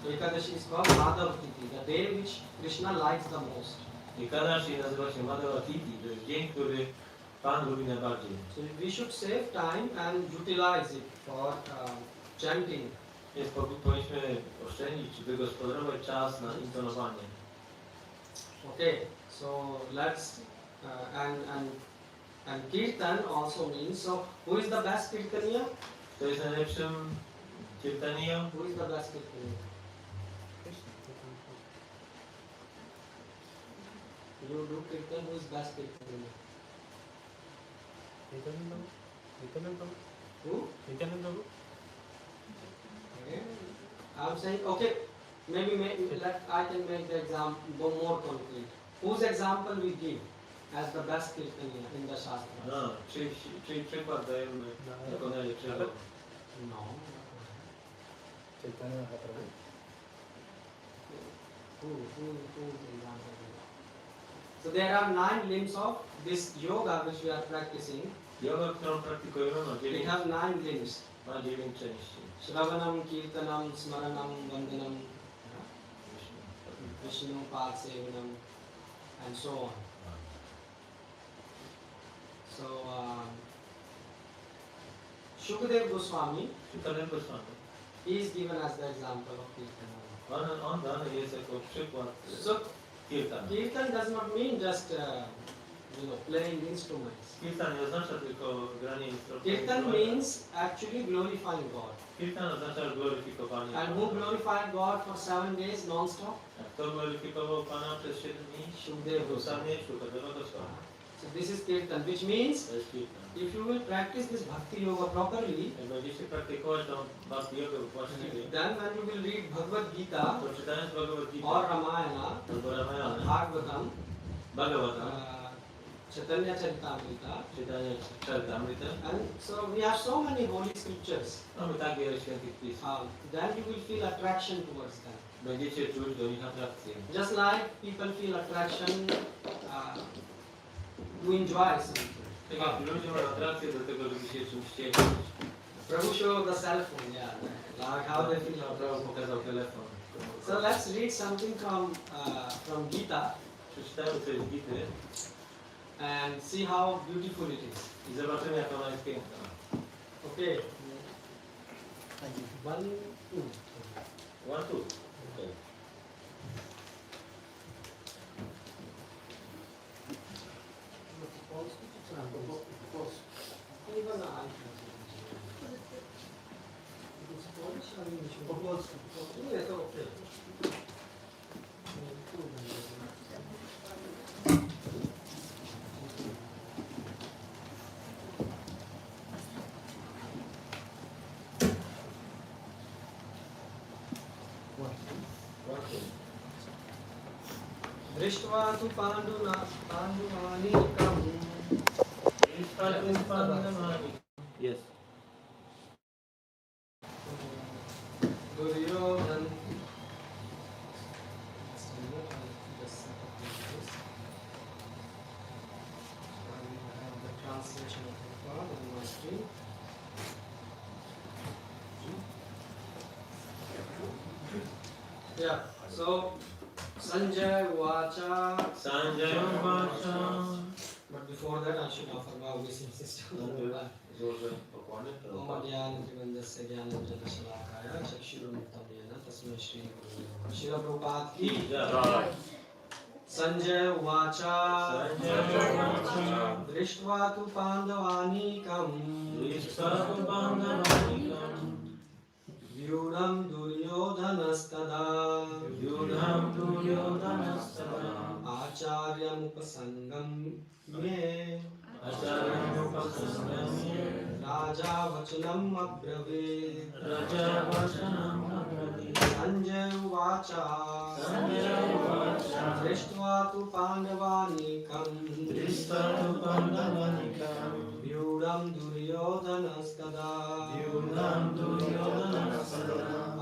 Ekadashi is called Madhav Titi, the day which Krishna likes the most. Ekadashi nazywa się Madhava Titi, to jest dzień, który Pan lubi najbardziej. So we should save time and utilize it for chanting. Więc powinniśmy oszczędzić czy wygospodarować czas na intonowanie. Okay, so let's and kirtan also means, so who is the best kirtaniya? Kto jest najlepszym kirtaniją? Who is the best kirtaniya? You do kirtan, who is best kirtaniya? Nityananda. Who? Nityananda. Okay. I'm saying, okay, maybe I can make the example more concrete. Whose example we give as the best kirtaniya in the Shastra? No, czyli przykład dajemy jako najlepszego. No. Chaitanya Mahaprabhu. Who is the example? So there are 9 limbs of this yoga which we are practicing. Yoga, którą praktykujemy, ma It 9 has 9 limbs. części. Shravanam, Kirtanam, Smaranam, Vandanam, Vishnu, Padsevanam, and so on. So, Shukadev Goswami, he is given as the example of Kirtanam. On dany jest jako przykład So, kirtan. Kirtan does not mean just playing instruments. Kirtan nie oznacza tylko granie instrumentów. Kirtan means actually glorifying God. Kirtan oznacza gloryfikowanie. And who glorified God for 7 days non-stop? Kto gloryfikował Pana przez 7 dni? Shukadeva Goswami. Shukadeva Goswami. So this is Kirtan, which means To jest kirtan. if you will practice this Bhakti Yoga properly, Jak będziecie praktykować tą Bhakti Yoga właściwie, then when you will read Bhagavad-Gita to czytając Bhagavad-Gita or Ramayana, albo Ramayana, Bhagavatam, Bhagavatam, Chaitanya Charitamrita, czytanie Charitamrita, and so we have so many holy scriptures, mamy tak wiele świętych pism. then you will feel attraction towards them. Będziecie czuć do nich atrakcję. Just like people feel attraction to enjoy something. Tak jak ludzie mają atrakcję do tego, żeby się czymś cieszyć. Prabhu showed the cell phone, yeah. Like how they feel. Prabhu pokazał telefon. So let's read something from Gita Przeczytajmy coś z Gity and see how beautiful it is. i zobaczymy, jak ona jest piękna. Okay. 1, 2. 1, 2. Okay. Po polsku. Nie, to okej. दृष्ट्वा तु पाण्डुमानीकम् Yes. Duryodhan translation of the Quran on my screen. Yeah, so Sanjay Vacha. Sanjay Vacha. But before that, I should offer my wishing system. Złożę pokłony. Om Adhyana Trivandasya Jnana Janashalakaya Chakshurumittam Yena Tasmai Shri Guru Shila Prabhupada ki Jai. Sanjay Vacha. Drishtva tu Pandavanīkam. Vyūಢam Duryodhanastada. Acharyam upasangam me. Raja vachanam abravit. Sanjay Vacha. Drishtva tu Pandavanikam. Vyūಢam Duryodhanastada.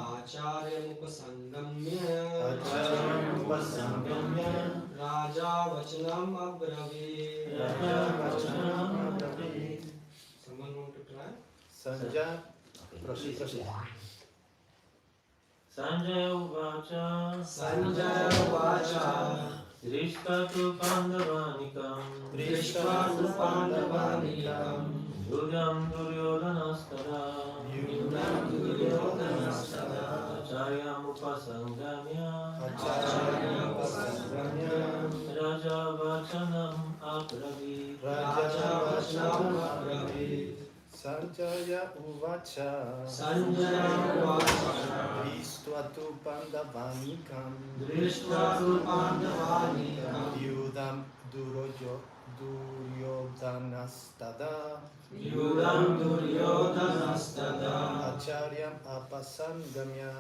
Acharyam upasangamya. Raja vachanam abravit. Someone want to try? Sanja, proszę. Sanjaya Uvacha Sanjaya Uvacha Drishta tu Pandavanikam Drishva tu Pandavanikam Yudham Duryodhanastada Yudham Duryodhanastada Acharyam Upasangamya Acharya Upasangamya Raja Vachanam Abravit Raja Vachanam Abravit Sanjaya Uvacha Sanjaya Uvacha Drishtva tu Pandavanikam Drishva tu Pandavanikam Yudham Duryodhanastada Yudham Duryodhanastada Acharyam Apasangamya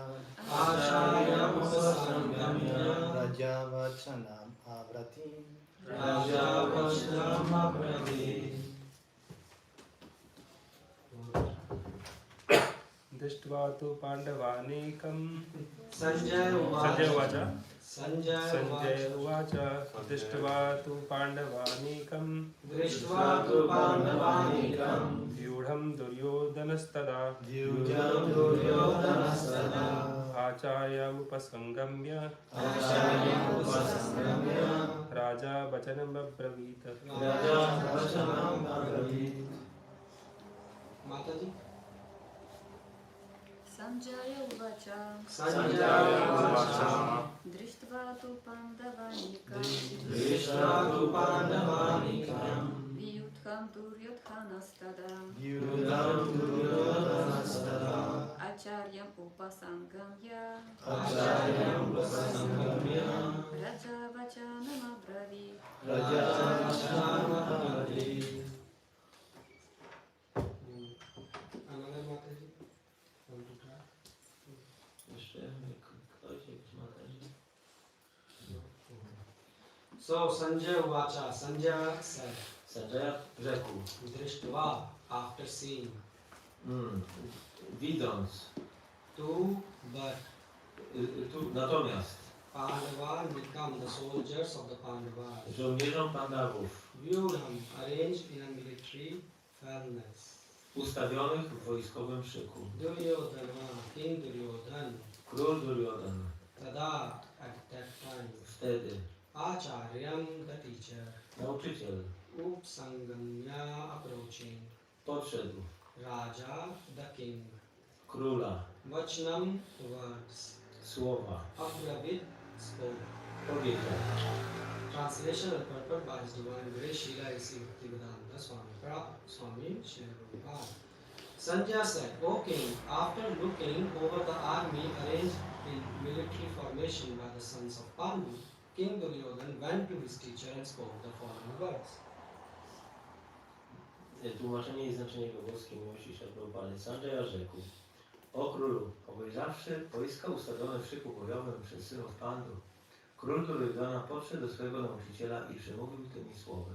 Acharya Upasangamya Raja Vachanam Avratim Raja Vachanam Abravit दृष्ट्वा तु पाण्डवानीकं Sanjaya संजय उवाच Sanjaya संजय उवाच दृष्ट्वा तु पाण्डवानीकं Drishva tu Pandavanikam व्यूढं दुर्योधनस्तदा Yudham Duryodhanastada आचार्यमुपसंगम्य Acharya Upasangamya राजा वचनमब्रवीत् Raja Vachanam Abravit Mataji Sanjaya Uvacha Sanjaya Uvacha Drishtva tu Pandavanikam Drishva tu Pandavanikam Viyudham Duryodhanastada Yudham Duryodhanastada Acharyam Upasangamya Acharya Upasangamya Raja Vachanam Abravit Raja Vachanam Abravit Another Mataji want to try? Jeszcze ktoś jakiś Mataji? So Sanjaya Uvacha Sanjaya said Sanjaya rzekł. Drishtva after seeing Widząc two but tu, natomiast Pandavanikam the soldiers of the Pandavas żołnierzom Pandawów Vyudham arranged in a military phalanx ustawionych w wojskowym szyku. Duryodhana, King Duryodhana, Król Duryodhan Tada at that time, wtedy Acharyam the teacher, nauczyciel Upsangamya approaching, podszedł Raja the king, króla, Vachanam words, słowa, Abravit spoke. powiedział. Translation and purport by His Divine Grace Srila A.C. Bhaktivedanta Swami Srila Prabhupada. Sanjaya said, O king, after looking over the army arranged in military formation by the sons of Pandu, King Duryodhan went to his teacher and spoke the following words. Tłumaczenie i znaczenie włoskie miłości Srila Prabhupada. Sanjaya rzekł. O królu, obejrzawszy wojska ustawione w szyku bojowym przez synów Pandu, król Duryodhana podszedł do swojego nauczyciela i przemówił tymi słowy.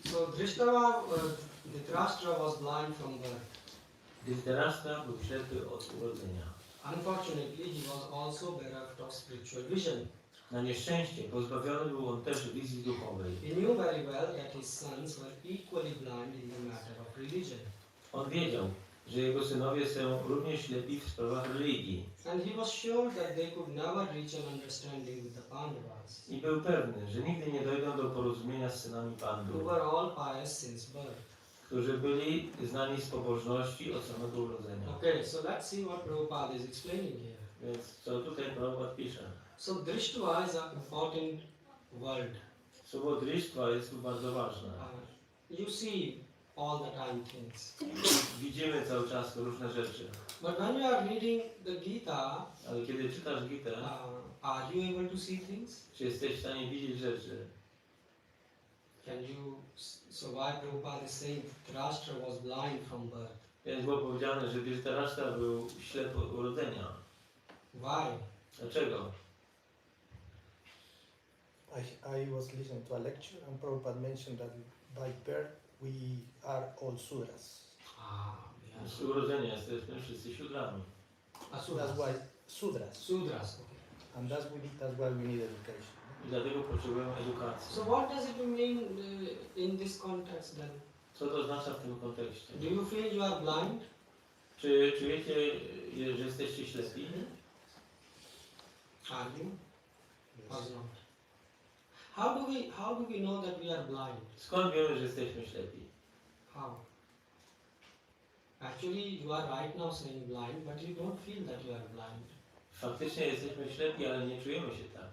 So Dhritarashtra was blind from birth. Dhritarashtra był ślepy od urodzenia. Unfortunately, he was also bereft of spiritual vision. Na nieszczęście pozbawiony był on też wizji duchowej. He knew very well that his sons were equally blind in the matter of religion. On wiedział, że jego synowie są również ślepi w sprawach religii. And he was sure that they could never reach an understanding with the Pandavas, I był pewny, że nigdy nie dojdą do porozumienia z synami who Pandu, were all pious since birth. którzy byli znani z pobożności od samego urodzenia. Okay, so let's see what Prabhupada is explaining here. Więc co tutaj Prabhupada pisze? So Drishtva is an important word. Słowo dristwa jest tu bardzo ważne. You see all the time things. Widzimy cały czas różne rzeczy, But when you are reading the Gita, ale kiedy czytasz Gitę, are you able to see things? czy jesteś w stanie widzieć rzeczy? Can you? So why Prabhupada is saying Dhritarashtra was blind from birth? Więc było powiedziane, że Dhritarashtra był ślepy od urodzenia. Why? Dlaczego? I was listening to a lecture and Prabhupada mentioned that by birth we are all Sudras. Z urodzenia jesteśmy wszyscy siódrami. That's why Sudras. Sudras. Okay. And that's why we need education. I dlatego potrzebujemy edukacji. So what does it mean in this context then? Co to oznacza w tym kontekście? Do you feel you are blind? Czy czujecie, że jesteście ślepi? Are you? Or not? How do we know that we are blind? Skąd wiemy, że jesteśmy ślepi? How? Actually, you are right now saying blind, but you don't feel that you are blind. Faktycznie jesteśmy ślepi, ale nie czujemy się tak.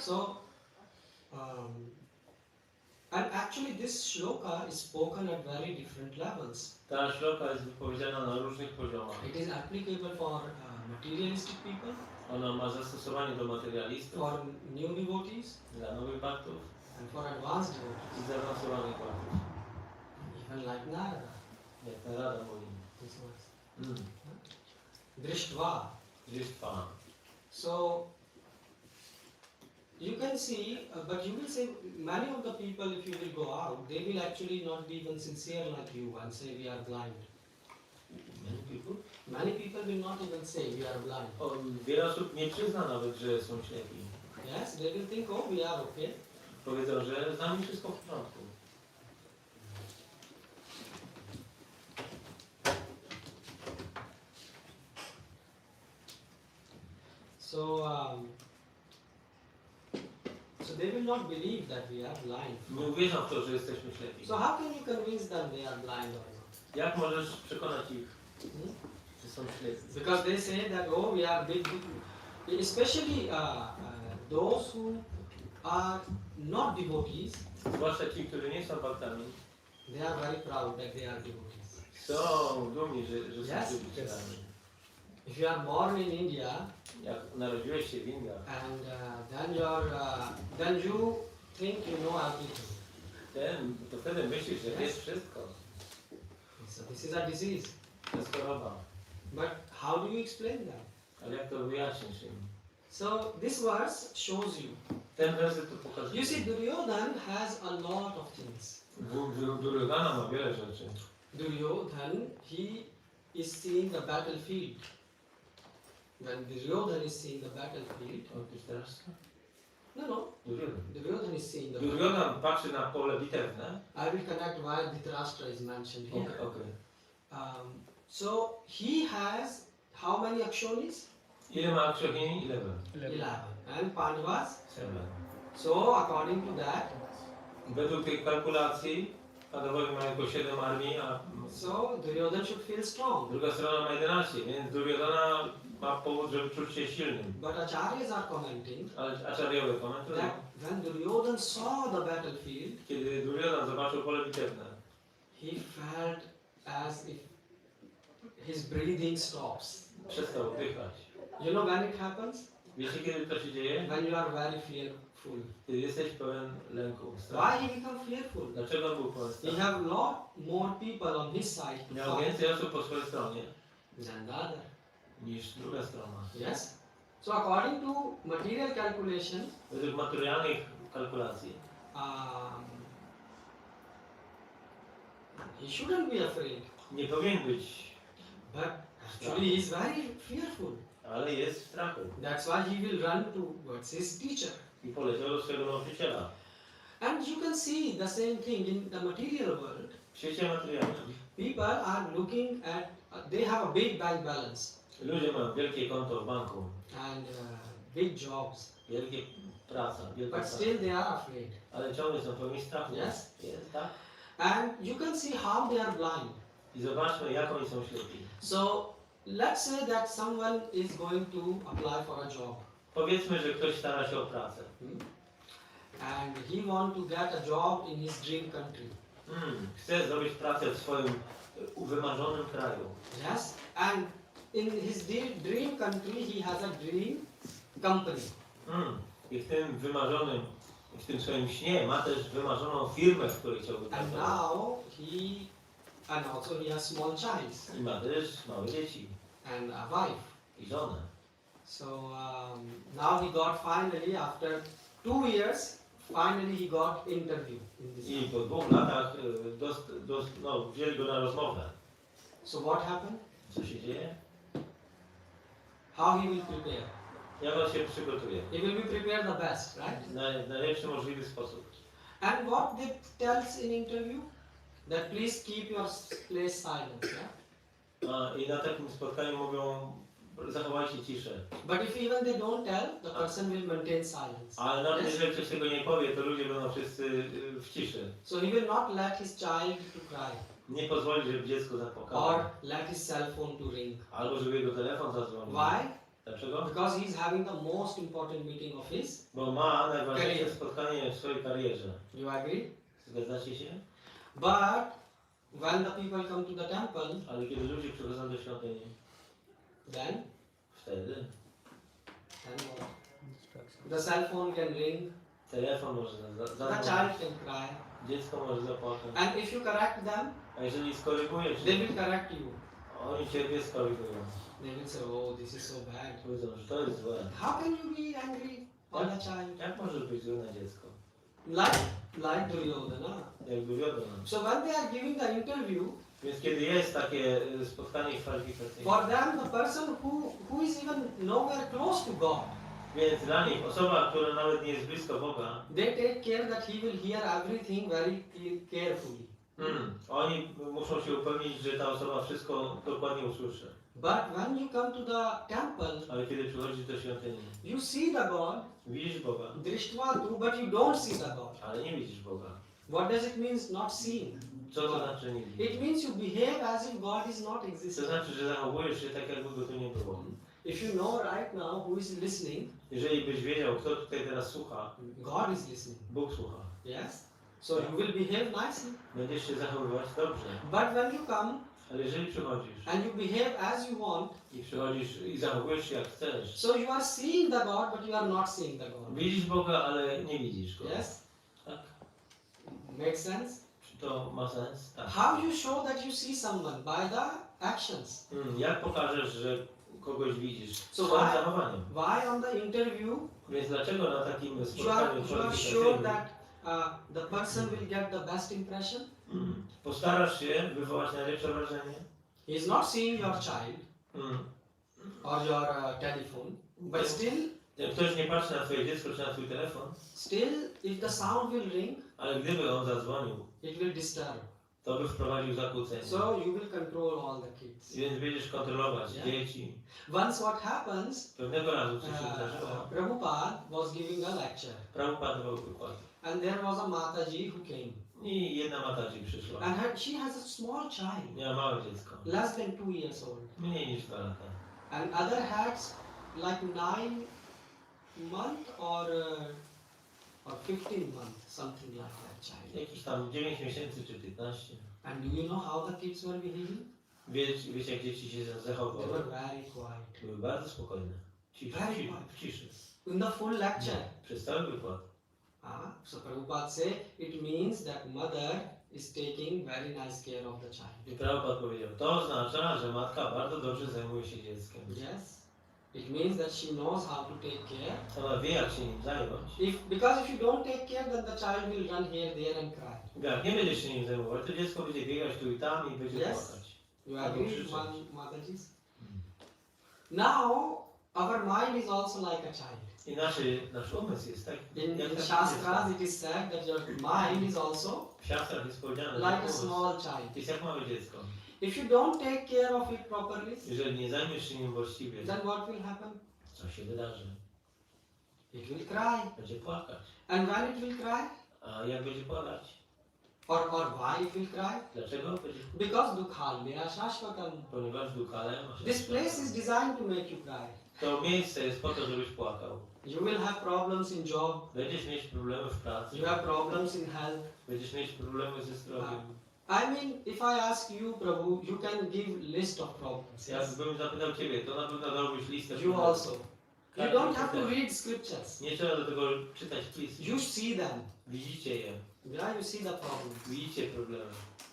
So, and actually this shloka is spoken at very different levels. Ta szloka jest wypowiedziana na różnych poziomach. It is applicable for materialistic people, Ona ma zastosowanie do materialistów, for new devotees, dla nowych baktów and for advanced devotees. i zaawansowanych baktów. Even like Narada. Jak Narada mówi. This was. Mm. Drishtva. Drištva. So, you can see, but you will say, many of the people, if you will go out, they will actually not be even sincere like you and say we are blind. Many people? Many people will not even say we are blind. O, wiele osób nie przyzna nawet, że są ślepi. Yes, they will think, oh, we are okay. Powiedzą, że z nami wszystko w porządku. So they will not believe that we are blind. Nie uwierzą w to, że jesteśmy ślepi. So how can you convince them they are blind or not? Jak możesz przekonać ich, Hmm? że są ślepi? Because they say that, oh, we are big, especially those who are not devotees, Zwłaszcza ci, którzy nie są baktami, they are very proud that they are devotees. są dumni, że Yes, są wielbicielami. If you are born in India Jak narodziłeś się w Indiach, and then you think you know everything. to wtedy myślisz, że wiesz wszystko. So this is a disease. To jest choroba. But how do you explain that? Ale jak to wyjaśnisz im? So this verse shows you. Ten werset tu pokazuje. You see, Duryodhan has a lot of things. Duryodhana ma wiele rzeczy. Duryodhan, he is seeing the battlefield. When Duryodhan is seeing the battlefield, Otóż teraz? no, Duryodhan. Duryodhan is seeing the Duryodhan patrzy na pole bitewne. I will connect why Dhritarashtra is mentioned here. Okay. So he has how many akshonis? Ile ma Akshogini? 11. 11. And Pandavas? 7. So according to that, Według tych kalkulacji Pandowie mają tylko 7 armii, a so Duryodhan should feel strong. druga strona ma 11, więc Duryodhana ma powód, żeby czuć się silnym. But acharyas are commenting Ale Acharyowie komentują, that when Duryodhan saw the battlefield, kiedy Duryodhan zobaczył pole bitewne, he felt as if his breathing stops. przestał oddychać. You know when it happens? Wiecie, kiedy to się dzieje? When you are very fearful. Kiedy jesteś pełen lęku, Why strachu. he become fearful? Dlaczego był pełen He strachu? have lot more people on his side to Miał fight więcej osób po swojej stronie than the other. niż druga strona. Yes. So according to material calculation, Według materialnych kalkulacji he shouldn't be afraid. nie powinien być, But actually he is very fearful. ale jest w strachu. That's why he will run towards his teacher. I poleciał do swojego nauczyciela. And you can see the same thing in the material world. W świecie materialnym People are looking at, they have a big bank balance ludzie mają wielkie konto w banku, and big jobs, wielkie praca, wielka but praca, still they are afraid. ale ciągle są pełni strachu. Yes. Jest, tak? And you can see how they are blind. I zobaczmy, jak oni są ślepi. So let's say that someone is going to apply for a job. Powiedzmy, że ktoś stara się o pracę. And he want to get a job in his dream country. Chce zrobić pracę w swoim wymarzonym kraju. Yes. And in his dream country he has a dream company. I w tym wymarzonym, w tym swoim śnie ma też wymarzoną firmę, w której chciałby And pracować. now and also he has small child I ma też małe dzieci and a wife. i żonę. So now he got finally after 2 years, finally he got interview in this. I po 2 latach wzięli go na rozmowę. So what happened? Co się dzieje? How he will prepare? Jak on się przygotuje? He will be prepared the best, right? W najlepszy możliwy sposób. And what they tells in interview? That please keep your place silent. Yeah? I na takim spotkaniu mówią, zachowajcie ciszę. But if even they don't tell, the person will maintain silence. Ale nawet Yes? jeżeli ktoś tego nie powie, to ludzie będą wszyscy w ciszy. So he will not let his child to cry Nie pozwoli, żeby dziecko zapłakało. or let his cell phone to ring. Albo żeby jego telefon zadzwonił. Why? Dlaczego? Because he is having the most important meeting of his. Bo ma najważniejsze Karier. spotkanie w swojej karierze. You agree? Zgadzacie się? But when the people come to the temple, Ale kiedy ludzie przychodzą do świątyni, then wtedy what? The cell phone can ring, telefon może the zadzwonić, child can cry, dziecko może zapłakać. and if you correct them, A jeżeli skorygujesz, they will correct you. oni ciebie skorygują. They will say, "Oh, this is so bad. Powiedzą, że to jest złe. How can you be angry on a child?" Jak możesz być zły na dziecko? Like Duryodhana. Jak wywiodą. So when they are giving the interview, Więc kiedy jest takie spotkanie kwalifikacyjne, for them the person who is even nowhere close to God, więc dla nich osoba, która nawet nie jest blisko Boga, they take care that he will hear everything very carefully. Oni muszą się upewnić, że ta osoba wszystko dokładnie usłyszy. But when you come to the temple, Ale kiedy przychodzisz do świątyni, you see the God, widzisz Boga, Drishtvatu, but you don't see the God. ale nie widzisz Boga. What does it mean not seeing? Co to znaczy nie widzisz? It means you behave as if God is not To existing. znaczy, że zachowujesz się tak, jakby go tu nie było. If you know right now who is listening, Jeżeli byś wiedział, kto tutaj teraz słucha, God is listening. Bóg słucha. Yes? So you will behave nicely. Będziesz się zachowywać dobrze. But when you come Ale jeżeli przychodzisz and you behave as you want, i przychodzisz i zachowujesz się jak chcesz, so you are seeing the God, but you are not seeing the God. widzisz Boga, ale nie widzisz Go. Yes? Tak? Makes sense? Czy to ma sens? Tak. How you show that you see someone? By the actions. Jak pokażesz, że kogoś widzisz? So Swoim why- zachowaniem. Why on the interview Więc dlaczego na takim you are spotkaniu sure kwalifikacyjnym that the person will get the best impression? postarasz się wywołać najlepsze wrażenie? He is not seeing your child or your telephone, but still, Jak ktoś nie patrzy na twoje dziecko czy na twój telefon, if the sound will ring, ale gdyby on zadzwonił, it will disturb. to by wprowadził zakłócenie. So you will control all the kids. Więc będziesz kontrolować Yeah. dzieci. Once what happens, Pewnego razu coś się zdarzyło. Prabhupada was giving a lecture, Prabhupada dawał wykład. and there was a Mataji who came, I jedna mataci przyszła. and she has a small child, Miała małe dziecko. less than 2 years old, Mniej niż 2 lata. and other had like 9 month or 15 month, something like that child. Jakiś tam 9 miesięcy czy 15. And do you know how the kids were behaving? Wiecie jak dzieci się They zachowały? were very quiet. Były bardzo spokojne. W ciszy. In the full lecture. Przez cały wykład. So Prabhupada say it means that mother is taking very nice care of the child. I Prabhupada powiedział, to oznacza, że matka bardzo dobrze zajmuje się dzieckiem. Yes. It means that she knows how to take care. Ona wie jak się nim zająć. Because if you don't take care, then the child will run here, there and cry. Jak nie będziesz się nim zajmować, to dziecko będzie biegać tu i tam i będzie Yes. płakać. You Albo agree, krzyczeć. Mataji's? Now, our mind is also like a child. I nasz umysł jest tak. In jak takie Shastras dziecko. it is said that your mind is also W Siastrach jest powiedziane, że like a umysł small child. jest jak małe dziecko. If you don't take care of it properly, Jeżeli nie zajmiesz się nim właściwie, then what will happen? co się wydarzy? It will cry. Będzie płakać. And when it will cry? A jak będzie płakać? Or why it will cry? Dlaczego będzie? Because dukhalmya shashvatam. Ponieważ dukale masz. This place is designed to make you cry. To miejsce jest po to, żebyś płakał. You will have problems in job. Będziesz mieć problemy w pracy. You have problems in health. Będziesz mieć problemy ze zdrowiem. I mean, if I ask you, Prabhu, you can give list of problems. Yes? Jakbym zapytał Ciebie, to na pewno dałbyś listę You problemów. also. You don't have to read scriptures. Nie trzeba do tego czytać pism. You see them. Widzicie je. Yeah, you see the problems. Widzicie problemy.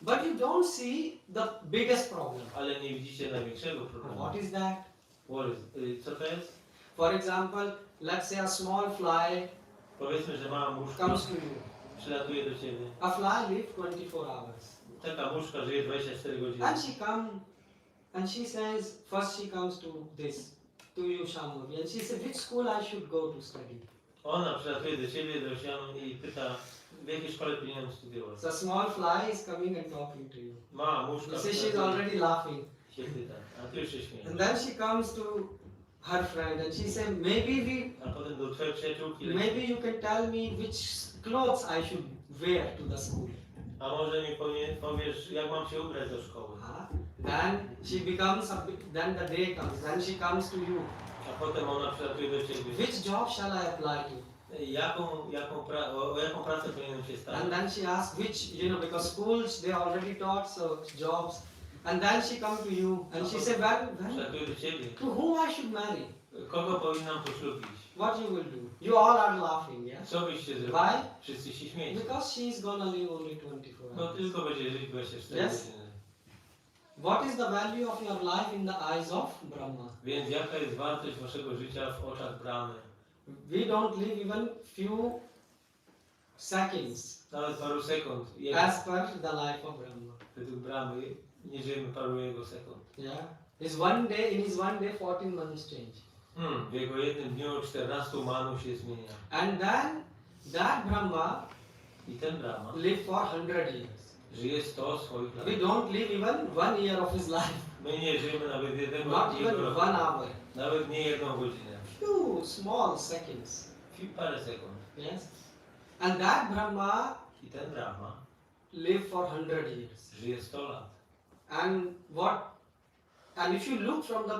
But you don't see the biggest problem. Ale nie widzicie największego problemu. What is that? Co to jest? For example, let's say a small fly Powiedzmy, że mała muszka comes to you. przylatuje do Ciebie. A fly lives 24 hours. Taka muszka żyje 24 godziny. And she comes and she says, first she comes to you Shamovi, and she says, which school I should go to study? Ona przylatuje do Ciebie, do Sianu i pyta, w jakiej szkole powinienem studiować? So a small fly is coming and talking to you. Mała muszka You see, she's already laughing. się pyta, a ty już się śmiejesz. And then she comes to her friend and she says, A potem do twojej przyjaciółki maybe you can tell me which clothes I should wear to the school. a może mi powiesz, jak mam się ubrać do szkoły. Then she becomes then the day comes, then she comes to you. A potem ona przylatuje do ciebie. Which job shall I apply to? O jaką pracę powinienem się And starać? then she asks which, because schools they already taught so jobs. And then she come to you and she say, Przylatuje do ciebie. to whom I should marry? Kogo powinnam poślubić? What you will do? You all are laughing, yeah? Co byście zrobili? Why? Wszyscy się śmiejecie. Because she is gonna live only 24 No hours. tylko będzie żyć 24 Yes. godziny. What is the value of your life in the eyes of Brahma? Więc jaka jest wartość waszego życia w oczach Brahmy? We don't live even few seconds Nawet paru sekund. as per the life of Brahma. Według Brahmy nie żyjemy paru jego sekund. Yeah. In his one day 14 months change. W jego jednym dniu 14 manów się zmienia. And then that Brahma I ten Brahma lived for 100 years. żyje 100 swoich lat. We don't live even 1 year of his life. My nie żyjemy nawet jednego Not jego even roku. 1 hour. Nawet nie jedną godzinę. Few small seconds. Parę sekund. Yes. And that Brahma I ten Brahma lived for 100 years. żyje 100 lat. And if you look from the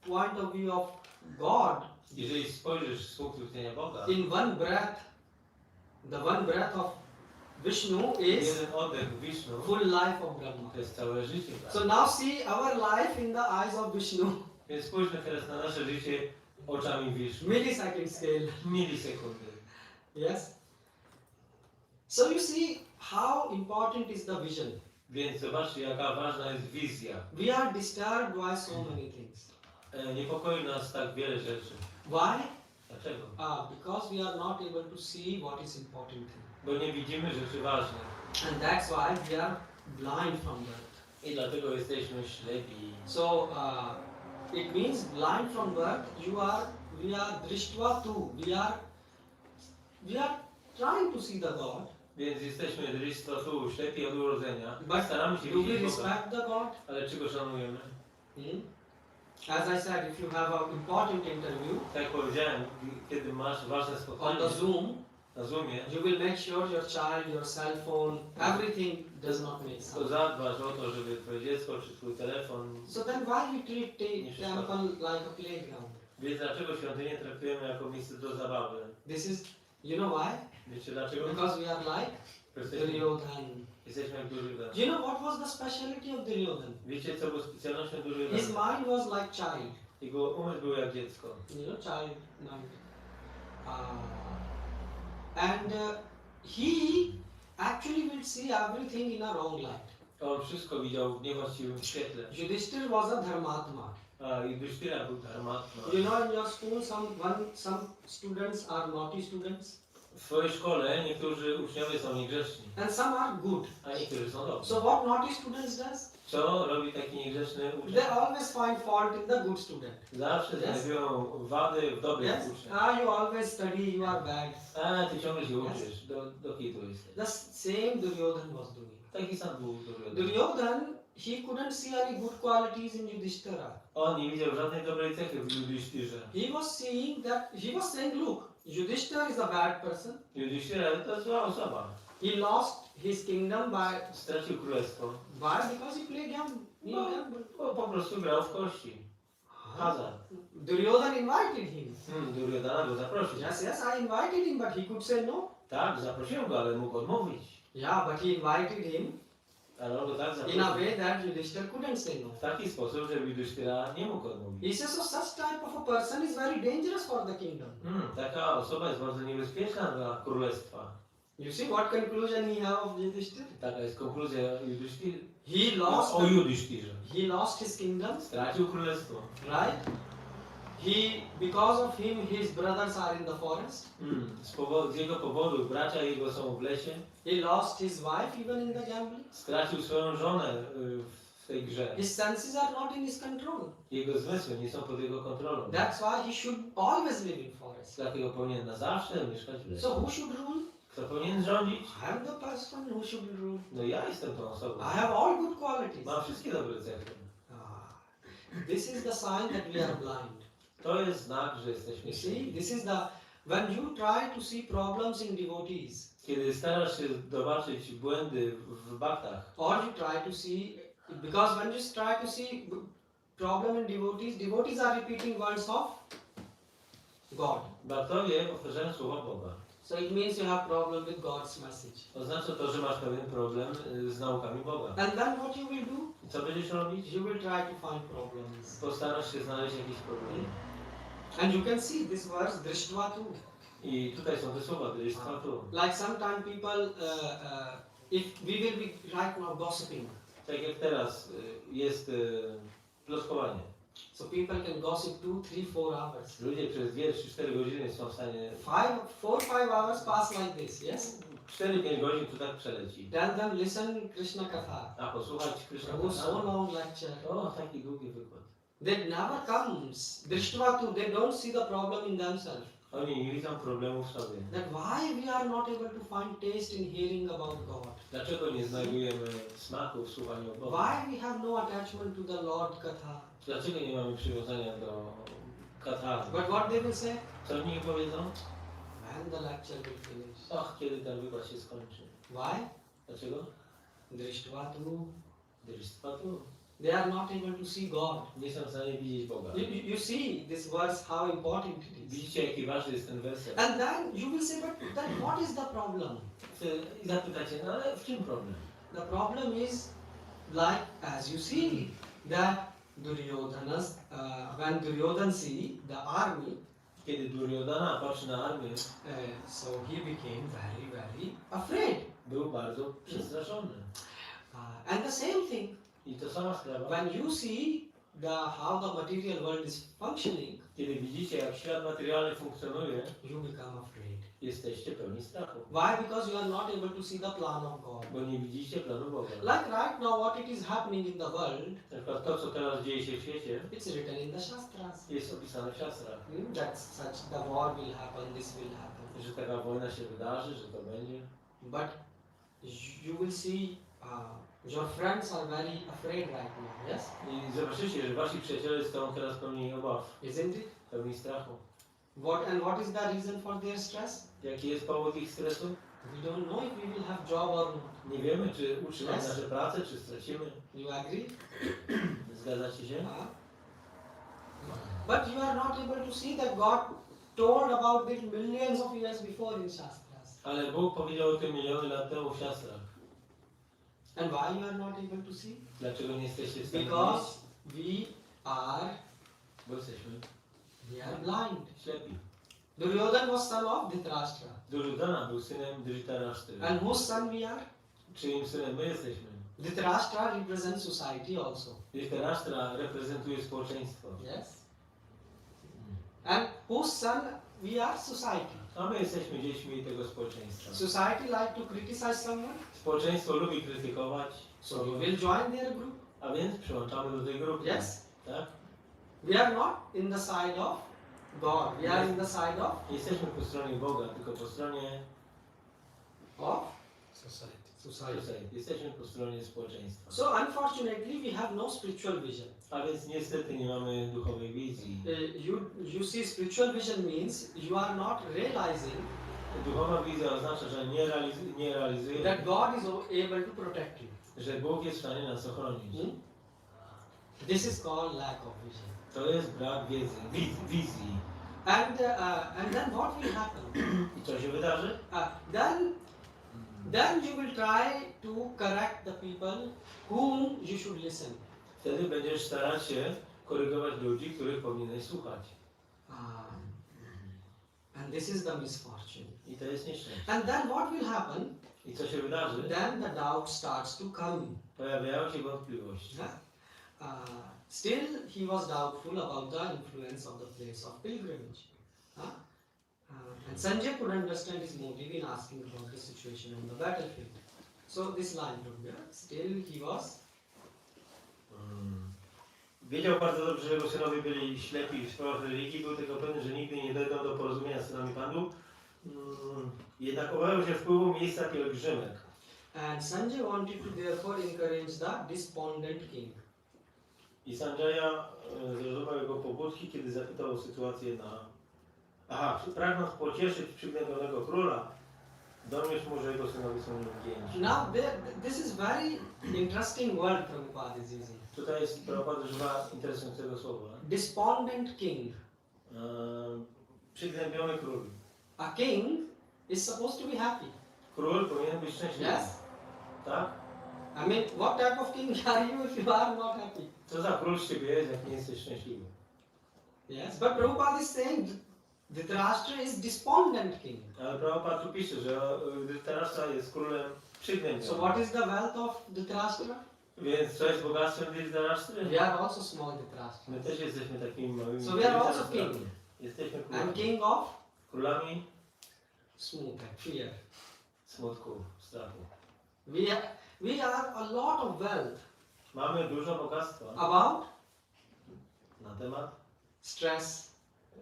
point of view of God, Jeżeli spojrzysz z punktu widzenia Boga, in one breath, the one breath of Vishnu is jeden oddech Wisznu full life of Brahma. to jest całe życie. So Brahmy. now see our life in the eyes of Vishnu. Więc spójrzmy teraz na nasze życie oczami Wisznu. Millisecond scale. Milisekundy. Yes. So you see how important is the vision. Więc zobaczcie, jaka ważna jest wizja. We are disturbed by so many things. Niepokoi nas tak wiele rzeczy. Why? Dlaczego? Because we are not able to see what is important. Bo nie widzimy rzeczy ważnych. And that's why we are blind from birth. I dlatego jesteśmy ślepi. So it means blind from birth. We are drishtva too. We are trying to see the God. Więc jesteśmy tu, ślepi od urodzenia. But Staramy się do we widzieć Boga. respect the God? Ale czy go szanujemy? As I said, if you have an important interview Tak jak powiedziałem, kiedy masz ważne on spotkanie the Zoom, na Zoomie, you will make sure your child, your cell phone, everything does not make to sound. zadbasz o to, żeby twoje dziecko czy twój telefon. So then why we treat temple like a playground? Więc dlaczego świątynię traktujemy jako miejsce do zabawy? This is, you know why? Wiecie dlaczego? Because we are like Duryodhan. Jesteśmy jak Duryodhan. Do you know what was the speciality of Duryodhan? Wiecie co było specjalnością His Duryodhana? mind was like child. Jego umysł był jak dziecko. Child mind. And he actually will see everything in a wrong light. On wszystko widział w niewłaściwym świetle. Yudhishthir was a dharmatma. A Yudhishthira był dharmatma. In your school, some students are naughty students, W swojej szkole niektórzy uczniowie są niegrzeczni, and some are good. a niektórzy są dobrzy. So what naughty students does? Co robi taki niegrzeczny uczeń? They always find fault in the good student. Zawsze znajdują wady w dobrych Yes? uczniach. You always study, you are bad. A ty ciągle się uczysz, do kitu jesteś. The same Duryodhan was doing. Taki sam był Duryodhan. Duryodhan, he couldn't see any good qualities in Yudhishthira. On nie widział żadnej dobrej cechy w Yudhishthirze. He was saying, look, Yudhishthira is a bad person. Yudhishthira to zła osoba. He lost his kingdom Stracił królestwo. because he played gamble. Bo po prostu grał w kości. Hazard. Duryodhan invited him. Duryodhana go zaprosił. Yes, I invited him, but he could say no. Tak, zaprosiłem go, ale mógł odmówić. Yeah, but he invited him Ale on go tak in zaprosił. a way that Yudhishthira couldn't say no. W taki sposób, że Yudhishthira nie mógł odmówić. He says, so such type of a person is very dangerous for the kingdom. Taka osoba jest bardzo niebezpieczna dla królestwa. You see what conclusion he have of Yudhishthira? Taka jest konkluzja Yudhishthira. He Yudhishthirze. lost his kingdom, Stracił królestwo. right? Because of him, his brothers are in the forest. Z jego powodu bracia jego są w lesie. He lost his wife even in the gambling. Stracił swoją żonę w tej grze. His senses are not in his control. Jego zmysły nie są pod jego kontrolą. That's why he should always live in forest. Dlatego powinien na zawsze mieszkać w lesie. So who should rule? Kto powinien rządzić? I am the person who should rule. No ja jestem tą osobą. I have all good qualities. Mam wszystkie dobre cechy. This is the sign that we are blind. To jest znak, że jesteśmy You see, ślepi. this is the when you try to see problems in devotees, Kiedy starasz się zobaczyć błędy w baktach, or you try to see, because when you try to see problem in devotees, devotees are repeating words of God. baktowie powtarzają słowa Boga. So it means you have problem with God's message. Oznacza to, że masz pewien problem z naukami Boga. And then what you will do? I co będziesz robić? You will try to find problems. Postarasz się znaleźć jakieś problemy. And you can see this verse, Drishtva tu. I tutaj są te słowa, dristwa tu. Like sometimes people, if we will be right now gossiping, Tak jak teraz jest plotkowanie. so people can gossip 2, 3, 4 hours. Ludzie przez 2, 3, 4 godziny są w stanie... 4, 5 hours pass like this, yes? 4-5 godzin to tak przeleci. Tell them, listen Krishna Katha. A posłuchać Krishna Prabhu, so Katha. long lecture. O, taki długi wykład. That never comes. Drishtva tu, they don't see the problem in themselves. Oni nie widzą problemu w sobie. That why we are not able to find taste in hearing about God. Dlaczego nie znajdujemy smaku w słuchaniu o Bogu? Why we have no attachment to the Lord Katha. Dlaczego nie mamy przywiązania do Katha? But what they will say? Co oni powiedzą? When the lecture will finish. Och, kiedy ten wykład się skończy. Why? Dlaczego? Drishtva tu. Dristwa tu. They are not able to see God. Nie są w stanie widzieć Boga. You see this verse, how important it is. Widzicie, jaki ważny jest ten werset. And then you will say, but then what is the problem? I zapytacie, no ale w czym problem? The problem is, like as you see, that Duryodhana's, when Duryodhan see the army, Kiedy Duryodhana patrzy na armię, so he became very, very afraid. był bardzo przestraszony. And the same thing, I to sama sprawa. when you see how the material world is functioning, Kiedy widzicie, jak świat materialny funkcjonuje, you become afraid. jesteście pełni strachu. Why? Because you are not able to see the plan of God. Bo nie widzicie planu Boga. Like right now, what it is happening in the world, Na przykład to, co teraz dzieje się w świecie, it's written in the Shastras. jest opisane w siastrach. That such the war will happen, this will happen. Że taka wojna się wydarzy, że to będzie. But you will see your friends are very afraid right now, yes? I zobaczycie, że wasi przyjaciele są teraz pełni obaw, Isn't it? pełni strachu. What is the reason for their stress? Jaki jest powód ich stresu? We don't know if we will have job or not. Nie wiemy, czy utrzymamy Yes. nasze prace, czy stracimy. You agree? Zgadzacie się? But you are not able to see that God told about it millions of years before in Shastras. Ale Bóg powiedział o tym miliony lat temu w siastrach. And why you are not able to see? Dlaczego nie jesteście w stanie Because we are Bo jesteśmy blind. ślepi. Duryodhan was son of Dhritarashtra. Duryodhana był synem Dhritarashtra. And whose son we are? Czyim synem my jesteśmy? Dhritarashtra represents society also. Dhritarashtra reprezentuje społeczeństwo. Yes. And whose son we are? Society. A my jesteśmy dziećmi tego społeczeństwa. Society like to criticize someone, Społeczeństwo lubi krytykować, so you will join their group. a więc przyłączamy do tej grupy. Yes. Tak? We are not in the side of God. We are in the side of Nie jesteśmy po stronie Boga, tylko po stronie Society. society. Jesteśmy po stronie społeczeństwa. So unfortunately we have no spiritual vision. A więc niestety nie mamy duchowej wizji. You see, spiritual vision means you are not realizing Duchowa wizja oznacza, że nie realizujemy, that God is able to protect you. że Bóg jest w stanie nas ochronić. This is called lack of vision. To jest brak wiedzy, wizji. And then what will happen? I co się wydarzy? Then you will try to correct the people whom you should listen. Wtedy będziesz starać się korygować ludzi, których powinieneś słuchać. And this is the misfortune. I to jest nieszczęście. And then what will happen? I co się wydarzy? Then the doubt starts to come. Pojawiają się wątpliwości. Still he was doubtful about the influence of the place of pilgrimage. And Sanjay could understand his motive in asking about the situation on the battlefield. So this line from here, still he was Wiedział bardzo dobrze, że jego synowie byli ślepi w sprawach religii, był tego pewny, że nigdy nie dojdą do porozumienia z synami Pandu Jednak obawiał się wpływu miejsca pielgrzymek. And Sanjay wanted to therefore encourage the despondent king. I Sanjaya zrozumiał jego pobudki, kiedy zapytał o sytuację pragnąc pocieszyć przygnębionego króla, doniósł mu, że jego synowie są nieugięci. Now this is very interesting word Prabhupada is using. Tutaj jest Prabhupada używa interesującego słowa. Despondent king. Przygnębiony król. A king is supposed to be happy. Król powinien być szczęśliwy. Yes? Tak? I mean, what type of king are you if you are not happy? Co za król z ciebie jest, jak nie jesteś szczęśliwy? Yes, but Prabhupada is saying Dhritarashtra is despondent king. Ale Prabhupada tu pisze, że Dhritarashtra jest królem przygnębionym. So what is the wealth of Dhritarashtra? Więc co jest bogactwem Dhritarashtry? We are also small Dhritarashtra. My też jesteśmy takimi małymi. So we are also king. Jesteśmy And królami. king of Królami smooth, fear. smutku, strachu. We are a lot of wealth. Mamy dużo bogactwa About na temat stress,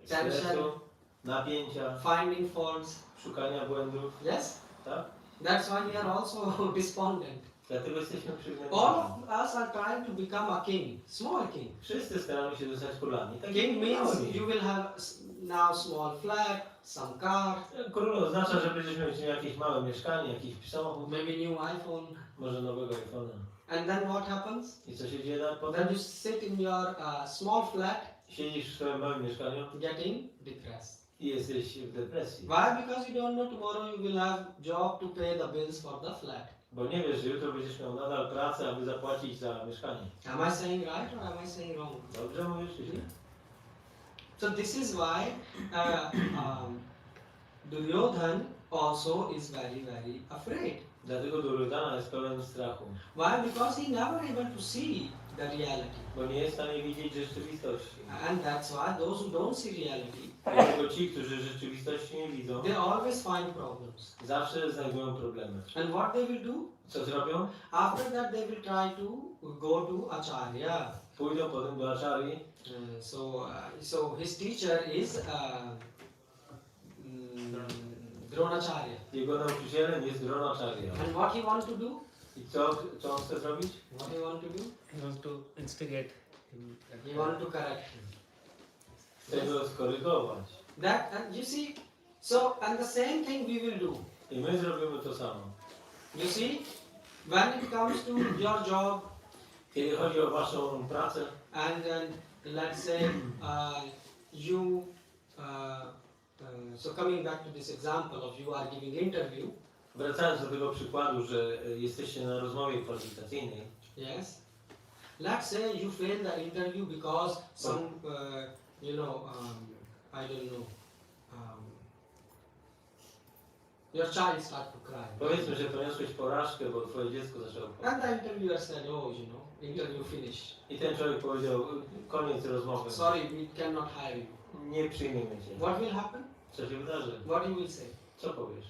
stresu, tension, napięcia, finding faults. szukania błędów, Yes? tak? That's why we are also despondent. Dlatego jesteśmy All przygnębieni. of us are trying to become a king, small king. Wszyscy staramy się zostać królami. Tak King jak means małymi. you will have now small flat, some car, Król oznacza, że będziemy mieć jakieś małe mieszkanie, jakiś samochód, maybe new iPhone. może nowego iPhone'a. And then what happens? I co się dzieje potem? Then you sit in your small flat Siedzisz w swoim małym mieszkaniu getting depressed. i jesteś w depresji. Why? Because you don't know tomorrow you will have job to pay the bills for the flat. Bo nie wiesz, że jutro będziesz miał nadal pracę, aby zapłacić za mieszkanie. Am I saying right or am I saying wrong? Dobrze mówisz, czy źle? So this is why Duryodhan also is very, very afraid. Dlatego Duryodhana jest pełen strachu. Why? Because he never able to see the reality. Bo nie jest w stanie widzieć rzeczywistości. And that's why those who don't see reality, Dlatego ci, którzy rzeczywistości nie widzą, they always find problems. zawsze znajdują problemy. And what they will do? Co zrobią? After that they will try to go to Acharya. Pójdą potem do Acharyi. So his teacher is Dronacharya. Jego nauczycielem jest Dronacharya. And what he want to do? I co on chce zrobić? What he want to do? He wants to instigate him. He want to correct him. Chce go skorygować. That and you see, and the same thing we will do. I my zrobimy to samo. You see, when it comes to your job, Kiedy chodzi o waszą pracę, and let's say so coming back to this example of you are giving interview, wracając do tego przykładu, że jesteście na rozmowie kwalifikacyjnej, yes, let's say you fail the interview because some I don't know, your child start to cry. powiedzmy, że poniosłeś porażkę, bo twoje dziecko zaczęło płakać. And the interviewer said, interview finished. I ten człowiek powiedział, koniec rozmowy. Sorry, we cannot hire you. Nie przyjmiemy cię. What will happen? Co się wydarzy? What you will say? Co powiesz?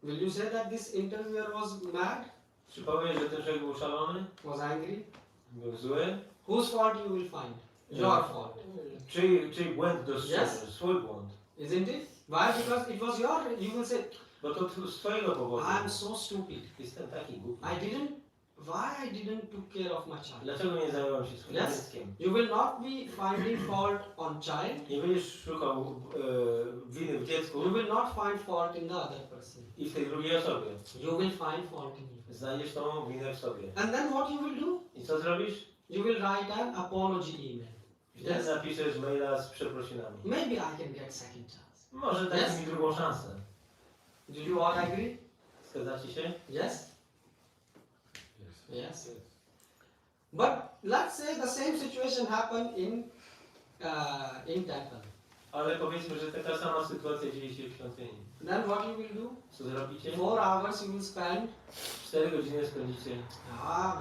Will you say that this interviewer was mad? Czy powiesz, że ten człowiek był szalony? Was angry? Był zły? Whose fault you will find? Your fault. Czyj błąd dostrzeżesz? Yes. Swój błąd. Isn't it? Why? Because it was your, you will say, Bo to z twojego powodu. I'm so stupid. Jestem taki głupi. Why I didn't took care of my child? Dlaczego nie zająłem się swoim Yes. dzieckiem? You will not be finding fault on child. Nie będziesz szukał winy w dziecku You will not find fault in the other person. i w tej drugiej osobie. You will find fault in you. Znajdziesz tą winę w sobie. And then what you will do? I co zrobisz? You will write an apology email. Wtedy napiszesz maila z przeprosinami. Maybe I can get second chance. Może dać mi drugą szansę. Do you all agree? Zgadzacie się? Yes? Yes. But let's say the same situation happened in temple. Ale powiedzmy, że taka sama sytuacja dzieje się w świątyni. Then what you will do? Co zrobicie? 4 hours you will spend. 4 godziny spędzicie.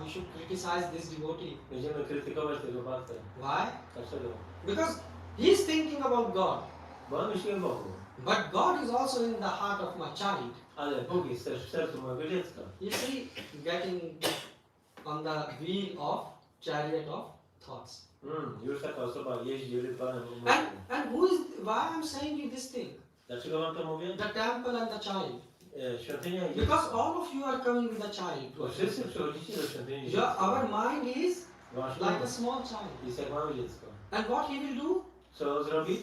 We should criticize this devotee. Będziemy krytykować tego Bhaktę. Why? Dlaczego? Because he's thinking about God. Bo on myśli o Bogu. But God is also in the heart of my child. Ale Bóg jest też w sercu mojego dziecka. You see, getting on the wheel of chariot of thoughts. Już taka osoba jeździ rytwanem And, umysłu. and who is, why I'm saying you this thing? Dlaczego wam to mówię? The temple and the child. Świątynia i Because dziecko. all of you are coming with a child. Bo wszyscy przychodzicie do świątyni i Your, dziecko. our mind is Wasz like a umysł small child. jest jak małe dziecko. And what he will do? Co zrobi?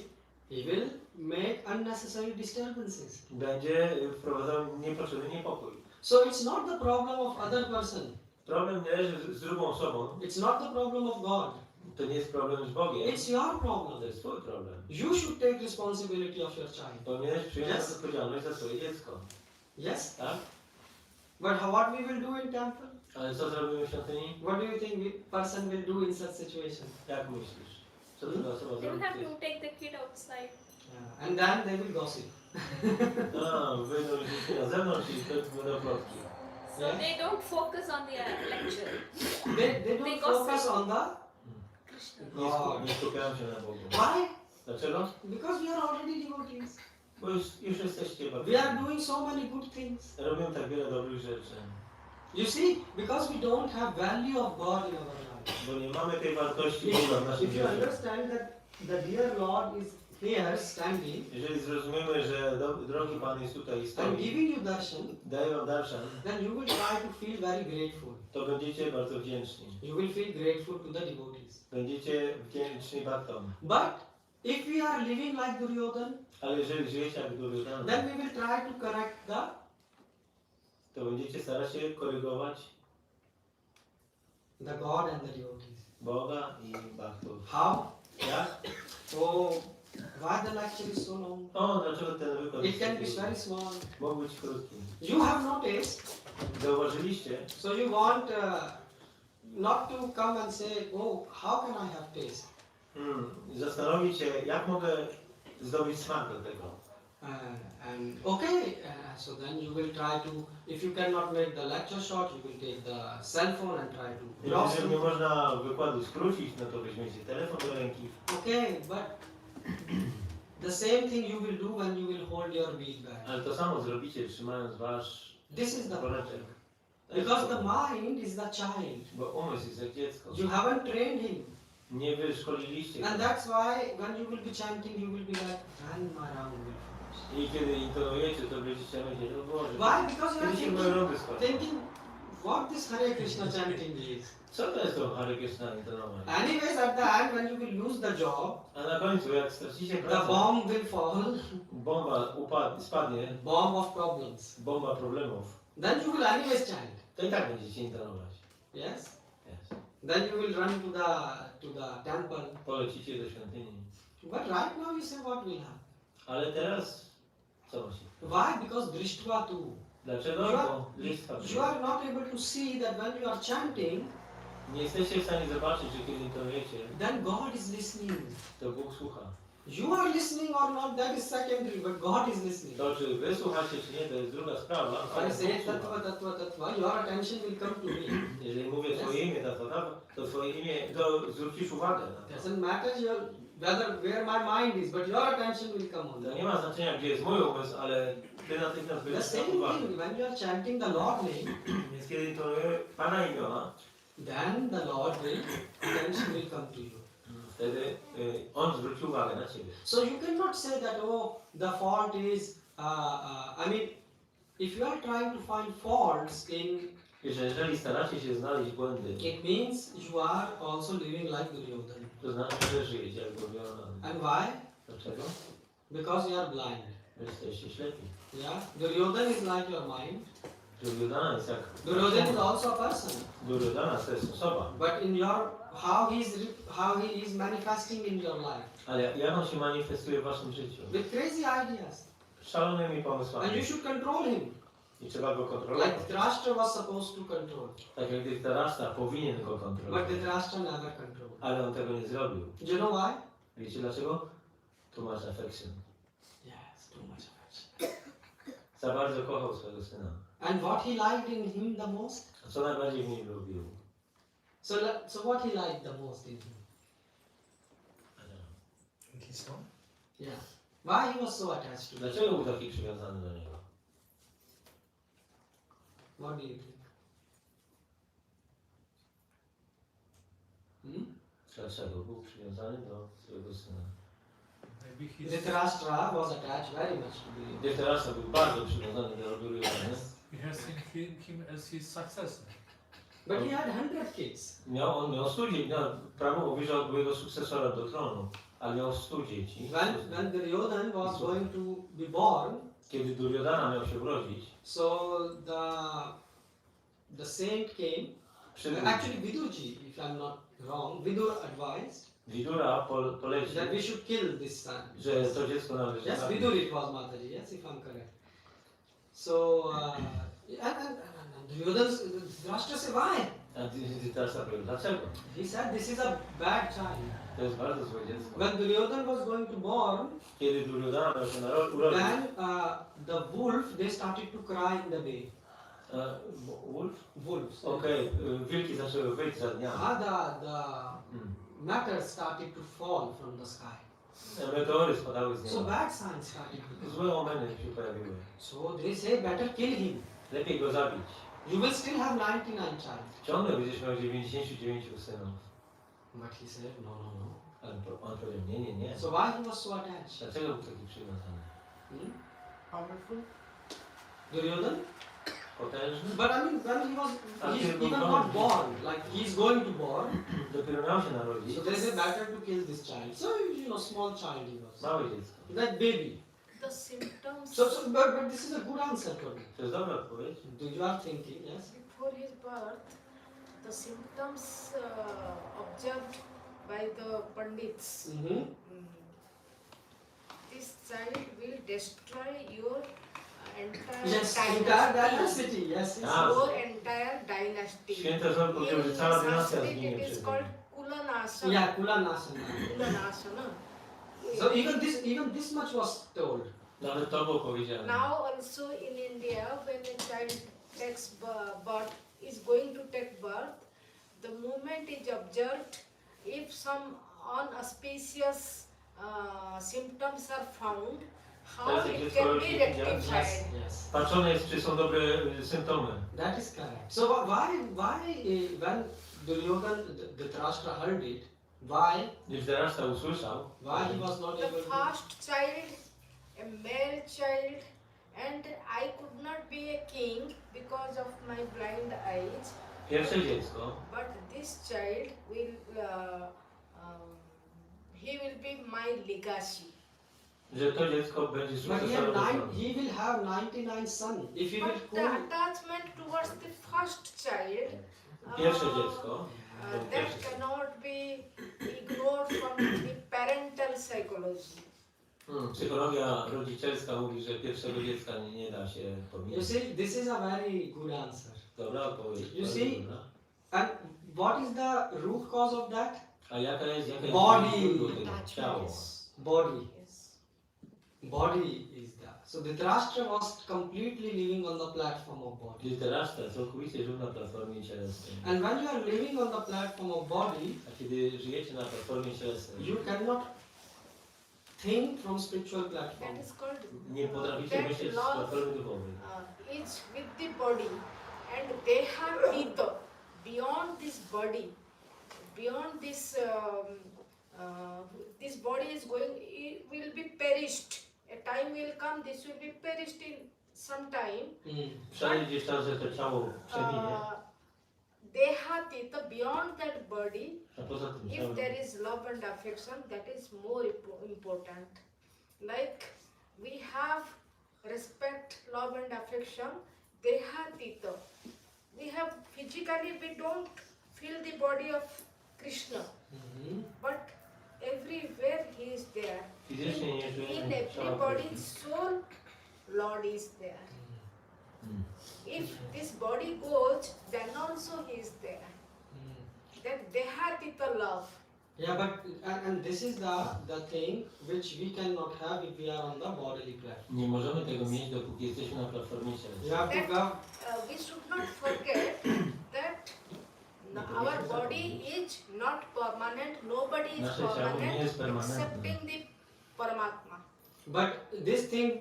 He will make unnecessary disturbances. Będzie wprowadzał niepotrzebny niepokój. So it's not the problem of other person. Problem nie leży z drugą osobą. It's not the problem of God. To nie jest problem z Bogiem. It's your To problem. jest twój problem. You should take responsibility of your child. Powinieneś przyjąć Yes. odpowiedzialność za swoje dziecko. Yes? Tak? But what we will do in temple? Ale co zrobimy w świątyni? What do you think person will do in such situation? Jak myślisz? Co ta osoba They will zrobi? have to take the kid outside. And then they will gossip. Wyjdą dzieci na zewnątrz i będą plotki. So Yeah. they don't focus on the lecture. They They don't gossip. focus on the Krishna. Nie skupiają się na Bogu. why? Dlaczego? Because we are already devotees. Bo już jesteście bardzo. We are doing so many good things. Robią tak wiele dobrych rzeczy. You see, because we don't have value of God in our life. Bo nie mamy tej wartości Boga w naszym If you życiu. understand that the dear Lord is here standing Jeżeli zrozumiemy, że drogi Pan jest tutaj i and stoi, giving you darshan, daje wam darshan, then you will try to feel very grateful. to będziecie bardzo wdzięczni. You will feel grateful to the devotees. Będziecie wdzięczni Bhaktom. But if we are living like Duryodhan, Ale jeżeli żyjecie jak Duryodhana, then we will try to correct to będziecie starać się korygować the God and the devotees. Boga i Bhaktów. How? Jak? Oh, why the lecture is so long? O, dlaczego ten wykład It can be jest very taki? small. Mógł być krótki. You have noticed, Zauważyliście, so you want not to come and say, oh, how can I have taste? zastanowić się, jak mogę zdobyć smak do tego. And okay, so then you will try to, if you cannot make the lecture short, you will take the cell phone and try to browse Jeżeli nie through. można wykładu skrócić, no to weźmiecie telefon do ręki. Okay, but the same thing you will do when you will hold your bead bag. Ale to samo zrobicie, trzymając wasz This is the woreczek. problem. Because the mind is the child. Bo umysł jest jak dziecko. You haven't trained him. Nie wyszkoliliście And go. that's why when you will be chanting, you will be like, and my round will finish. I kiedy intonujecie, to będziecie myśleć, o Boże, Why? Because you are kiedy się moje rundy skończą? thinking what this Hare Krishna chanting is. Co to jest to Hare Krishna intonowanie? Anyways, at the end, when you will lose the job, A na końcu, jak stracicie the pracę, bomb will fall, bomba spadnie, bomb of problems. bomba problemów, Then you will anyways chant. to i tak będziecie intonować. Yes. Yes. Then you will run to the temple. Polecicie do świątyni. But right now you say what will happen. Ale teraz, co ma się? Why? Because drishtva tu. Dlaczego? You are, Bo listwa you are not able to see that when you are chanting, nie jesteście w stanie zobaczyć, że kiedy intonujecie, then God is listening. to Bóg słucha. You are listening or not, that is secondary, but God is listening. To, czy wy słuchacie, czy nie, to jest druga sprawa. If ale I Bóg say słucha. tattva, tattva, tattva, your attention will come to me. Jeżeli mówię twoje imię, to twoje imię, to zwrócisz uwagę na to. Doesn't matter where my mind is, but your attention will come on To that. nie ma znaczenia, gdzie jest mój umysł, ale ty natychmiast The będziesz same miał uwagę. thing, when you are chanting the Lord name, Więc kiedy intonuję Pana imiona, then the Lord will, attention will come to you. wtedy On zwróci uwagę na ciebie. So you cannot say that, oh, the fault is, I mean, if you are trying to find faults in, Jeżeli staracie się znaleźć błędy, it means you are also living like Duryodhan. to znaczy, że żyjecie jak Duryodhana. And why? Dlaczego? Because you are blind. Wy jesteście ślepi. Yeah? Duryodhan is like your mind. Duryodhana jest jak... Duryodhan is also a person. Duryodhana to jest osoba. But in your, how he is manifesting in your life. Ale jak on się manifestuje w waszym życiu? With crazy ideas. Szalonymi And pomysłami. you should control him. I trzeba go kontrolować. Like Dhritarashtra was supposed to control. Tak jak Dhritarashtra powinien go But kontrolować. Dhritarashtra never controlled. Ale on tego nie zrobił. Do you know why? Wiecie dlaczego? Too much affection. Yes, too much affection. Za bardzo kochał swojego syna. And what he liked in him the most? A co najbardziej w nim lubił? So what he liked the most in him? His son? Yeah. Why he was so attached to him? Dlaczego był taki przywiązany do niego? What do you think? Hmm? Dlaczego? Był przywiązany do swojego syna. Maybe he's Dhritarashtra was attached very much to Duryodhana. Dhritarashtra był bardzo przywiązany do Duryodhany. he has seen him as his successor. But he had 100 kids. On miał 100 dzieci. No, Prabhu mówi, że on był jego sukcesorem do tronu, ale miał 100 dzieci. When Duryodhana was going to be born, Kiedy Duryodhana miał się urodzić, so the saint came. przybył Actually, Vidurji, if I'm not wrong, Vidur advised Widura polecił, that we should kill this son. że to dziecko należy Yes, zabić. Vidur it was Mataji, yes, if I'm correct. So, and Dhritarashtra said, why? A Dhritarashtra powiedział, dlaczego? He said, this is a bad child. To jest bardzo złe dziecko. When Duryodhana was going to born, Kiedy Duryodhana miał się urodzić, then the wolf, they started to cry in the day. Wolf? Wolves. Okej, wilki zaczęły wyjść za dnia. The matter started to fall from the sky. Meteory spadały z So nieba. bad signs started to come. Złe omeny się pojawiły. So they say, better kill him. Lepiej go zabić. You will still have 99 child. Ciągle będziesz miał 99 synów. But he said, no, no, no. Ale on powiedział, nie, nie, nie. So why he was so attached? Dlaczego był taki przywiązany? Powerful. Duryodhana? Potężny? But I mean, when he was, Ah, he's he even was not born. born. Like he's going to born. Dopiero miał się narodzić. So they say better to kill this child. So small child he was. Małe dziecko. That baby. The symptoms But this is a good answer for me. To jest dobra odpowiedź. Do you are thinking, yes? before his birth, the symptoms observed by the Pandits. Mm-hmm. This child will destroy your entire Yes, dynasty. entire dynasty. Yes, yes. Ah. Your entire dynasty. Święte Żon powiedział, że In cała dynastia Sanskrit zginie it is przed called nim. Kulanasana. Yeah, Kula Nasana. Kulanasana. So even this much was told. Nawet to było powiedziane. Now also in India, when a child takes birth, is going to take birth, the moment is observed, if some unauspicious symptoms are found, how Teraz it dziecko can be rodzi, rectified. Yes, yes. Patrzone jest, czy są dobre symptomy. That is correct. So why when Duryodhana, Dhritarashtra heard it, why Gdyż Dhritarashtra usłyszał, he was not The able to? first child, a male child, and I could not be a king because of my blind eyes. pierwsze dziecko, But this child will, he will be my legacy. że to dziecko będzie But sukcesorem tronu. he will have 99 sons. If he will But the attachment towards the first child, Pierwsze dziecko, that cannot be ignored from the parental psychology. Psychologia rodzicielska mówi, że pierwszego dziecka nie da się You pominąć. see, this is a very good answer. Dobra odpowiedź. You bardzo see? dobra. And what is the root cause of that? A jaka jest Body. źródło tego? Ciało. Body. Yes. Body is that. So Dhritarashtra was completely living on the platform of body. Dhritarashtra całkowicie żył na platformie cielesnej. And when you are living on the platform of body, A kiedy żyjecie na platformie cielesnej, you cannot think from spiritual platform. That is called nie potraficie that myśleć z love platformy duchowej. is with the body, and they have ego beyond this body, beyond this. This body is going, it will be perished. A time will come, this will be perished in some time. Przejdzie czas, że to ciało przeminie, Dehatita, beyond that body, a poza tym if ciałem there is love and affection, that is more important. Like we have respect, love and affection, dehatita. We have physically, we don't feel the body of Krishna, but everywhere he is there. fizycznie nie In żyjemy ciała everybody's Krishny. soul, Lord is there. If this body goes, then also he is there. That dehatita love. Yeah, but and this is the thing which we cannot have if we are on the bodily platform. Nie możemy tego mieć, dopóki jesteśmy na platformie You cielesnej. have to go. We should not forget that our body is not permanent, nobody is Nasze ciało nie jest permanent permanentne. excepting the Paramatma. But this thing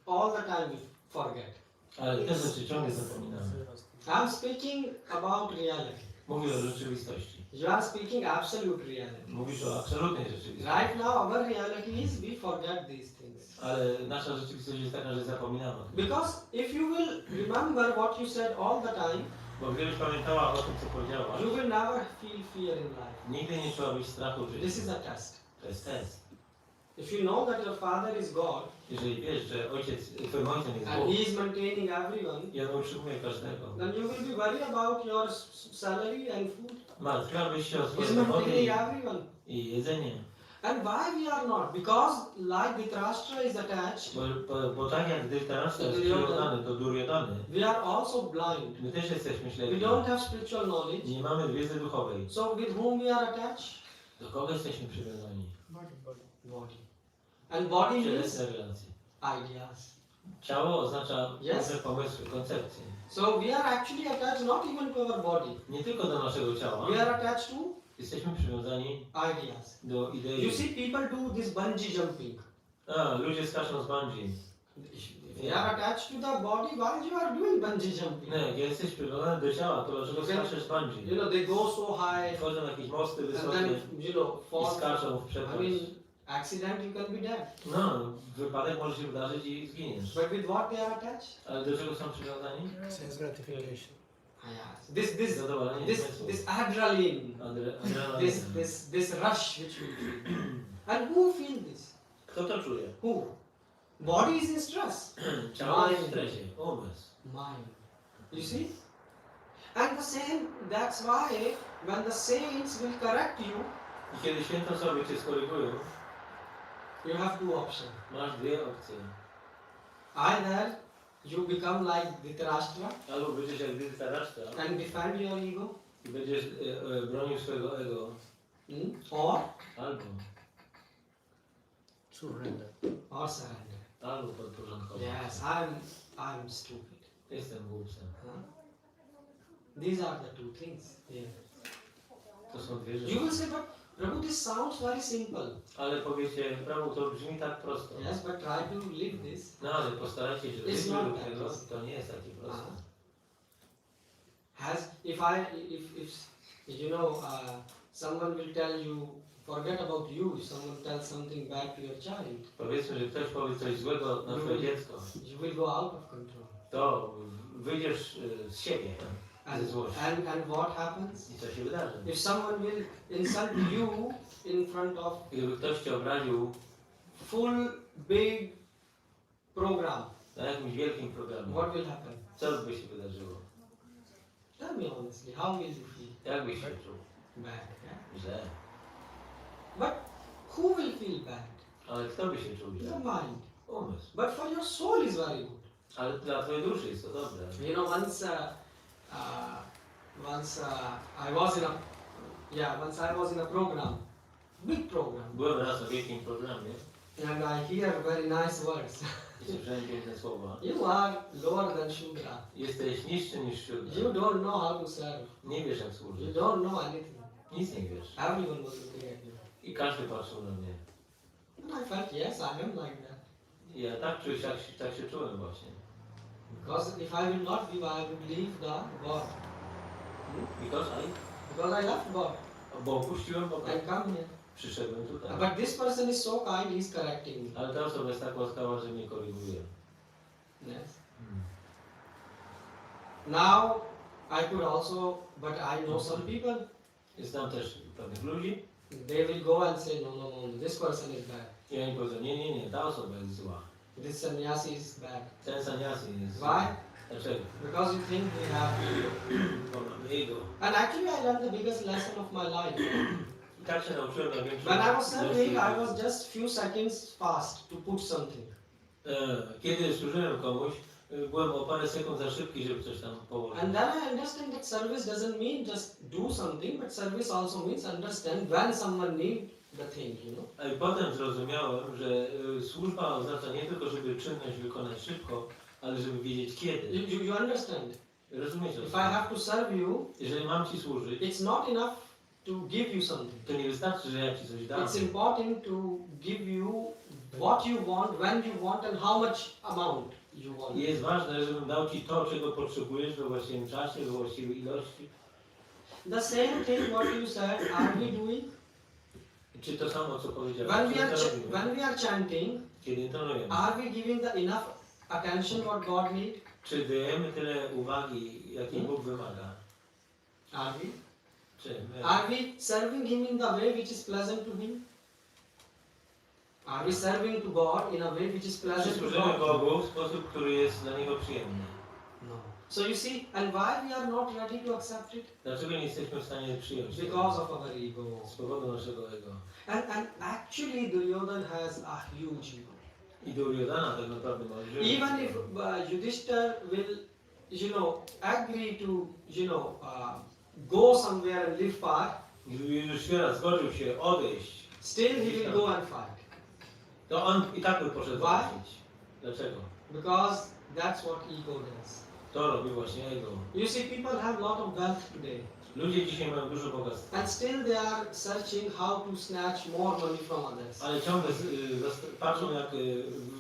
all the time we forget. Ale te rzeczy ciągle zapominamy. I'm speaking about reality. Mówi o rzeczywistości. You are speaking absolute reality. Mówisz o absolutnej rzeczywistości. Right now, our reality is we forget these things. Ale nasza rzeczywistość jest taka, że zapominamy o tym. Because if you will remember what you said all the time, Bo gdybyś pamiętała o tym, co powiedziałaś, you will never feel fear in life. nigdy nie czułabyś strachu w This is życiu. a test. To jest test. If you know that your father is God Jeżeli wiesz, że twoim ojcem jest and Bóg he is maintaining everyone, i on utrzymuje każdego, then you will be worried about your salary and food. martwiłabyś się o He swoje is dochody maintaining everyone. i jedzenie. And why we are not? Because like Dhritarashtra is attached, Bo tak jak Dhritarashtra jest przywiązany do Duryodhany, we are also blind. my też jesteśmy We ślepi. don't have spiritual knowledge. Nie mamy wiedzy duchowej. So with whom we are attached? Do kogo jesteśmy przywiązani? Body. And body means Cielesne relacje. ideas. Ciało oznacza Yes. pewne pomysły, koncepcje. So we are actually attached not even to our body. Nie tylko do naszego ciała. We are attached to Jesteśmy przywiązani ideas. do idei. You see, people do this bungee jumping. Ludzie skaczą z bungee. If you are attached to the body, why you are doing bungee jumping? Nie, jak jesteś przywiązany do ciała, to dlaczego skaczesz z You bungee? know, they go so high Wchodzą na jakieś mosty and wysokie then, you know, i fall. skaczą w I przepaść. mean, accident you can be dead. No, wypadek może się wydarzyć i zginiesz. But with what they are attached? Ale do czego są przywiązani? Sense gratification. This Zadowolenie this zmysłu. this adrenaline, Adrenalina. this rush which we feel. And who feel this? Kto to czuje? Who? Body is in stress. Ciało jest w stresie. Umysł. Mind. You see? And the same, that's why when the saints will correct you, I kiedy święte osoby cię skorygują, you have two options. masz dwie opcje. Either you become like Dhritarashtra Albo będziesz jak Dhritarashtra and defend your ego, i będziesz bronił swojego ego, or Surrender. surrender. albo podporządkować. Yes, I'm stupid. Jestem głupcem. Huh? These are the two things. Yeah. To są dwie You rzeczy. will say, but Prabhu, this sounds very simple. Ale powiecie, Prabhu, to brzmi tak prosto. Yes, but try to live this. No ale postarajcie się, It's żeby not do that tego, easy. to nie jest takie proste. If you know, someone will tell you, forget about you, if someone tells something bad to your child, Powiedzmy, że ktoś powie coś złego na twoje dziecko, you will go out of control. to wyjdziesz z siebie, ze złości. And what happens? I co się wydarzy? If someone will insult you in front of Gdyby ktoś cię obraził full big program, na jakimś wielkim programie, what will happen? co by się wydarzyło? Tell me honestly, how will you feel? Jak byś się czuł? Bad, yeah? Źle. But who will feel bad? Ale kto by się czuł Your źle? mind. Umysł. But for your soul is very good. Ale dla twojej duszy jest to dobre. You know, once I was in a program, big program, Byłem raz na wielkim programie and I hear very nice words. i słyszałem piękne słowa. You are lower than Shudra. Jesteś niższy niż You siódmy. don't know how to serve. Nie wiesz jak You służyć. don't know anything. Nic nie wiesz. Everyone was looking at you. I każdy patrzył na mnie. And I felt, yes, I am like that. I ja tak czułem, tak się czułem właśnie. Because if I will not give, I will leave the God. Because I left God Bo opuściłem Boga. and come here. Przyszedłem tutaj. But this person is so kind, he's correcting me. Ale ta osoba jest tak łaskawa, że mnie koryguje. Yes. Now I could also, but I know some people, Znam też pewnych ludzi they will go and say, no, this person is bad. i oni powiedzą, nie, ta osoba jest zła. This sannyasi is bad. Ten saniasy jest Why? zły. Dlaczego? Because you think they have ego. Bo mamy ego. And actually I learned the biggest lesson of my life. I tak się nauczyłem na większą... When I was serving, I was just few seconds fast to put something. Kiedy służyłem komuś, byłem o parę sekund za szybki, żeby coś tam położyć. And then I understand that service doesn't mean just do something, but service also means understand when someone needs the thing, you know. A i potem zrozumiałem, że służba oznacza nie tylko, żeby czynność wykonać szybko, ale żeby wiedzieć kiedy. You understand? Rozumiecie? If I have to serve you, Jeżeli mam Ci służyć, it's not enough to give you something. to nie wystarczy, że ja Ci coś dam. It's important to give you what you want, when you want, and how much amount you want. Jest ważne, żebym dał Ci to, czego potrzebujesz we właściwym czasie, we właściwej ilości. the same thing what you said, are we doing? Czy to samo, co powiedziałeś? When Czy we are to robimy? when we are chanting, Kiedy intonujemy. are we giving the enough attention what God need? Czy dajemy tyle uwagi, jakiej Bóg wymaga? Are we? Czy my? Are we serving Him in the way which is pleasant to Him? Are we serving to God in a way which is Czy pleasant to służymy God? Bogu w sposób, który jest dla Niego przyjemny? No. So you see, and why we are not ready to accept it? Dlaczego nie jesteśmy w stanie przyjąć tego? Because of our ego. Z powodu naszego ego. And actually Duryodhan has a huge ego. I Duryodhana tak naprawdę ma olbrzymi Even ego. if Yudhishthir will, agree to, go somewhere and live far, Gdyby Judysztyra zgodził się odejść, still he will go and fight. to on i tak by poszedł Why? walczyć. Dlaczego? Because that's what ego does. To robi właśnie ego. You see, people have a lot of wealth today. Ludzie dzisiaj mają dużo bogactwa, And still they are searching how to snatch more money from others. ale ciągle patrzą jak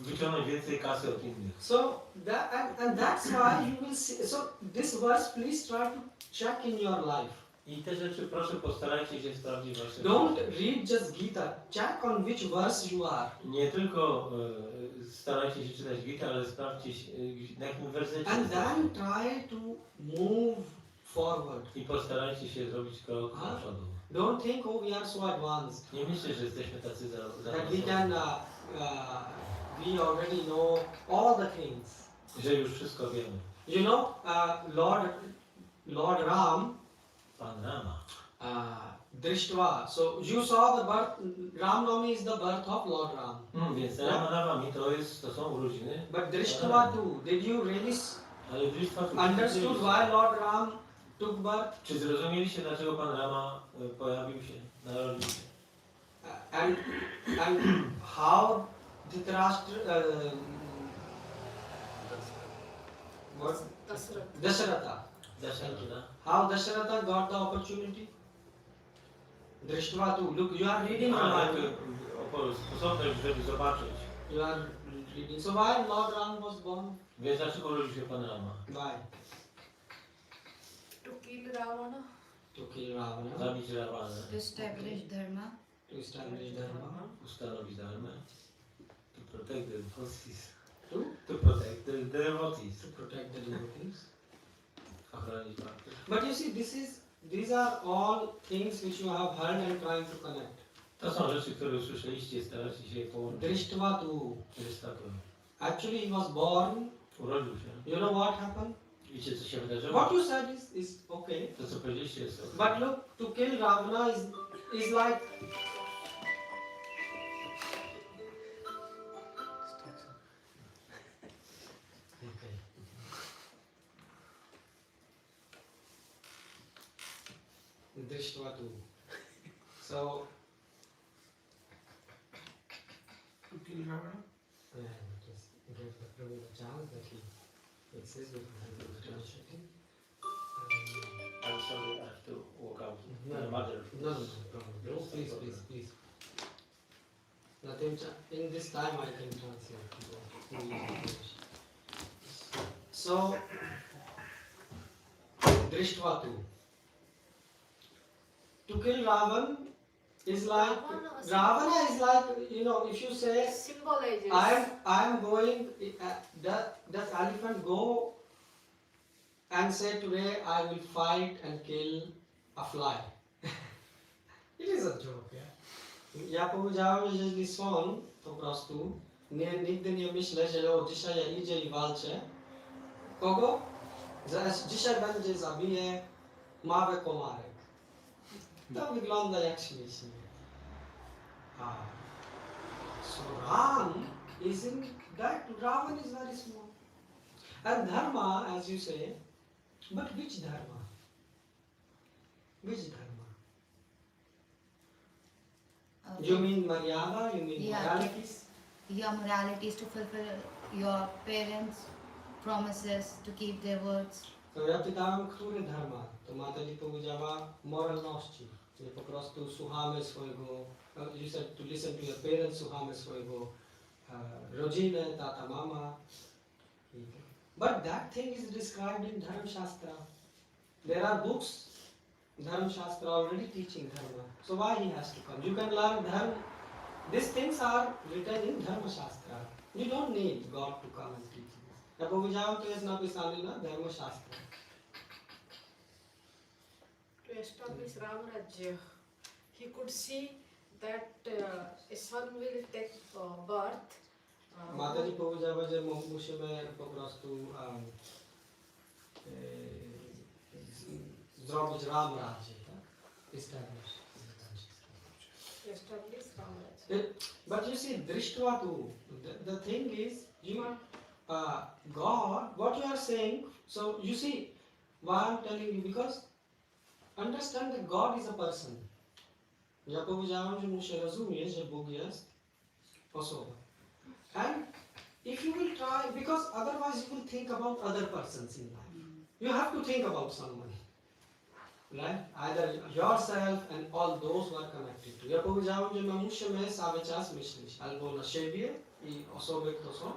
wyciągnąć więcej kasy od innych. So that and that's why you will see. So this verse, please try to check in your life. I te rzeczy proszę postarajcie się sprawdzić w waszym Don't życiu. read just Gita. Check on which verse you are. Nie tylko starajcie się czytać Gita, ale sprawdźcie na jakim wersecie And jesteście. then try to move forward. I postarajcie się zrobić krok do Huh? przodu. Don't think, oh, we are so advanced Nie myślcie, że jesteśmy tacy that we can, we already know all the things. że już wszystko wiemy. You know, Lord Ram, Pan Rama. Drishtva. So you saw the birth. Ram Navami is the birth of Lord Ram. Więc Rama Navami to są urodziny, But Drishtva too. Did you really ale Drishtva tu understood why Lord Ram took birth? Czy zrozumieliście, dlaczego Pan Rama pojawił się, narodził się? And how Dhritarashtra, what? Dasharatha. Dasharatha. How Dasharatha got the opportunity? Drishtva too. Look, you are reading Ramayana. Sposobność, żeby zobaczyć. You are reading. So why Lord Ram was born? Więc dlaczego urodził się Pan Rama? Why? To kill Ravana. To kill Ravana. Zabić Rawanę, To establish dharma. To establish dharma. ustanowić dharmę. To protect the devotees. To? To protect the devotees. To protect the devotees. Ochronić bhakti. But you see, these are all things which you have heard and trying to connect. To są rzeczy, które usłyszeliście, staracie się je połączyć. Drishtva too. Jest tak. Actually, he was born. Urodził się. You know what happened? Wiecie, co się wydarzyło? What you said is okay. To, co powiedzieliście, jest ok. But look, to kill Ravana is like. Drishtva too. So. To kill Ravana? Just give the Prabhu the chance that he exists with translating. I'm sorry, I have to walk out. No, My mother. No, problem. Please. Nothing. In this time, I can translate. So, Drishtva too. To kill Ravan is like Ravana is like, if you say Symbolizes. I am going. Does elephant go and say today I will fight and kill a fly? It is a joke, yeah. Ja powiedziałem, że jeżeli słoń po prostu nigdy nie myślę, że dzisiaj ja idzie i walczę. Kogo? Dzisiaj będzie zabije małe komarek. To wygląda jak śmiesznie. So Ram isn't that Ravan is very small. And dharma, as you say, but which dharma? Which dharma? You mean Maryada? You mean Yeah. moralities? Your morality is to fulfill your parents' promises, to keep their words. To ja pytałem, który dharma? To Mataji powiedziała moralności. Że po prostu słuchamy swojego, you said to listen to your parents, słuchamy swojego rodziny, tata, mama. But that thing is described in Dharma Shastra. There are books Dharma Shastra already teaching Dharma. So why he has to come? You can learn Dharma. These things are written in Dharma Shastra. You don't need God to come and teach this. Now, Bhagavad is napisali na Dharma Shastra. To establish Ramarajya, he could see that a son will take birth. Mataji powiedziała, że musimy po prostu zrobić Ramarajya, tak? Establish. Establish Ramarajya. But you see, Drishtva too. The thing is, God, what you are saying, so you see, why I am telling you, because understand that God is a person. Ja powiedziałem, że muszę rozumieć, że Bóg jest osobą. And if you will try, because otherwise you will think about other persons in life. You have to think about someone. Right? Either yourself and all those who are connected to. Ja powiedziałem, że my musimy cały czas myśleć albo na siebie i osoby, które są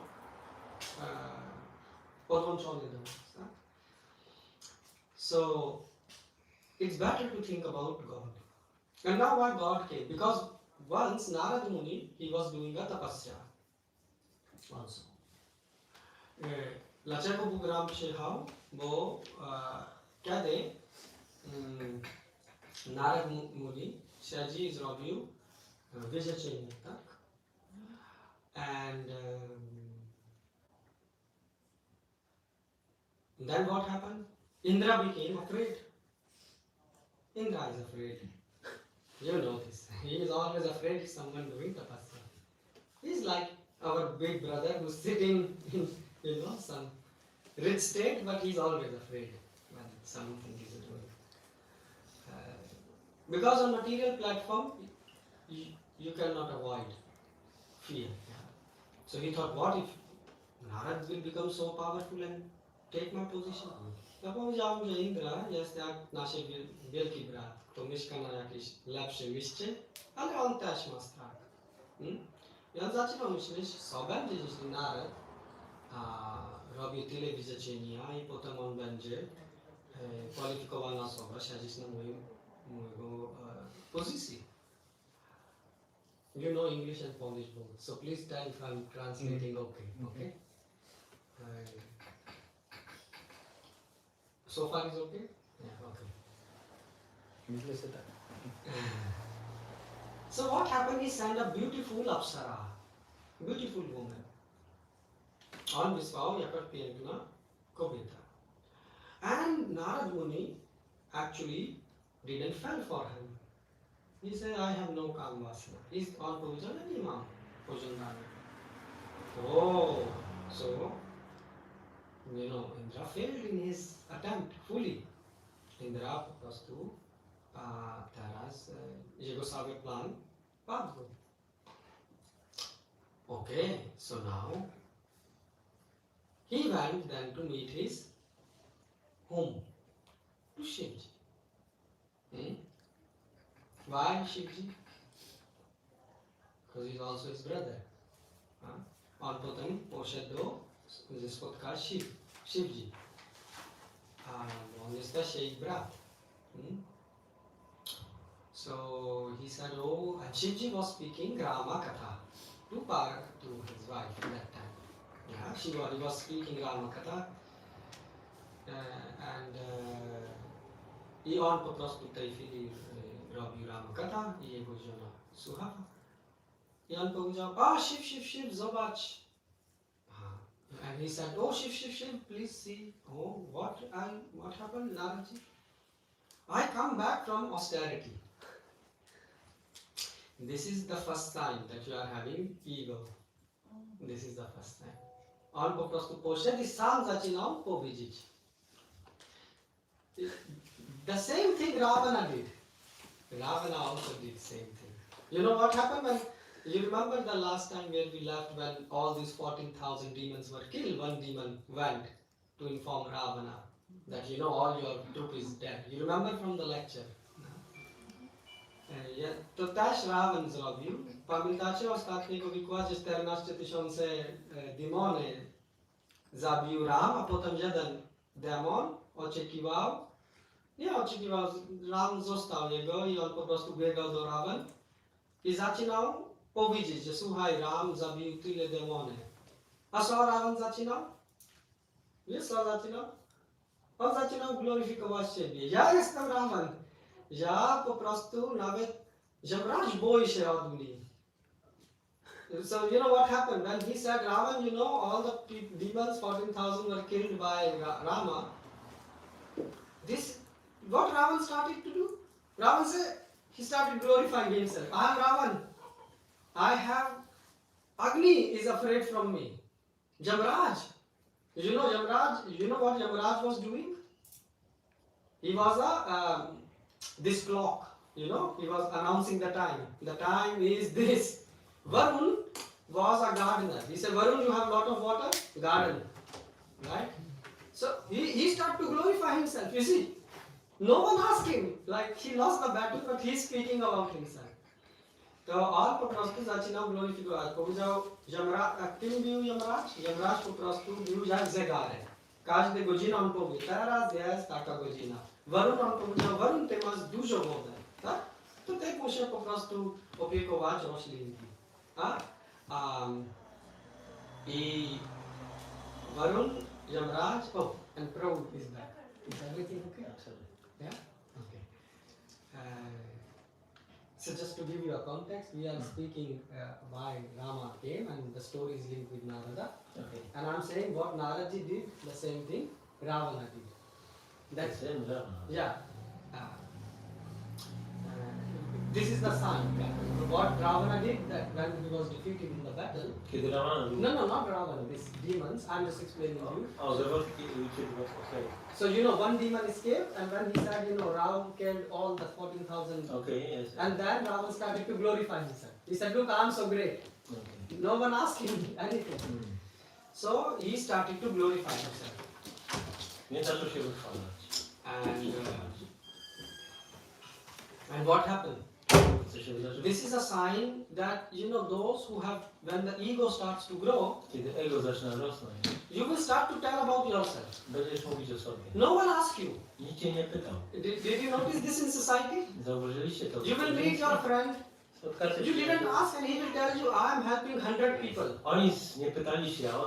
podłączone do nas. Tak? So, it's better to think about God. And now why God came? Because once Narad Muni, he was doing a tapasya also. Dlaczego Bóg Ram przyjechał? Bo kiedy Narad Muni siedzi i zrobił wyrzeczenie, tak? And then what happened? Indra became afraid. Indra is afraid. You know this. He is always afraid of someone doing tapasya. He is like our big brother who is sitting in, some rich state, but he is always afraid when something is doing. Because on material platform, you cannot avoid fear. Yeah? So he thought, what if Narad will become so powerful and take my position? Ja powiedziałem, że Indra jest jak nasz wielki brat, kto mieszka na jakimś lepszym mieście, ale on też ma strach. I on zaczął myśleć, co będzie, jeśli Narad robi tyle wyrzeczenia i potem on będzie kwalifikowana osoba siedzieć na mojego pozycji. You know English and Polish both, so please tell if I'm translating okay? So far is okay? Yeah, okay. So what happened is sent a beautiful apsara, beautiful woman. On wysłał jakaś piękna kobieta. And Narad Muni actually didn't fall for him. He said, I have no kamvasana. On powiedział, że nie mam pożądania. Oh, so Indra failed in his attempt fully. Indra po prostu teraz jego cały plan padł. Okay, so now he went then to meet his home, to Shivji. Why Shivji? Because he's also his brother. On potem poszedł ze spotka Shivji. On jest też jej brat. So he said, oh, and Shivji was speaking Rama Katha to his wife at that time. Yeah, he was speaking Rama Katha. I on po prostu w tej chwili robił Rama Katha i jego żona słuchała. I on powiedział, Shiv, zobacz. And he said, oh, Shiv, please see. Oh, what happened, Naradji? I come back from austerity. This is the first sign that you are having ego. This is the first sign. On po prostu poszedł i sam zaczynał powiedzieć. The same thing Ravana did. Ravana also did same thing. You know what happened when, you remember the last time where we left when all these 14,000 demons were killed, one demon went to inform Ravana that all your troop is dead. You remember from the lecture? To też Ravan zrobił. Pamiętacie ostatniego wykładzie 14 000 demony zabił Ram, a potem jeden demon oczekiwał Nie oczekiwał, Ram został jego i on po prostu biegał do Rawan i zaczynał powiedzieć, że słuchaj, Ram zabił tyle demony. A co Ravan zaczynał? Wiesz co zaczynał? On zaczynał gloryfikować siebie. Ja jestem Ravan. Ja po prostu nawet, że wręcz boi się od mnie. So you know what happened when he said Ravan, you know all the demons, 14,000 were killed by Rama. What Ravan started to do? Ravan said, he started glorifying himself. I am Ravan. I have, Agni is afraid from me. Jamraj. You know what Jamraj was doing? He was this clock, he was announcing the time. The time is this. Varun was a gardener. He said, Varun, you have a lot of water? Garden. Right? So he started to glorify himself. You see, no one asked him. Like he lost the battle, but he's speaking about himself. To on po prostu zaczynał gloryfikować. Powiedział, kim był Jamraj? Jamraj po prostu był jak zegarek. Każda godzina on powie, teraz jest taka godzina. Varun on powiedział, Varun, ty masz dużo wody. Tak? To ty musisz po prostu opiekować roślinki. I Varun, Jamraj, and Prabhu is back. Is everything okay? Absolutely. Yeah? Okay. So just to give you a context, we are speaking why Rama came and the story is linked with Narada. Okay. And I'm saying what Naradaji did, the same thing Ravana did. That's same Ravana. Yeah. This is the sign. What Ravana did that when he was defeated in the battle. Kiedy Ravana był... No, not Ravana, these demons. I'm just explaining you. O, zawodki, okay. So one demon escaped and when he said, Ram killed all the 14,000. Okay, yes. And then Ravana started to glorify himself. He said, look, I'm so great. Okay. No one asked him anything. So he started to glorify himself. Nie zaczął się wychwalać. And what happened? Co się wydarzyło? This is a sign that, those who have, when the ego starts to grow, Kiedy ego zaczyna rosnąć, you will start to tell about yourself. będziesz mówić o sobie. No one asks you. Nikt cię nie pytał. Did you notice this in society? Zauważyliście to? You will meet your friend. Spotkacie You się. didn't ask and he will tell you, I am helping 100 people. Oni nie pytali się, a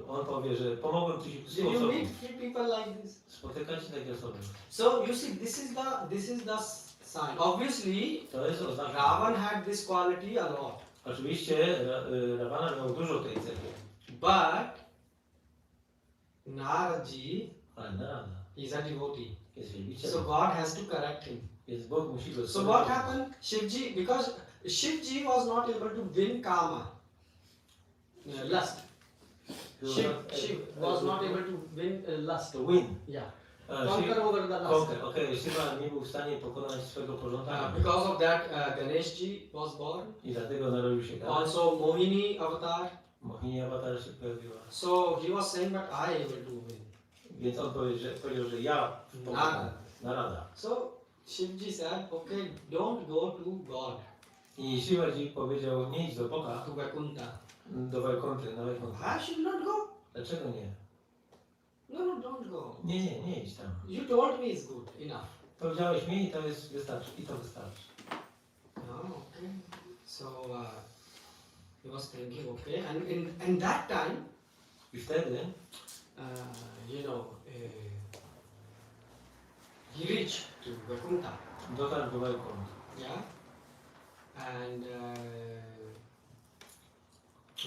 on powie, że pomogłem ci Did 100 you osobom. meet few people like this? Spotykacie takie osoby. So you see, this is the sign. Obviously, To jest oznaka. Ravan had this quality a lot. Oczywiście Ravana miał dużo tej cechy, But Naraji ale Narada is a devotee. jest So wielbicielem. God has to correct him. Więc Bóg musi go So what happened? Shivji, because Shivji was not able to win kama, lust. Shiv was not able to win lust. To win. Yeah. Conquer over the lust. Okej, Shiva nie był w stanie pokonać swego pożądania. Because of that, Ganeshji was born. I dlatego narodził się Ganesh. Also Mohini avatar. Mohini Avatar się pojawiła. So he was saying that I able to win. Więc on powiedział, że ja pokonam Narada. So Shivji said, okay, don't go to God, I Shivaji powiedział, nie idź do Boga, to Vaikuntha. do Wajkunty, na Wajkuntę. I should not go. Dlaczego nie? No, don't go. Nie idź tam. You told me it's good enough. Powiedziałeś mi i to jest wystarczy. I to wystarczy. No, okay. So he was thinking, okay, and in that time, I wtedy he reached to Vaikuntha. dotarł do Wajkunty. Yeah, and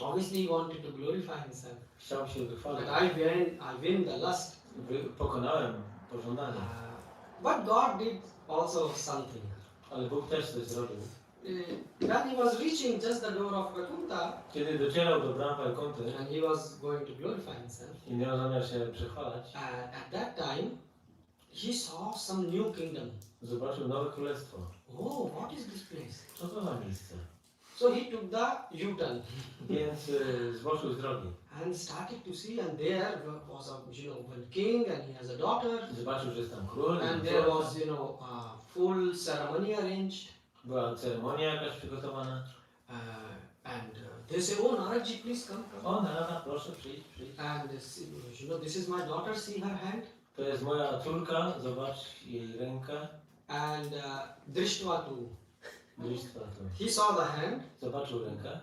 obviously he wanted to glorify himself. Chciał się wychwalać. That I win the lust. Pokonałem pożądanie. But God did also something. Ale Bóg też coś zrobił. When he was reaching just the door of Vaikuntha, Kiedy docierał do bram Wajkunty and he was going to glorify himself, i miał zamiar się przechwalać, at that time he saw some new kingdom. zobaczył nowe królestwo. Oh, what is this place? Co to za miejsce? So he took the U-turn Więc zboczył z drogi. and started to see, and there was a one king, and he has a daughter, Zobaczył, że jest tam król. and there was a full ceremony arranged. Była ceremonia jakaś przygotowana. And they say, oh Naraji, please come. O, Narada, proszę, przyjdź. And this is my daughter, see her hand. To jest moja córka, zobacz jej rękę. And Drishtva too. Bliźka to. He saw the hand, Zobaczył rękę,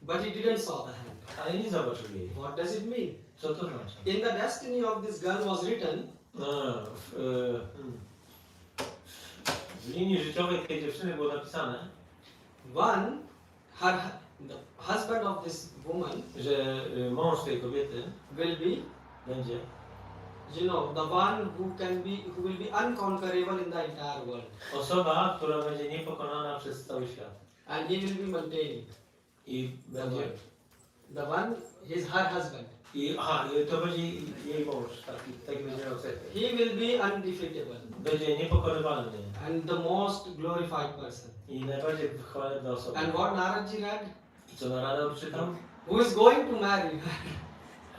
but he didn't saw the hand. ale nie zobaczył jej. What does it mean? Co to znaczy? In the destiny of this girl was written, W linii życiowej tej dziewczyny było napisane, the husband of this woman że mąż tej kobiety will be, będzie the one who will be unconquerable in the entire world. osoba, która będzie niepokonana przez cały świat. And he will be maintaining I the będzie... world. The one, her husband. I to będzie jej mąż, taki będzie miał cechę. He will be undefeatable Będzie niepokonywalny and the most glorified person. i najbardziej chwalebna osoba. And what Naradji read? I co Narada odczytał? Who is going to marry her?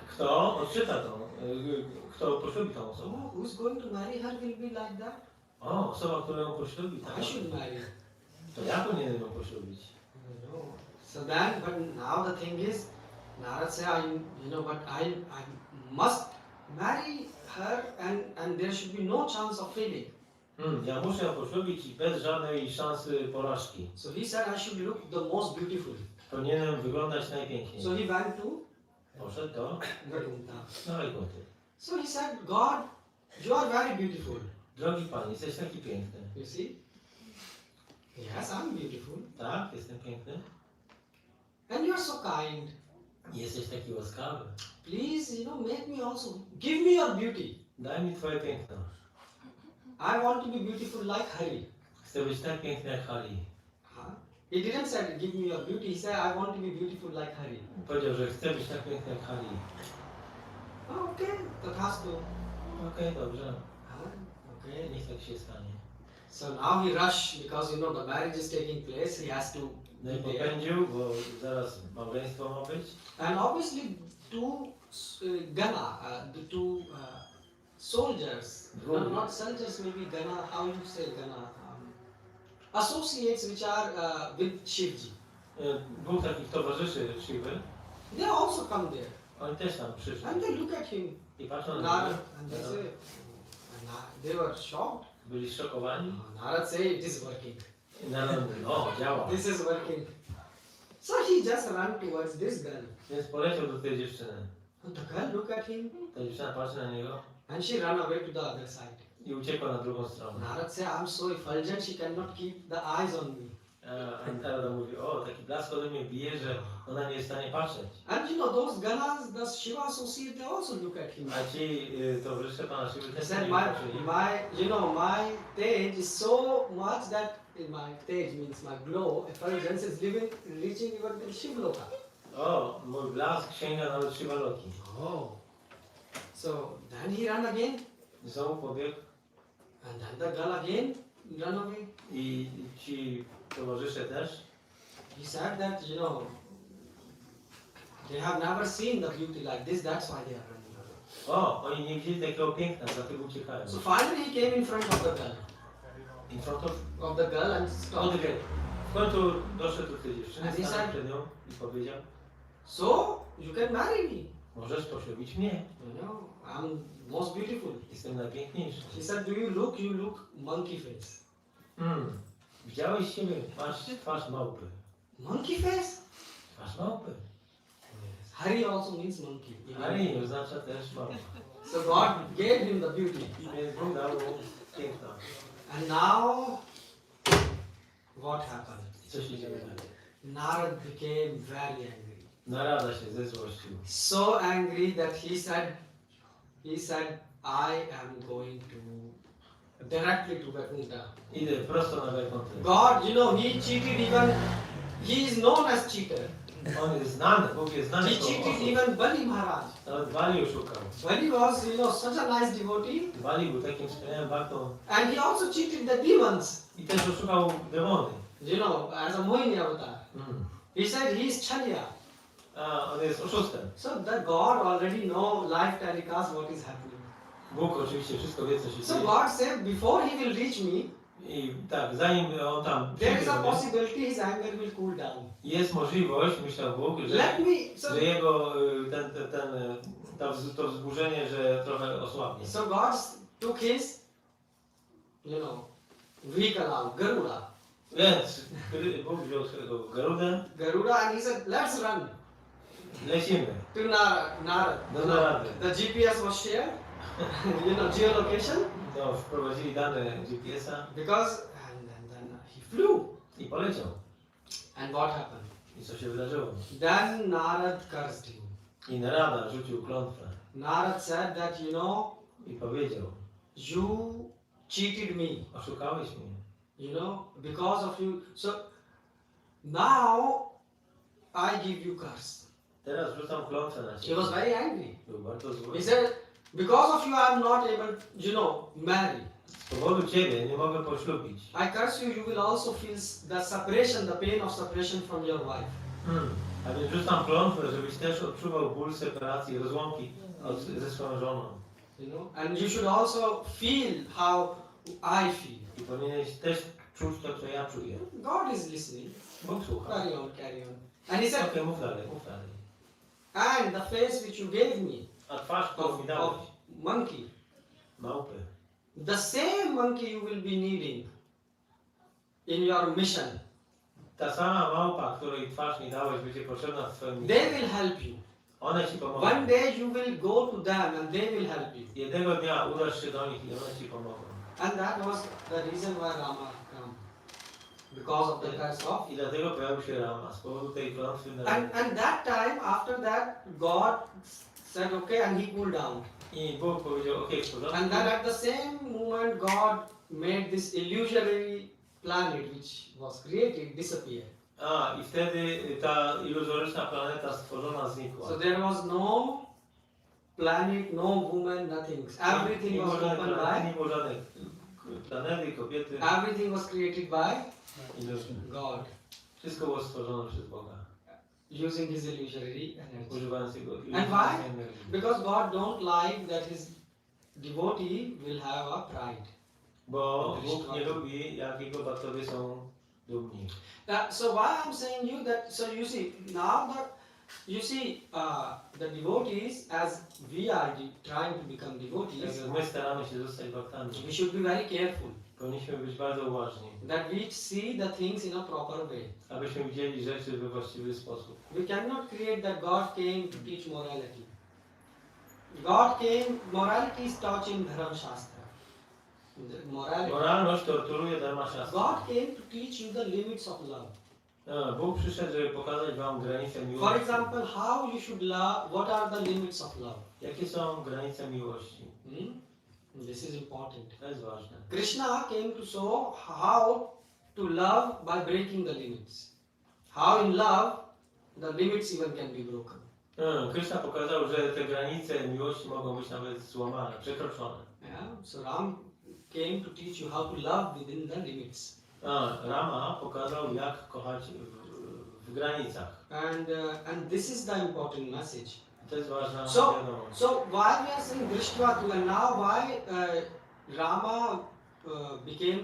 Kto odczyta tą, kto poślubi tą osobę? Oh, who's going to marry her will be like that? O, osoba, która ją poślubi, tak. I should marry her. To ja powinienem ją poślubić. No. So then, but now the thing is, Narad said, but I must marry her and there should be no chance of failing. Ja muszę ją poślubić i bez żadnej szansy porażki. So he said I should look the most beautiful. Powinienem wyglądać najpiękniej. So he went to Poszedł do Vaikuntha. Wajkunty. So he said, God, you are very beautiful. Drogi Panie, jesteś taki piękny. You see? Yes, I'm beautiful. Tak, jestem piękny. And you are so kind. Jesteś taki łaskawy. Please, make me also. Give me your beauty. Daj mi Twoje piękno. I want to be beautiful like Hari. Chcę być tak piękny jak Hari. He didn't say, give me your beauty. He said, I want to be beautiful like Hari. Powiedział, że chce być tak piękny jak Hari. Okay, tathastu. Okej, dobrze. Okay. Niech tak się stanie. So now he rushed because the marriage is taking place. He has to No i be there. popędził, bo zaraz małżeństwo ma być. And obviously, the two soldiers, not soldiers, maybe Gana. How you say Gana? Associates which are with Shivji. Dwóch takich towarzyszy Shiwy, They also come there oni też tam przyszli. and they look at him. I patrzą na Narad, niego. and they say, they were shocked. Byli zszokowani. Narad say, it is working. I Narad mówi, o, działa. This is working. So he just ran towards this girl. Więc poleciał do tej dziewczyny. And the girl look at him Ta dziewczyna patrzy na niego and she ran away to the other side. i uciekła na drugą stronę. Narad say, I'm so effulgent, she cannot keep the eyes on me. A Narada mówi, o, taki blask ode mnie bije, że ona nie jest w stanie patrzeć. And those Ganas, the Shiva associate, they also look at him. A ci towarzysze pana Shiwy He też said, na niego patrzyli. my tej is so much that my tej means my glow, effulgence is reaching even the Shivloka. O, mój blask sięga nawet Shivaloki. Oh. So then he ran again, I znowu pobiegł and then the girl again ran away. i ci towarzysze też. He said that, they have never seen the beauty like this, that's why they are running away. O, oni nie widzieli takiego piękna, dlatego uciekają. So finally he came in front of the girl. In front of... And stopped. W końcu doszedł do tej dziewczyny, A nie stanął sam- przed nią i powiedział, So, you can marry me. możesz poślubić mnie, I'm most beautiful. jestem najpiękniejszy. She said, you look monkey face. Widziałeś siebie, masz twarz małpy. Monkey face? Twarz małpy. Hari also means monkey. Hari oznacza też małpę. So God gave him the beauty. Więc Bóg dał mu piękno. And now, what happened? I co się dzieje dalej? Narad became very angry. Narada się zezłościł. So angry that he said, I am going to directly to Vaikuntha. Idę prosto na Wajkuntę. God, he cheated even, he is known as cheater. On jest znany, Bóg jest znany He jako cheated osób. even Bali Maharaj. Nawet Bali oszukał. Bali was, such a nice devotee. Bali był takim wspaniałym baktą And he also cheated the demons, i też oszukał demony. as a Mohini avatar. He said he is Chalya. A on jest oszustem. So the God already know life telecast what is happening. Bóg oczywiście wszystko wie, co się So dzieje. God said, before he will reach me, I tak, zanim on tam there is przyjdzie a do mnie, possibility his anger will cool down. jest możliwość, myślał Bóg, Let me, so że jego to wzburzenie, że trochę osłabnie. So God took his, vehicle out, Garuda. Więc Bóg wziął swojego Garudę, And he said, let's run lecimy to Narad. do Narady. The GPS was shared, geolocation, No, wprowadzili dane GPS-a because, and then he flew. i poleciał. And what happened? I co się wydarzyło? Then Narad cursed him. I Narada rzucił klątwę Narad said that, i powiedział: you cheated me, oszukałeś mnie. because of you. So now I give you curse. Teraz rzucam klątwę na He ciebie. was very angry. Był bardzo zły. He said, because of you I am not able, marry. Z powodu ciebie nie mogę poślubić. I curse you, you will also feel the separation, the pain of separation from your wife. A więc rzucam klątwę, żebyś też odczuwał ból separacji, rozłąki ze swoją żoną. And you should also feel how I feel. I powinieneś też czuć to, co ja czuję. God is listening. Bóg słucha. Carry on. And he said, Okej, mów dalej, mów dalej. and the face which you gave me A twarz, którą mi dałeś, of monkey, małpy, the same monkey you will be needing in your mission. ta sama małpa, której twarz mi dałeś, będzie potrzebna w twoim They miejscu. will help you. One ci pomogą. One day you will go to them and they will help you. Jednego dnia udasz się do nich i one ci pomogą. And that was the reason why Rama came. Because of the curse of. I dlatego pojawił się Rama, z powodu tej klątwy na And that time, after that, God said, okay, and he cooled down. I Bóg powiedział: okej, w porządku. And then at the same moment, God made this illusory planet which was created disappear. A, i wtedy ta iluzoryczna planeta stworzona znikła. So there was no planet, no woman, nothing. Everything Nie was było żadnej opened planety, by. nie było żadnej planety, kobiety. Everything was created by Iluzji. God, Wszystko było stworzone przez Boga. using His illusory energy. Używając jego why? iluzorycznej energii. Because God don't like that His devotee will have a pride. Bo Bóg nie lubi, jak jego bhaktowie są dumni. So why I'm saying you that? So you see now the devotees, as we are trying to become devotees, Jak my staramy się zostać bhaktami, we should be very careful powinniśmy być bardzo uważni, that we see the things in a proper way. abyśmy widzieli rzeczy we właściwy sposób. We cannot create that God came to teach morality. Morality is taught in Dharma Shastra. Morality. Moralność torturuje dharma shastra. God came to teach you the limits of love. Bóg przyszedł, żeby pokazać wam granice For miłości. example, how you should love, what are the limits of love? Jakie są granice miłości? This is important. To jest ważne. Krishna came to show how to love by breaking the limits. How in love, the limits even can be broken. Krishna pokazał, że te granice miłości mogą być nawet złamane, przekroczone. Yeah? So Ram came to teach you how to love within the limits. Rama pokazał, jak kochać w granicach. And this is the important message. To jest ważna So wiadomość. why we are saying Drishtva and now why Rama became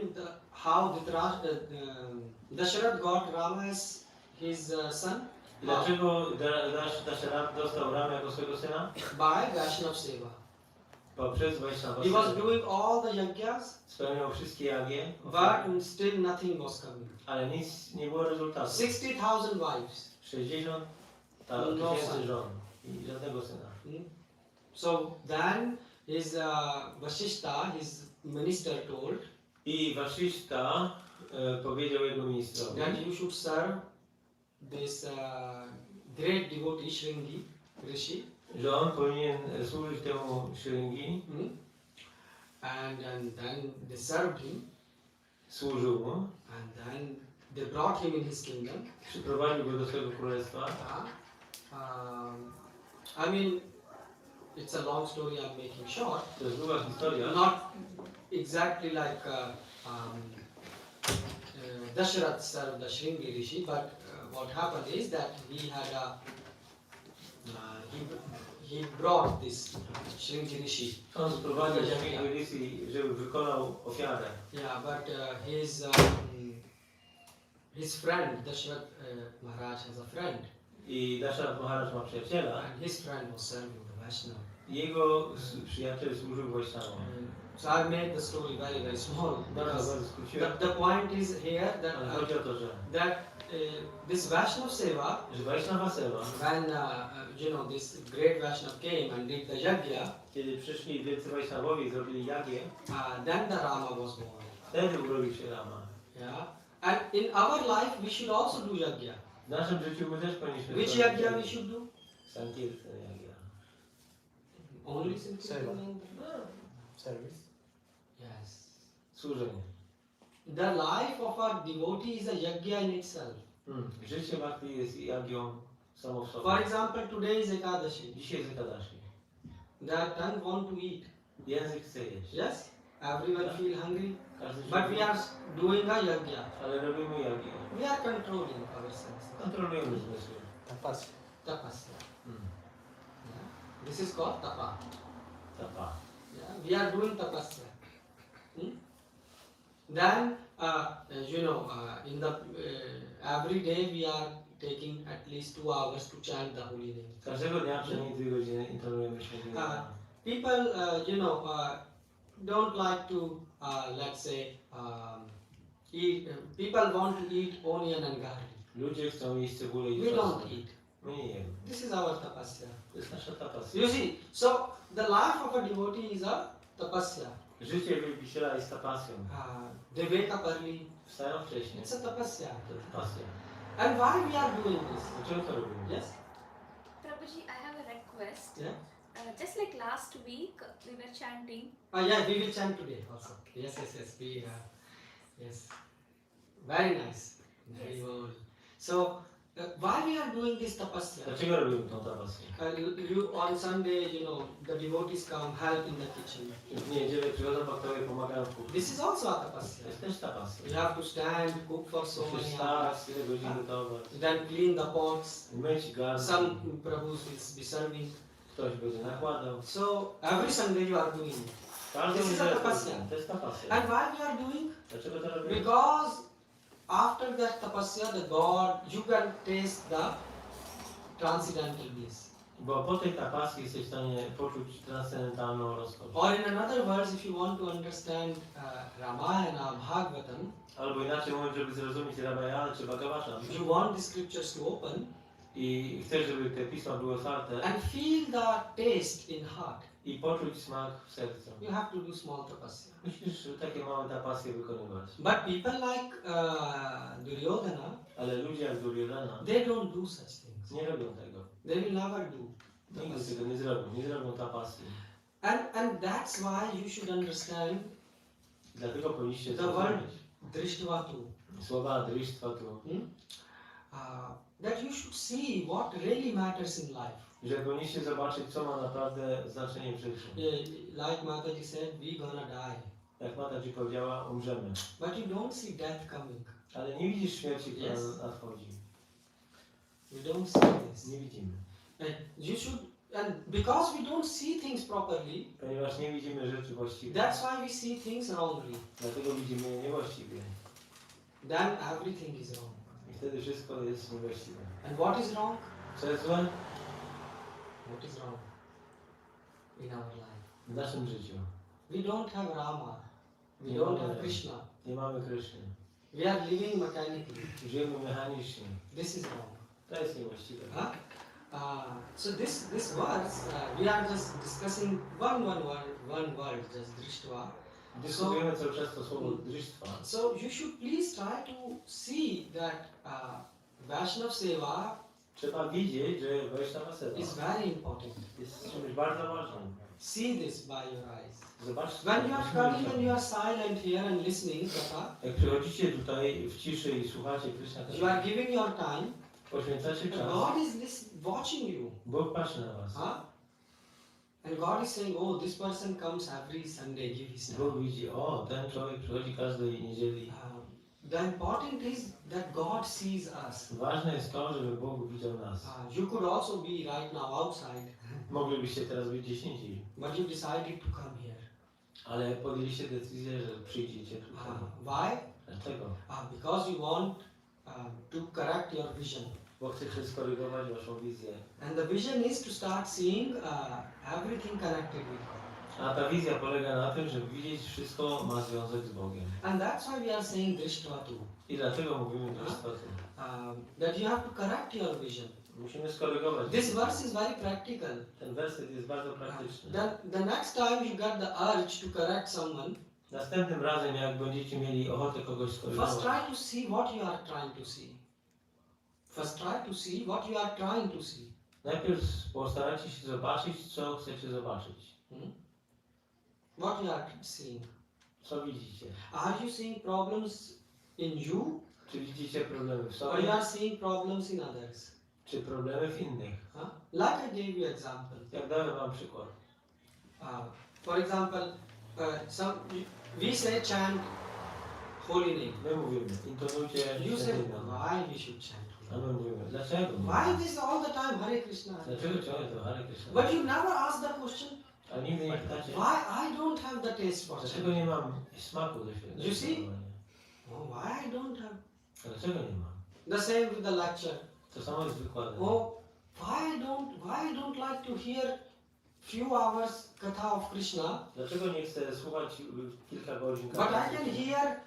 Dasharath got Rama as his son? Dlaczego Dasharat dostał Ramę jako swojego syna? By Vaishnav Seva. Poprzez Vaishnava. He was doing all the yajnas, Spełniał wszystkie jagie, but still nothing was coming. ale nic nie było rezultatu. 60,000 wives. 60 No tysięcy son. żon i żadnego syna. So then his Vasishta, his minister told I Washishta powiedział jego ministrowi, that you should serve this great devotee Shringi Rishi. że on powinien służyć temu Shringi, And then they served him, służył mu, and then they brought him in his kingdom. przyprowadził go do swojego królestwa. I mean, it's a long story I'm making short. To jest długa historia. Not exactly like Dasharath served the Shringi Rishi, but what happened is that he had he brought this Shringi Rishi. On sprowadził Shringi Rishi, żeby wykonał ofiarę. Yeah, but his friend Dasharath Maharaj has a friend, I Dasharath Maharaj ma przyjaciela and his friend was serving the Vaishnava. Jego przyjaciel służył Wajsznavom. So I made the story very, very small. Bardzo, Because bardzo skróciłem. the point is here Ale that, chodzi o to, że this Vaishnava Seva, Vaishnava Seva, when this great Vaishnava came and did the yajna, kiedy przyszli wielcy Wajsznawowie i zrobili jagię, then the Rama was born. wtedy urodził się Rama. Yeah. And in our life we should also do yajna. W naszym życiu my też powinniśmy Which zrobić yajna we should do? Sankirtan jagia. Only Seva. Sankirtan? Service. Yes. Służenie. The life of a devotee is a yajna in itself. Życie Bhakti jest jagią samo w For sobie. example, today is Ekadashi. Dzisiaj jest Ekadashi. That tongue want to eat. Język chce jeść. Yes? Everyone feel hungry. Każdy się But we are doing a yajna. ale robimy jagię. We are controlling our senses. Kontrolujemy zmysły. Tapasya. Tapasya. Hmm. Yeah. This is called tapa. Tapa. Yeah. We are doing tapasya. Then, in the every day we are taking at least 2 hours to chant the holy name. Każdego dnia przynajmniej 2 godziny intonujemy świętego imienia. People, don't like to, let's say, eat. People want to eat onion and garlic. Ludzie chcą jeść cebulę i We czosnek. don't eat. My nie jemy. This is our tapasya. To jest nasza tapasya. You see, so the life of a devotee is a tapasya. Życie wielbiciela jest tapasją. They wake up early. Wstają wcześniej. It's a tapasya. To tapasja. And why we are doing this? Dlaczego to robimy? Yes? Prabhuji, I have a request. Yeah? Just like last week, we were chanting. Yeah, we will chant today also. Yes. Yes. Very nice. Very well. So, why we are doing this tapasya? Dlaczego robimy tą tapasję? You on Sunday, the devotees come help in the kitchen. W niedzielę przychodzą bakterie, pomagają w kuchni. This is also a To tapasya. jest też tapasja. You have to stand, cook for so Musisz many stać, hours, tyle godzin gotować. then clean the pots. Myć garnek. Some Prabhus will be serving. Ktoś będzie nakładał. So every Sunday you are doing it. Każdy This is a niedzielę tapasya. to jest tapasja. And why we are doing? Dlaczego to robimy? Because after that tapasya, you can taste the transcendental bliss. Bo po tej tapasji jesteś w stanie poczuć transcendentalną rozkosz. Or in another words, if you want to understand Ramayana, Bhagavatam, Albo inaczej mówiąc, żeby zrozumieć Ramayana czy Bhagavatam you want the scriptures to open i chcesz, żeby te pisma były otwarte and feel the taste in heart, i poczuć smak w sercu. you have to do small tapasya. Musisz takie małe tapasje wykonywać. But people like Duryodhana, Ale ludzie jak Duryodhana they don't do such things. nie robią tego. They will never do. Nigdy tego nie zrobią. Nie zrobią tapasji. And that's why you should understand Dlatego powinniście the word zrozumieć Drishtvatu. słowa drishtvatu, That you should see what really matters in life. że powinniście zobaczyć, co ma naprawdę znaczenie w życiu. Like Mataji said, we gonna die. Jak Mata Ci powiedziała, umrzemy. But you don't see death coming. Ale nie widzisz śmierci, która Yes. nadchodzi. We don't see this. Nie widzimy. And because we don't see things properly, Ponieważ nie widzimy rzeczy właściwie. that's why we see things wrongly. Dlatego widzimy je niewłaściwie. Then everything is wrong. I wtedy wszystko jest niewłaściwe. And what is wrong? Co jest złe? What is wrong in our life? W naszym życiu. We don't have Rama. We Nie don't mamy have Rama. Krishna. Nie mamy Kryszny. We are living mechanically. Żyjemy mechanicznie. This is wrong. To jest niewłaściwe. So this verse, we are just discussing one word, just Drishtva. Dyskutujemy cały czas to słowo drishttva. So you should please try to see that Vaishnava Seva Trzeba widzieć, że Vaishnava Seva is very important. jest czymś bardzo ważnym. See this by your eyes. Zobaczcie. When you are coming and you are silent here and listening, Katha, Jak przychodzicie tutaj w ciszy i słuchacie Krishna, you are giving your time. poświęcacie czas. God is watching you. Bóg patrzy na was. And God is saying, oh, this person comes every Sunday, give his time. Bóg widzi, o, ten człowiek przychodzi każdej niedzieli. The important is that God sees us. Ważne jest to, żeby Bóg widział nas. You could also be right now outside, Moglibyście teraz być gdzieś indziej, but you decided to come here. ale podjęliście decyzję, że przyjdziecie tutaj. Why? Dlaczego? Because you want to correct your vision. bo chcecie skorygować waszą wizję. And the vision is to start seeing everything connected with God. A ta wizja polega na tym, żeby widzieć wszystko ma związek z Bogiem. And that's why we are saying Drishtva too. I dlatego mówimy Drishtva. That you have to correct your vision. Musimy skorygować. This verse is very practical. Ten werset jest bardzo praktyczny. The next time you get the urge to correct someone, Następnym razem, jak będziecie mieli ochotę kogoś first skorygować, try to see what you are trying to see. First try to see what you are trying to see. najpierw postarajcie się zobaczyć, co chcecie zobaczyć. What you are seeing. Co widzicie? Are you seeing problems in you, Czy widzicie problemy w or you sobie, are seeing problems in others? czy problemy w innych? Huh? Like I gave you example. Jak dałem wam przykład. For example, we say chant holy name. My mówimy, intonujcie You say święte imię. why we should chant A holy my mówimy, dlaczego? name? Why this all the time Hare Krishna? Dlaczego ciągle to Hare Krishna? But you never ask the question, A nigdy nie pytacie, why I don't have the taste for dlaczego chant? nie mam smaku do świętego You see? imienia? Oh, why I don't have? A dlaczego nie mam? The same with the lecture. To samo jest z wykładem. Oh, why I don't like to hear few hours katha of Krishna, Dlaczego nie chcę słuchać kilka godzin but I katechezy? can hear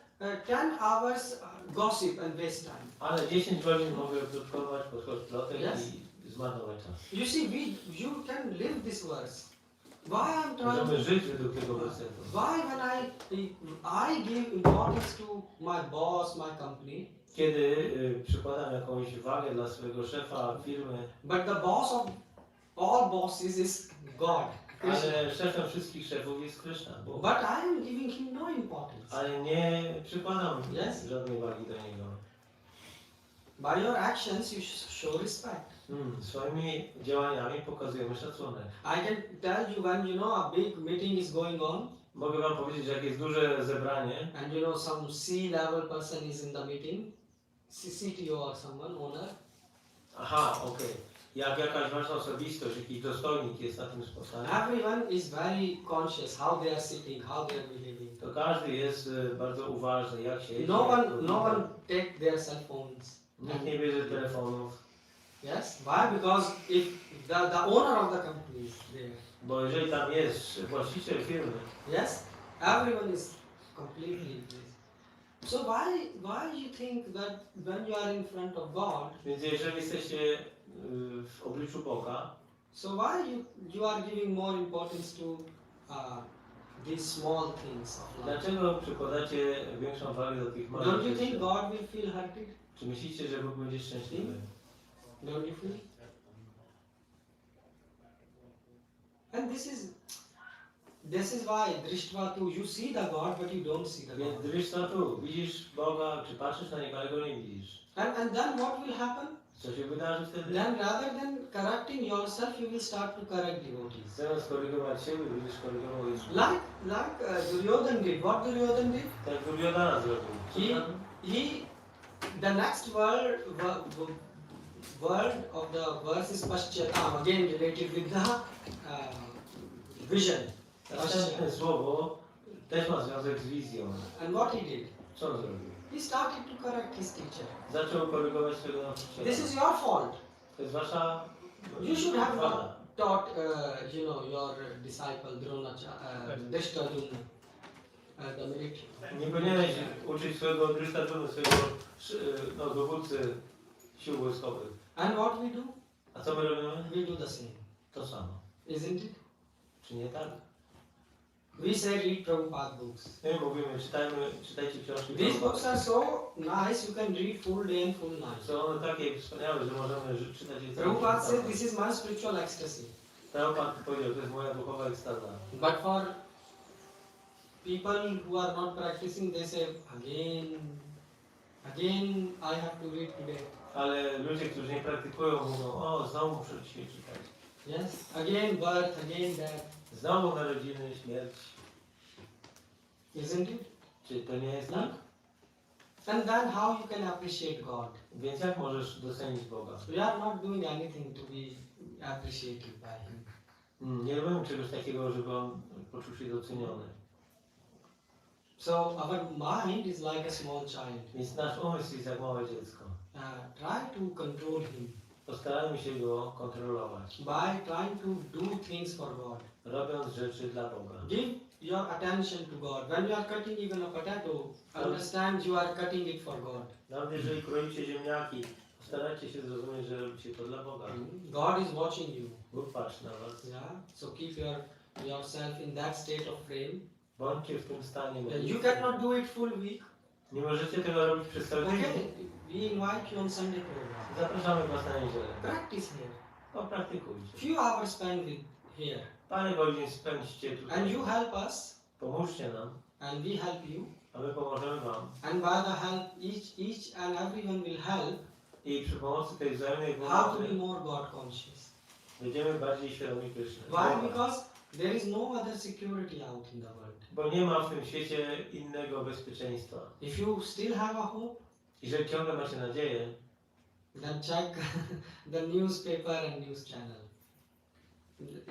10 hours gossip and waste time. Ale 10 godzin mogę plotkować, podchodzić plotek Yes. i zmarnować czas. You see, you can live this verse. Why I'm trying Możemy to, żyć według tego wersetu. why when I give importance to my boss, my company, Kiedy przykładam jakąś wagę dla swojego szefa firmy, but the boss of all bosses is God, Krishna. ale szefem wszystkich szefów jest Krishna, Bóg. But I am giving him no importance. Ale nie przykładam Yes. żadnej wagi do niego. By your actions you show respect. Swoimi działaniami pokazujemy szacunek. I can tell you when a big meeting is going on, Mogę wam powiedzieć, że jak jest duże zebranie and some C-level person is in the meeting, CTO or someone, owner. Aha, okej. Jak jakaś ważna osobistość, jakiś dostojnik jest na tym spotkaniu, Everyone is very conscious how they are sitting, how they are behaving. to każdy jest bardzo uważny, jak się No one take their cell phones. Nikt nie bierze telefonów, Yes. Why? Because if the owner of the company is there, bo jeżeli tam jest właściciel firmy, yes, everyone is completely busy. So why you think that when you are in front of God, więc jeżeli jesteście w obliczu Boga, so why you are giving more importance to these small things of life? dlaczego przykładacie większą wagę do tych Don't małych you think rzeczy? God will feel hurted? Czy myślicie, że Bóg będzie szczęśliwy? Don't you feel? And this is why Drishtva too, you see the God but you don't see the Więc God. Drishtva tu, widzisz Boga, czy patrzysz na Niego, ale Go nie widzisz. And then what will happen? Co się wydarzy wtedy? Then rather than correcting yourself, you will start to correct devotees. Zamiast korygować siebie, będziesz korygował Jezusa. Like Duryodhan did. What Duryodhan did? Tak Duryodhana zrobił. The next word of the verse is Paschyatam, again related with the vision. Następne słowo też ma związek z wizją. And what he did? Co on zrobił? He started to correct his teacher. Zaczął korygować swojego nauczyciela. This is your fault. To jest wasza You should have wada. taught, your disciple Drishtadumna, the military. Nie powinieneś uczyć swojego Drishtadumny, swojego dowódcy sił wojskowych. And what we do? A co my robimy? We do the same. To samo. Isn't it? Czy nie tak? We say read Prabhupada books. My mówimy, czytajcie książki. These books are so nice, you can read full day and full night. Są one takie wspaniałe, że możemy czytać je Prabhupada said, this is my spiritual ecstasy. Prabhupada powiedział, to jest moja duchowa ekstaza. But for people who are not practicing, they say, again I have to read today. Ale ludzie, którzy nie praktykują, mówią, o, znowu muszę dzisiaj czytać. Yes, again birth, again death. Znowu narodziny, śmierć. Isn't it? Czy to nie jest tak? And then how you can appreciate God? Więc jak możesz docenić Boga? We are not doing anything to be appreciated by Him. Nie robimy czegoś takiego, żeby on poczuł się doceniony. So our mind is like a small child. Więc nasz umysł jest jak małe dziecko. try to control him Postarajmy się go kontrolować, by trying to do things for God. robiąc rzeczy dla Boga. Give your attention to God. When you are cutting even a potato, understand you are cutting it for God. Nawet jeżeli kroicie ziemniaki, postarajcie się zrozumieć, że robicie to dla Boga. God is watching you. Bóg patrzy na was. Yeah. So keep yourself in that state of frame. Bądźcie w tym stanie. You cannot do it full week. Nie możecie tego robić przez cały tydzień. Okay. We invite you on Sunday program. Zapraszamy was na niedzielę. Practice here. Popraktykujcie. Few hours spent here. Parę godzin spędźcie And tutaj. you help us. Pomóżcie nam, And we help you. a my pomożemy wam. And by the help, each and everyone will help I przy pomocy tej wzajemnej how to be pomocy more God conscious. będziemy bardziej świadomi Kryszny. Why? Because there is no other security out in the world. Bo nie ma w tym świecie innego bezpieczeństwa. If you still have a hope, Jeżeli ciągle macie nadzieję, then check the newspaper and news channel.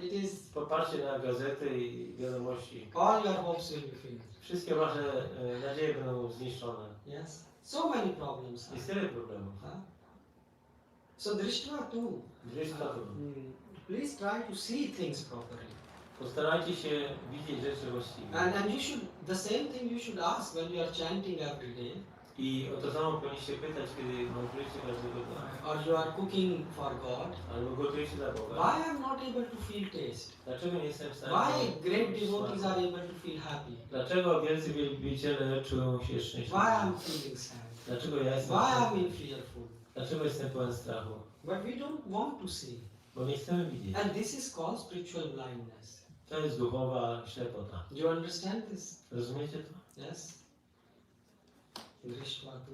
It is popatrzcie na gazety i wiadomości. all your hopes will be filled. Wszystkie wasze nadzieje będą zniszczone. Yes. So many problems. Jest tyle problemów. Huh? So drishta too. Drysztatu. Please try to see things properly. Postarajcie się widzieć rzeczy właściwie. And you should, the same thing you should ask when you are chanting every day. I o to samo powinniście pytać, kiedy modlitwicie każdego dnia. Or you are cooking for God. Albo gotujecie dla Boga. Why I'm not able to feel taste? Dlaczego nie jestem w stanie... Why great devotees are able to feel happy? Dlaczego wielcy wielbiciele czują się Why szczęśliwi? I'm feeling sad? Dlaczego ja jestem... Why I'm fearful? Dlaczego jestem pełen strachu? But we don't want to see. Bo nie chcemy widzieć. And this is called spiritual blindness. To jest duchowa ślepota. Do you understand this? Rozumiecie to? Yes. Drishtva tu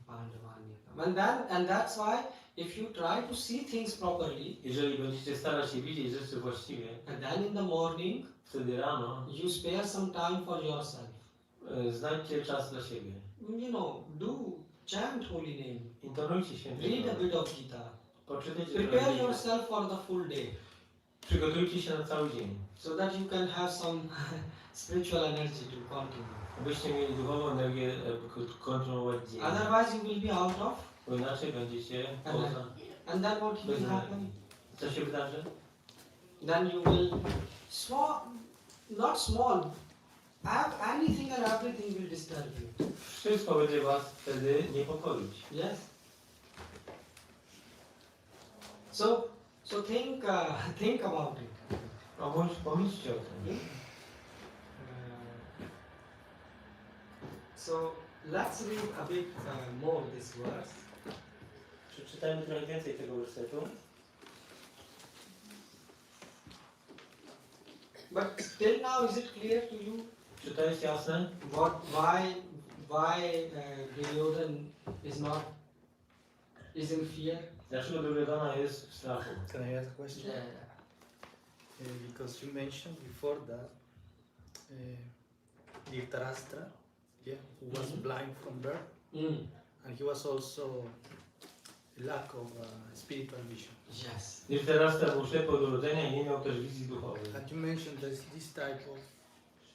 Pandavanyakam. And that's why if you try to see things properly, Jeżeli będziecie starać się widzieć rzeczy właściwie, and then in the morning wtedy rano you spare some time for yourself. znajdźcie czas dla siebie. You know, chant holy name. Intonujcie się. Read a bit of Gita. Poczytajcie Prepare Bhagavad-Gita. yourself for the full day Przygotujcie się na cały dzień. so that you can have some spiritual energy to continue. Abyście mieli duchową energię kontynuować dzień. Otherwise you will be out of. Bo inaczej będziecie poza. And then what will happen? Co się wydarzy? Then you will not small, anything and everything will disturb you. Wszystko będzie was wtedy niepokoić. Yes. So think about it. Pomyślcie o tym. So let's read a bit more this verse. Przeczytajmy trochę więcej tego wersetu. But till now, is it clear to you Czy to jest jasne? why Duryodhan is in fear? Dlaczego Duryodhana jest w strachu? Can I ask a question? Because you mentioned before that Dhritarashtra, who was blind from birth, and he was also lack of spiritual vision. Yes. Dhritarashtra był ślepy od urodzenia i nie miał też wizji duchowej. And you mentioned that this type of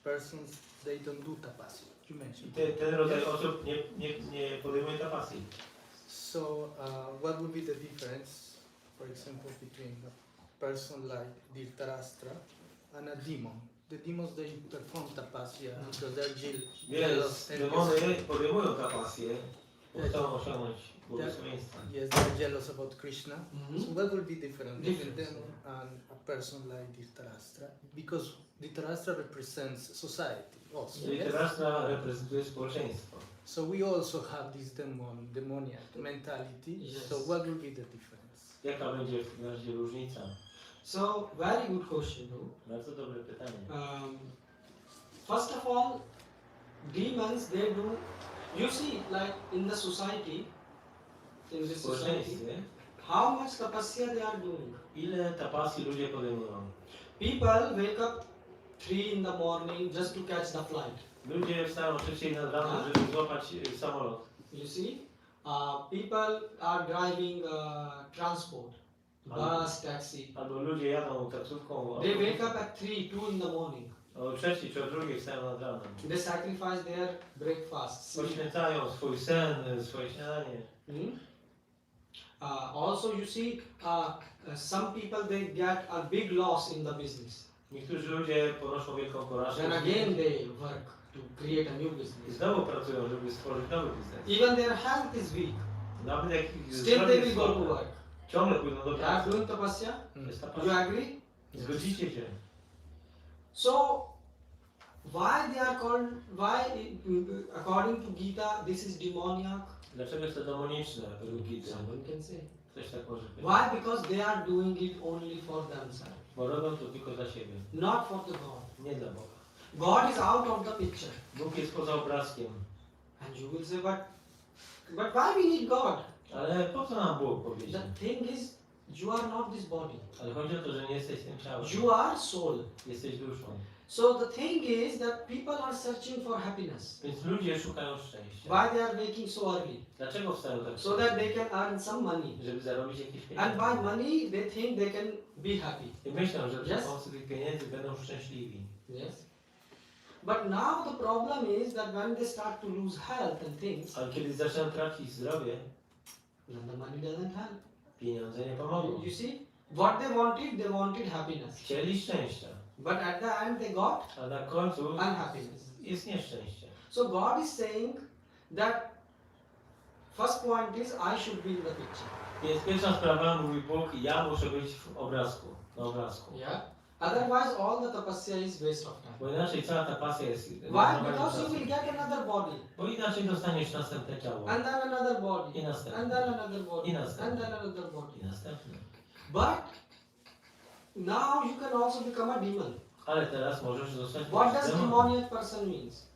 persons, they don't do tapasya. You I mentioned. ten rodzaj osób nie podejmuje tapasji. So, what would be the difference, for example, between a person like Dhritarashtra and a demon? The demons, they perform tapasya because they're jealous. Więc demony podejmują tapasję, bo chcą osiągnąć błogosławieństwo. Yes, they're jealous about Krishna. Mhm. So what will be different between Difference, them and a person like Dhritarashtra? Because Dhritarashtra represents society also. Yes? Dhritarashtra reprezentuje społeczeństwo. So we also have this demoniac mentality. Yes. So what will be the difference? Jaka będzie w razie różnica? So very good question, bro. Bardzo dobre pytanie. First of all, demons they do. You see, like in the society, in W this society, społeczeństwie how much tapasya they are doing. ile tapasji ludzie podejmują? People wake up 3 in the morning just to catch the flight. Ludzie wstają o 3 nad rano, żeby złapać samolot. You see, people are driving transport, bus, taxi. Albo ludzie jadą taksówką, They wake up at 2 in the morning. O 3 czy o 2 wstają nad ranem. They sacrifice their breakfast. Poświęcają swój sen, swoje śniadanie. Hmm? Also, you see, some people they get a big loss in the business. Niektórzy ludzie ponoszą wielką porażkę. Then again they work to create a new I business. znowu pracują, żeby stworzyć nowy biznes. Even their health is weak. Nawet jak ich Still they zdrowie will go to słabe, work. ciągle pójdą do They are pracy. doing tapasya. Jest ta You pasja. agree? Zgodzicie się. So, why they are called? Why, according to Gita, this is demoniac? Dlaczego jest to demoniczne według Gity? Someone can say. Ktoś tak może powiedzieć. Why? Because they are doing it only for themselves, Bo robią to tylko dla siebie, not for the God. nie dla Boga. God is out of the picture. Bóg jest poza obrazkiem. And you will say, but why we need God? Ale po co nam Bóg powiedzieć? The thing is, you are not this body. Ale chodzi o to, że nie jesteś tym ciałem. You are soul. Jesteś duszą. So the thing is that people are searching for happiness. Więc ludzie szukają szczęścia. Why they are waking so early? Dlaczego wstają tak So that they can earn some money. Żeby zarobić jakieś And pieniądze. by money, they think they can be happy. I myślą, że przy Yes. pomocy tych pieniędzy będą szczęśliwi. Yes. But now the problem is that when they start to lose health and things, Ale kiedy zaczną tracić zdrowie, then the money doesn't help. pieniądze nie pomogą. You see, they wanted happiness. Chcieli szczęścia, But at the end they got a na końcu unhappiness. jest nieszczęście. So God is saying that first point is I should be in the picture. Więc pierwsza sprawa, mówi Bóg, ja muszę być w obrazku, na obrazku. Yeah. Otherwise all the tapasya is waste of time. Bo inaczej cała ta pasja jest Why? marnowaniem Because you czasu. will get another body. Bo inaczej dostaniesz następne ciało. And then another body. I następne. And then another body. I następne. And then another body. I następne. But now you can also become a demon. Ale teraz możesz zostać What does demonem. demoniac person means?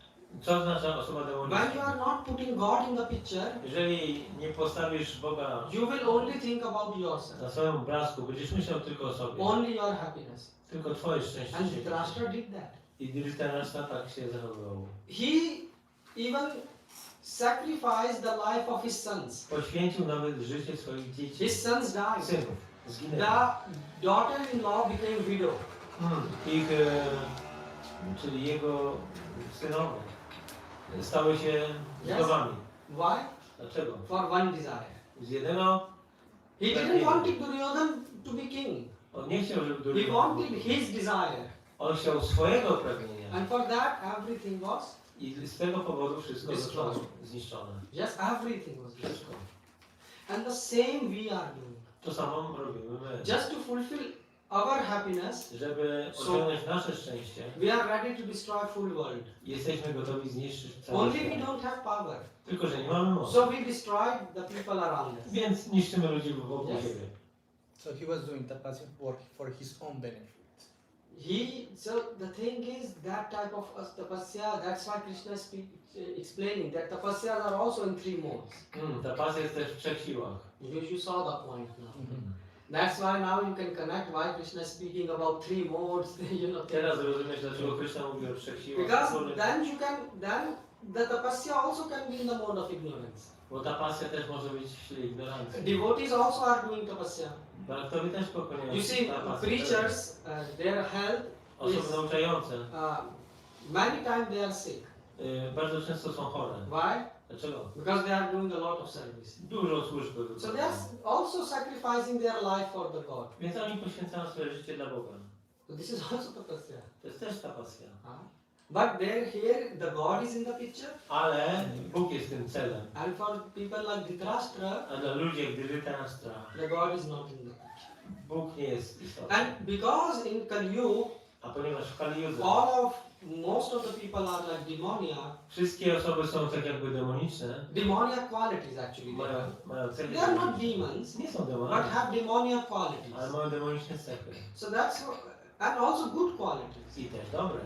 Co oznacza osoba When you demoniczna? are not putting God in the picture, Jeżeli nie postawisz Boga you will only think about yourself. na swoim obrazku, będziesz myślał tylko o sobie. Only your happiness. Tylko twoje szczęście. And się Dhritarashtra did that. I Dhritarashtra tak się zachowywał. He even sacrificed the life of his sons. Poświęcił nawet życie swoich dzieci. His sons died. Synów. Zginęli. The daughter-in-law became widow. Ich, czyli jego synowie, stały się wdowami. Why? Dlaczego? For one desire. Z jednego He didn't want Duryodhana to be king. on nie chciał, żeby He Duryodhan wanted był. his desire. On chciał swojego pragnienia. And for that everything was, I z tego powodu wszystko zostało zniszczone. yes, everything was destroyed. Wszystko. And the same we are doing. To samo robimy my. Just to fulfill our happiness, Żeby osiągnąć nasze szczęście, we are ready to destroy full world. jesteśmy gotowi zniszczyć cały Only we świat. don't have power. Tylko, że nie mamy mocy. So we destroy the people around us. Więc niszczymy ludzi wokół Yes. siebie. So he was doing tapasya work for his own benefit. So the thing is that type of tapasya, that's why Krishna is explaining that tapasyas are also in three modes. Ta pasja jest też w 3 siłach. You saw the point now. Mhm. That's why now you can connect why Krishna is speaking about three modes, Teraz rozumiesz, dlaczego Krishna mówi o 3 siłach. Because then the tapasya also can be in the mode of ignorance. Bo ta pasja też może być w sile ignorancji. Devotees also are doing tapasya. Bhaktowie też pokonują You see, ta pasja. preachers, their health Osoby is, nauczające many times they are sick. bardzo często są chore. Why? Dlaczego? Because they are doing a lot of service. Dużo służby So wykonują. they are also sacrificing their life for the God. Więc oni poświęcają swoje życie dla Boga. So this is also tapasya. To jest też ta pasja. But here the God is in the picture, Ale Bóg jest tym celem. and for people like Dhritarashtra, A dla ludzi jak Dhritarashtra, the God is not in the picture. Bóg nie jest istotny. And because in Kali Yuga, A ponieważ w Kali Yudze most of the people are like demoniac, wszystkie osoby są tak jakby demoniczne, demoniac qualities actually. mają cechy. They are not demons, Nie są but demonami, have demoniac qualities. ale mają demoniczne cechy. So that's and also good qualities. I też dobre.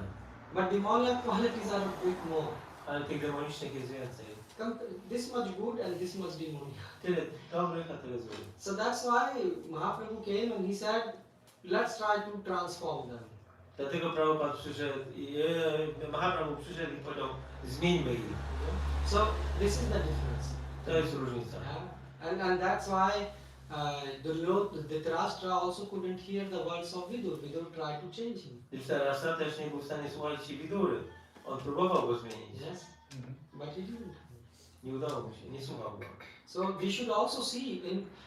But demoniac qualities are a bit more. Ale tych demonicznych jest więcej. This much good and this much demoniac. Tyle dobrych, a tyle złych. So that's why Mahaprabhu came and he said, let's try to transform them. Dlatego Prabhupada przyszedł i Mahaprabhu przyszedł i powiedział, zmieńmy ich. So this is the difference. To jest różnica. Yeah? And that's why Dhritarashtra also couldn't hear the words of Vidur. Vidur tried to change him. Dhritarashtra też nie był w stanie słuchać się Widury. On próbował go zmienić. Yes, Mhm. but he didn't. Nie udało mu się, nie słuchał go. So we should also see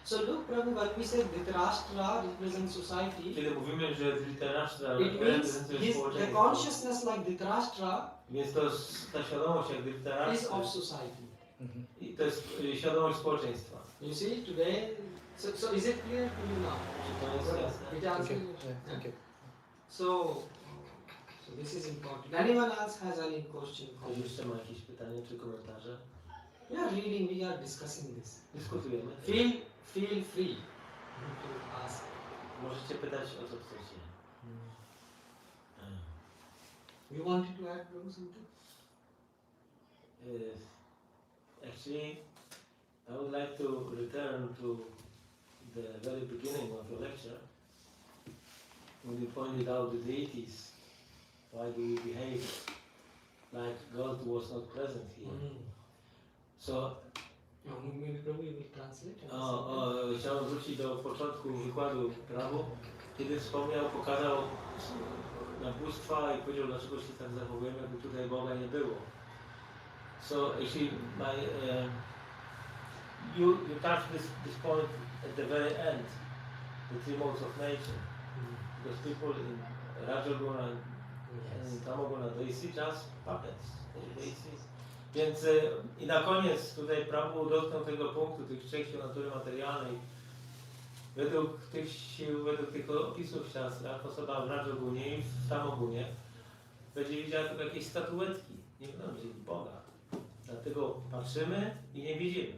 so look Prabhu, when we say Dhritarashtra represents society, Kiedy mówimy, że Dhritarashtra it means reprezentuje the społeczeństwo, consciousness like Dhritarashtra więc to jest ta świadomość jak is Dhritarashtra of society. Mhm. i to jest świadomość społeczeństwa. You see today, so is it clear to you now? Czy to jest jasne? It answers Okay. your question. Yeah, thank you. So this is important. Anyone else has any question? Ktoś jeszcze ma jakieś pytania czy komentarze? We are reading, we are discussing this. Dyskutujemy. Feel free to ask. Możecie pytać o co chcecie. You wanted to add Prabhu something? Actually, I would like to return to the very beginning of your lecture, when you pointed out the deities. Why do we behave like God was not present here? So, Maybe Prabhu you will translate. chciałem wrócić do początku wykładu Prabhu, kiedy pokazał na bóstwa i powiedział, dlaczego się tak zachowujemy, jakby tutaj Boga nie było. So actually, you touched this point at the very end, the three modes of nature, because people in Rajaguna and Tamaguna, they see just puppets, they see. Więc i na koniec tutaj Prabhu dotknął tego punktu, tych trzech sił natury materialnej. Według tych sił, według tych opisów w siastrach, osoba w Rajagunie i w Tamogunie będzie widziała tylko jakieś statuetki, nie będą widzieć Boga. Dlatego patrzymy i nie widzimy.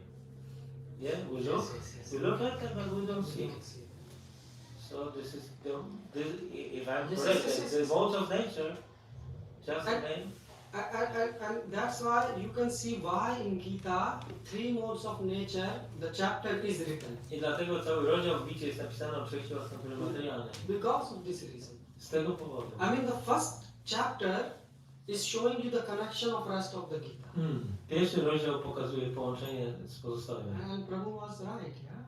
Yeah, we look, we look at them but we don't see. So this is if I'm correct, the modes of nature, just the name. And that's why you can see why in Gita, three modes of nature, the chapter is written. I dlatego cały rozdział w Gicie jest napisany o trzech siłach natury materialnej. Because of this reason. Z tego powodu. I mean the first chapter is showing you the connection of rest of the Gita. Pierwszy rozdział pokazuje połączenie z pozostałymi. And Prabhu was right, yeah.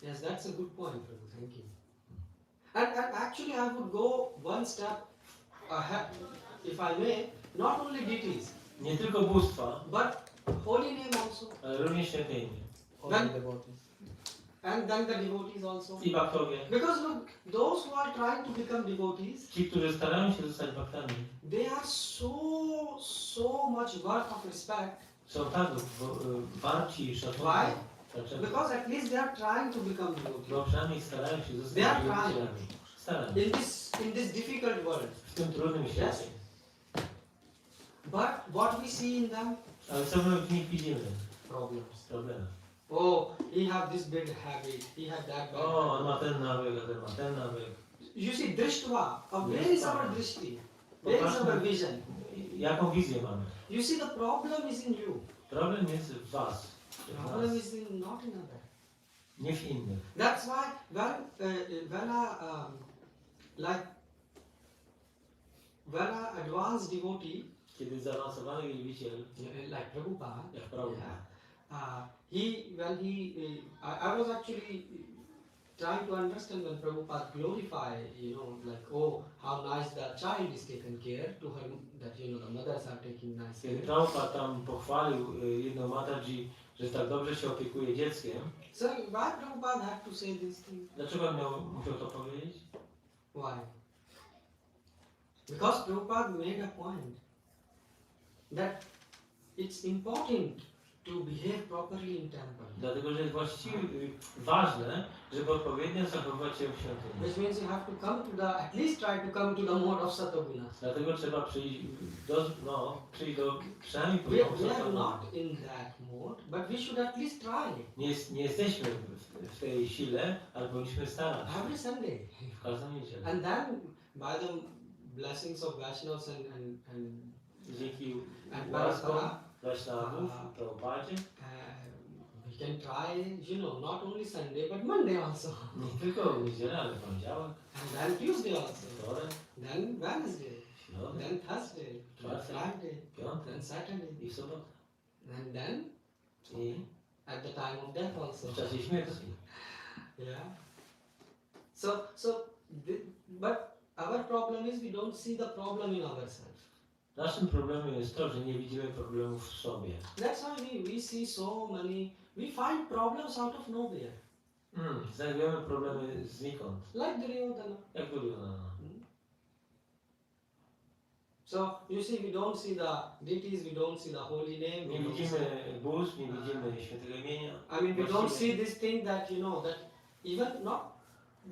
Yes, that's a good point, Prabhu. Thank you. And actually, I would go one step ahead, if I may. Not only deities, Nie tylko bóstwa, but holy name also, ale również święte imię. All Then- the devotees. and then the devotees also. I baktowie. Because look, those who are trying to become devotees, Ci, którzy starają się zostać baktami, they are so much worth of respect. są tak warci szacunku. Why? Dlaczego? Because at least they are trying to become devotees. Bo przynajmniej starają się zostać They are wielbicielami. Starają się. In this difficult world. W tym trudnym świecie. But what we see in them? Ale co my w nich widzimy? Problems. Problemy. Oh, he have this bad habit, he had that bad O, on habit. ma ten nawyk, a ten ma ten nawyk. You see, drishtva. Where is our drishti? Where is our vision? Jaką wizję mamy? You see, the problem is in you. Problem jest w was. The W problem nas. is not in others. Nie w innych. That's why when a advanced devotee, Kiedy zaawansowany wielbiciel, like Prabhupada, jak Prabhu, I was actually trying to understand when Prabhupada glorify, like, oh, how nice the child is taken care to her, that, the mothers are taking nice kiedy care. Prabhupada tam pochwalił jedną Mataji, że tak dobrze się opiekuje dzieckiem, So why Prabhupada had to say this thing? dlaczego on musiał to powiedzieć? Why? Because Prabhupada made a point that it's important to behave properly in temple. Dlatego, że jest właściwie ważne, żeby odpowiednio zachowywać się w świątyni. Which means you have to come to at least try to come to the mode of Satoguna. Dlatego trzeba przyjść do przynajmniej We poziomu are satwiny. not in that mode, but we should at least try. Nie jesteśmy w tej sile, ale powinniśmy starać Every Sunday. w każdą niedzielę. And then, by the blessings of Vaishnavas and Dzięki And łaskom Parasara, Vaishnavów, Prabhupadzie, we can try, not only Sunday, but Monday also. nie tylko w niedzielę, ale w poniedziałek, And then Tuesday also. wtorek, Then Wednesday. środę, Then Thursday. Then Czwartek, Friday. piątek Then Saturday. i w sobotę. And then I at the time of death also. w czasie śmierci. Yeah. But our problem is we don't see the problem in ourselves. Naszym problemem jest to, że nie widzimy problemów w sobie. That's why we see so many, we find problems out of nowhere. Znajdujemy problemy znikąd. Like Duryodhana. Jak Duryodhana. So you see, we don't see the deities, we don't see the holy name. Nie we don't widzimy bóstw, nie widzimy świętego imienia. I mean, we don't see this thing that, you know, that even not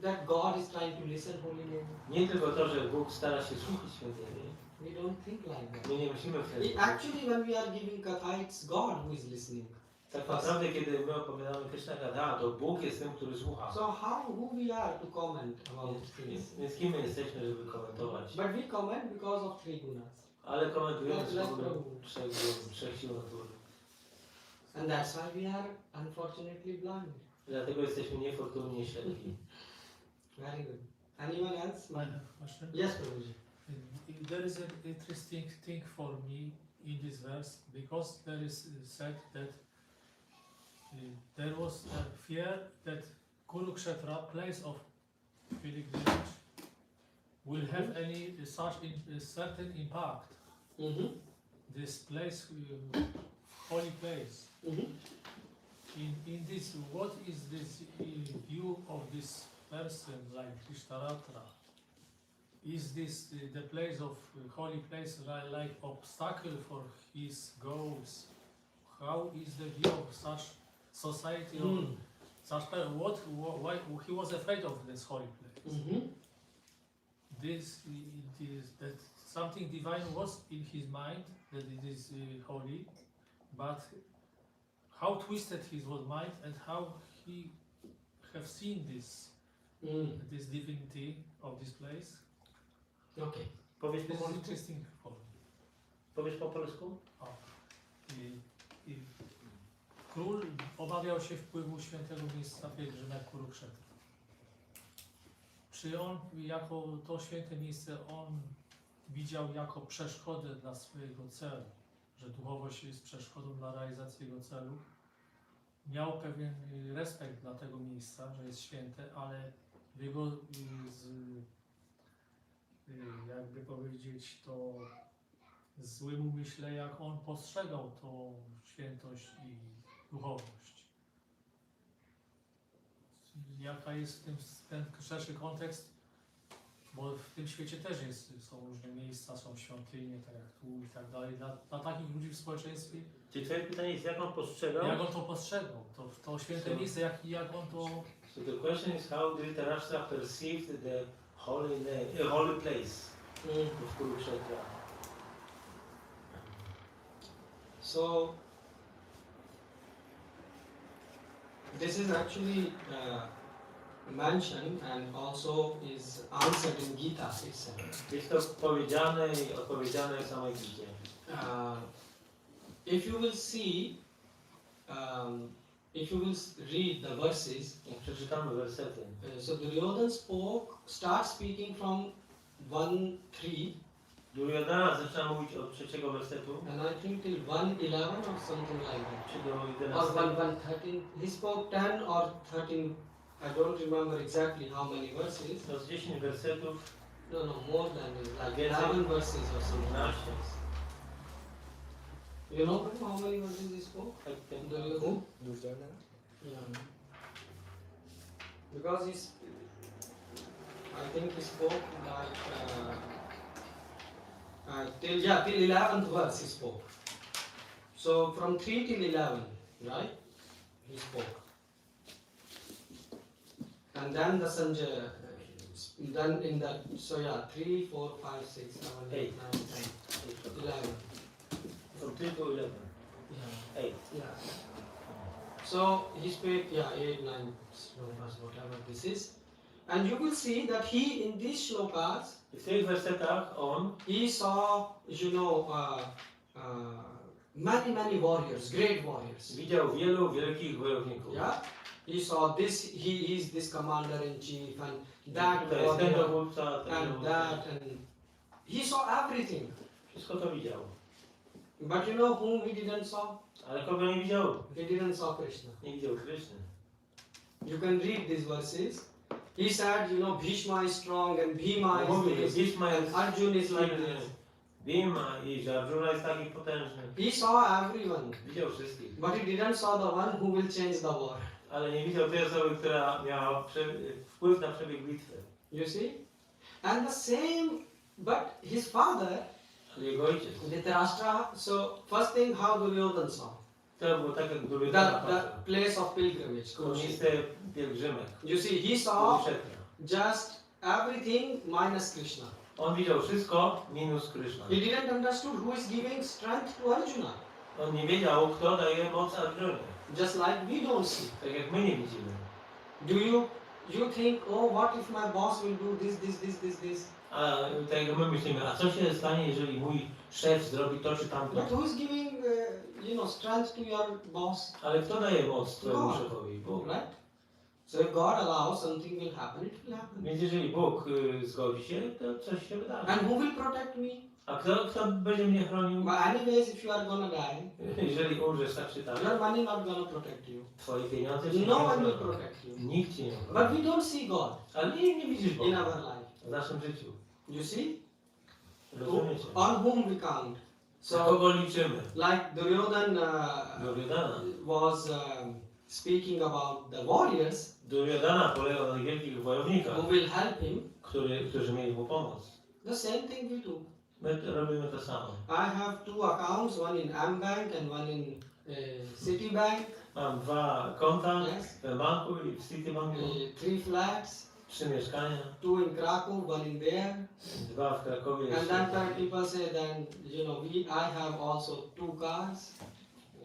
that God is trying to listen holy name. Nie tylko to, że Bóg stara się słuchać świętego imienia. We don't think like that. My nie myślimy w ten sposób. Actually, when we are giving katha, it's God who is listening. Tak naprawdę, kiedy my opowiadamy Krishna Katha, to Bóg jest tym, który słucha. So who we are to comment about things? Więc kim my jesteśmy, żeby komentować? But we comment because of three gunas. Ale komentujemy z Let's powodu Prabhu. trzech sił natury. And that's why we are unfortunately blind. Dlatego jesteśmy niefortunnie ślepi. Very good. Anyone else? I have a question. Yes, Prabhuji. There is an interesting thing for me in this verse because there is said that there was a fear that Kurukshetra, place of pilgrimage, will have any such certain impact. This place, holy place. In this, what is this view of this person like Krishtaratra? Is this the place of holy place like obstacle for his goals? How is the view of such society of such person? Why he was afraid of this holy place? This it is that something divine was in his mind that it is holy, but how twisted his mind and how he have seen this this divinity of this place. Okay. Powiesz This po is polsku? interesting for me. Powiesz po polsku? I król obawiał się wpływu świętego miejsca pielgrzymia Kurukshetra. Czy on jako to święte miejsce on widział jako przeszkodę dla swojego celu, że duchowość jest przeszkodą dla realizacji jego celu? Miał pewien respekt dla tego miejsca, że jest święte, ale w jego jakby powiedzieć to złym umyśle, jak on postrzegał tą świętość i duchowość. Jaka jest w tym ten szerszy kontekst, bo w tym świecie też są różne miejsca, są świątynie, tak jak tu i tak dalej. Dla takich ludzi w społeczeństwie, Czy twoje pytanie jest, jak on postrzegał? jak on to postrzegał, to święte miejsce, jak on to... So the question is how Dhritarashtra perceived the holy place of Kurukshetra. So this is actually mentioned and also is answered in Gita itself. Jest to powiedziane i odpowiedziane w samej Gicie. If you will see, if you will read the verses, Jak przeczytamy wersety. so Duryodhana starts speaking from 1:3 Duryodhana zaczyna mówić od trzeciego wersetu, and I think till 1:11 or something like that. czy do Or 11. 1:13. He spoke 10 or 13. I don't remember exactly how many verses. To z 10 wersetów, No, more than this, like Więcej. 11 verses or something. 12. You know how many verses he spoke? Tak, ten- Duryodhana? Yeah. Because I think he spoke like till 11th verse he spoke. So from 3 till 11, right? He spoke. And then the Sanjay, then in that, so 3, 4, 5, 6, 7, 8, 9, 10, 11. From 3 to 11. Yeah. 8. Yeah. So he spoke, 8, 9 shlokas, whatever this is. And you will see that he, in these shlokas, W tych wersetach on he saw, many warriors, great warriors. widział wielu wielkich wojowników. Yeah? He saw this, he is this commander in chief, and that To jest ten warrior, dowódca, ten and dowódca. that, and he saw everything. Wszystko to widział. But you know whom he didn't saw? Ale kogo nie widział? He didn't saw Krishna. Nie widział Kryszny. You can read these verses. He said, you know, Bhishma is strong and Bhima Mówi, is this, Bhishma and jest Arjun is like silny, this. Bhima i że Arjuna jest taki potężny. He saw everyone, Widział wszystkich. but he didn't saw the one who will change the war. Ale nie widział tej osoby, która miała wpływ na przebieg bitwy. You see? And the same, but his father, Ale jego ojciec. Dhritarashtra, so first thing how Duryodhan saw. To było tak jak The, Duryodhana the patrzył. place of pilgrimage. To Kurukshetra. miejsce pielgrzymek. You see, he saw Kurukshetra. just everything minus Krishna. On widział wszystko minus Kryszna. He didn't understood who is giving strength to Arjuna. On nie wiedział, kto daje moc Arjunie. Just like we don't see. Tak jak my nie widzimy. Do you think, oh, what if my boss will do this? A tak jak my myślimy, a co się stanie, jeżeli mój szef zrobi to czy tamto? But who is giving, strength to your boss, Ale kto daje moc twojemu God. szefowi? Bóg. right? So if God allows something will happen, it will happen. Więc jeżeli Bóg zgodzi się, to coś się wydarzy. And who will protect me? A kto będzie mnie chronił? But anyways, if you are gonna die, Jeżeli umrzesz tak czy tak, your money not gonna protect you. twoje pieniądze cię No nie one will ochronią. protect you. Nikt cię nie But ochroni. we don't see God Ale nie widzisz in Boga our life. w naszym życiu. You see? Rozumiecie? On whom we count. Na So, kogo liczymy? like Duryodhan Duryodhana. was speaking about the warriors Duryodhana polegał na wielkich wojownikach, who will help him. którzy mieli mu pomóc. The same thing we do. My robimy to samo. I have two accounts, one in M-Bank and one in Citibank, Mam 2 konta Yes. w banku i w Citibanku, 3 flats, 3 mieszkania, 2 in Krakow, one in there. 2 w Krakowie. And then people say then, I have also 2 cars.